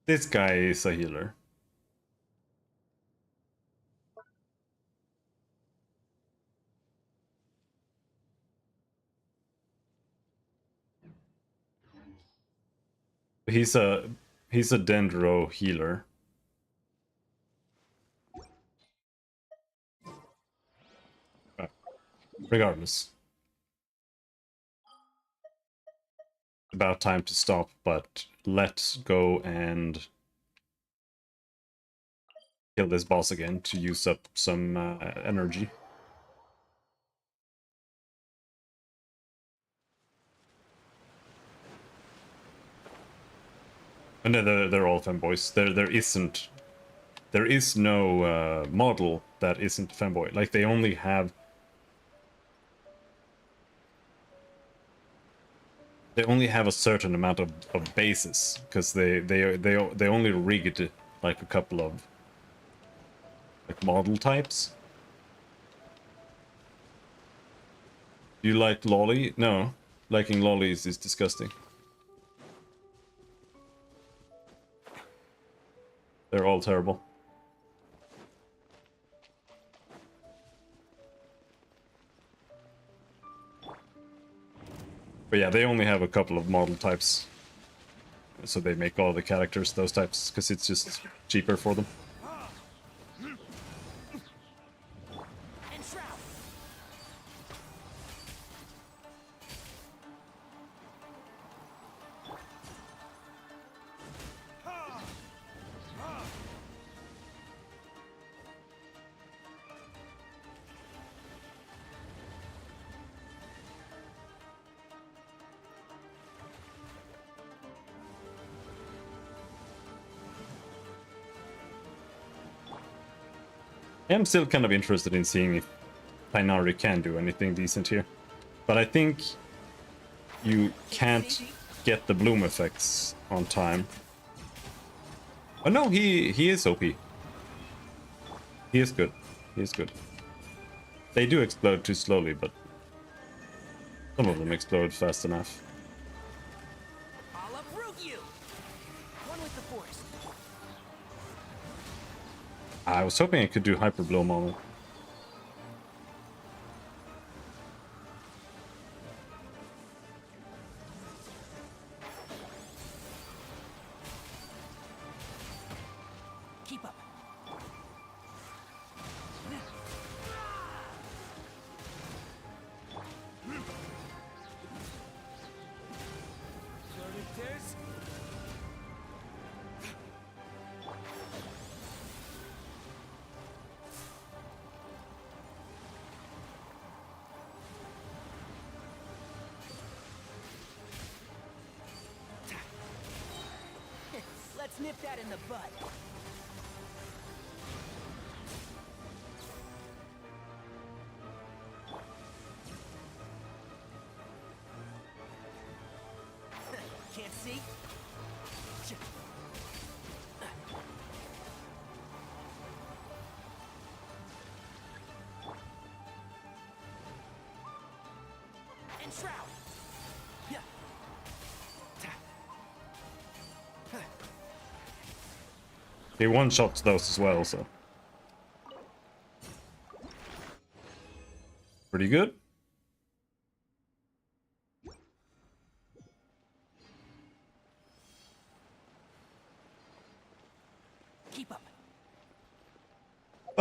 Speaker 1: This guy is a healer. He's a Dendro healer. Regardless. About time to stop, but let's go and kill this boss again to use up some energy. And they're all femboys. There is no model that isn't femboy. Like they only have a certain amount of bases because they only rigged like a couple of like model types. Do you like lolly? No, liking lollies is disgusting. They're all terrible. But yeah, they only have a couple of model types. So they make all the characters those types, because it's just cheaper for them. I'm still kind of interested in seeing if Tainari can do anything decent here. But I think you can't get the bloom effects on time. Oh no, he is OP. He is good. He is good. They do explode too slowly, but some of them explode fast enough.
Speaker 10: I'll uproot you. One with the force.
Speaker 1: I was hoping I could do hyper blow on it.
Speaker 10: Keep up. Let's nip that in the bud. Can't see? And shroud. Yeah.
Speaker 1: He one-shots those as well, so. Pretty good.
Speaker 10: Keep up.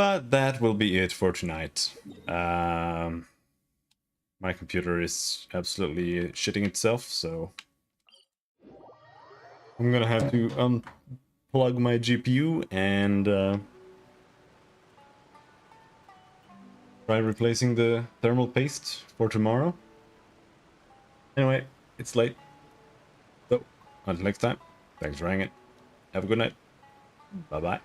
Speaker 1: But that will be it for tonight. My computer is absolutely shitting itself, so I'm gonna have to unplug my GPU and try replacing the thermal paste for tomorrow. Anyway, it's late. So, until next time, thanks for hanging. Have a good night. Bye-bye.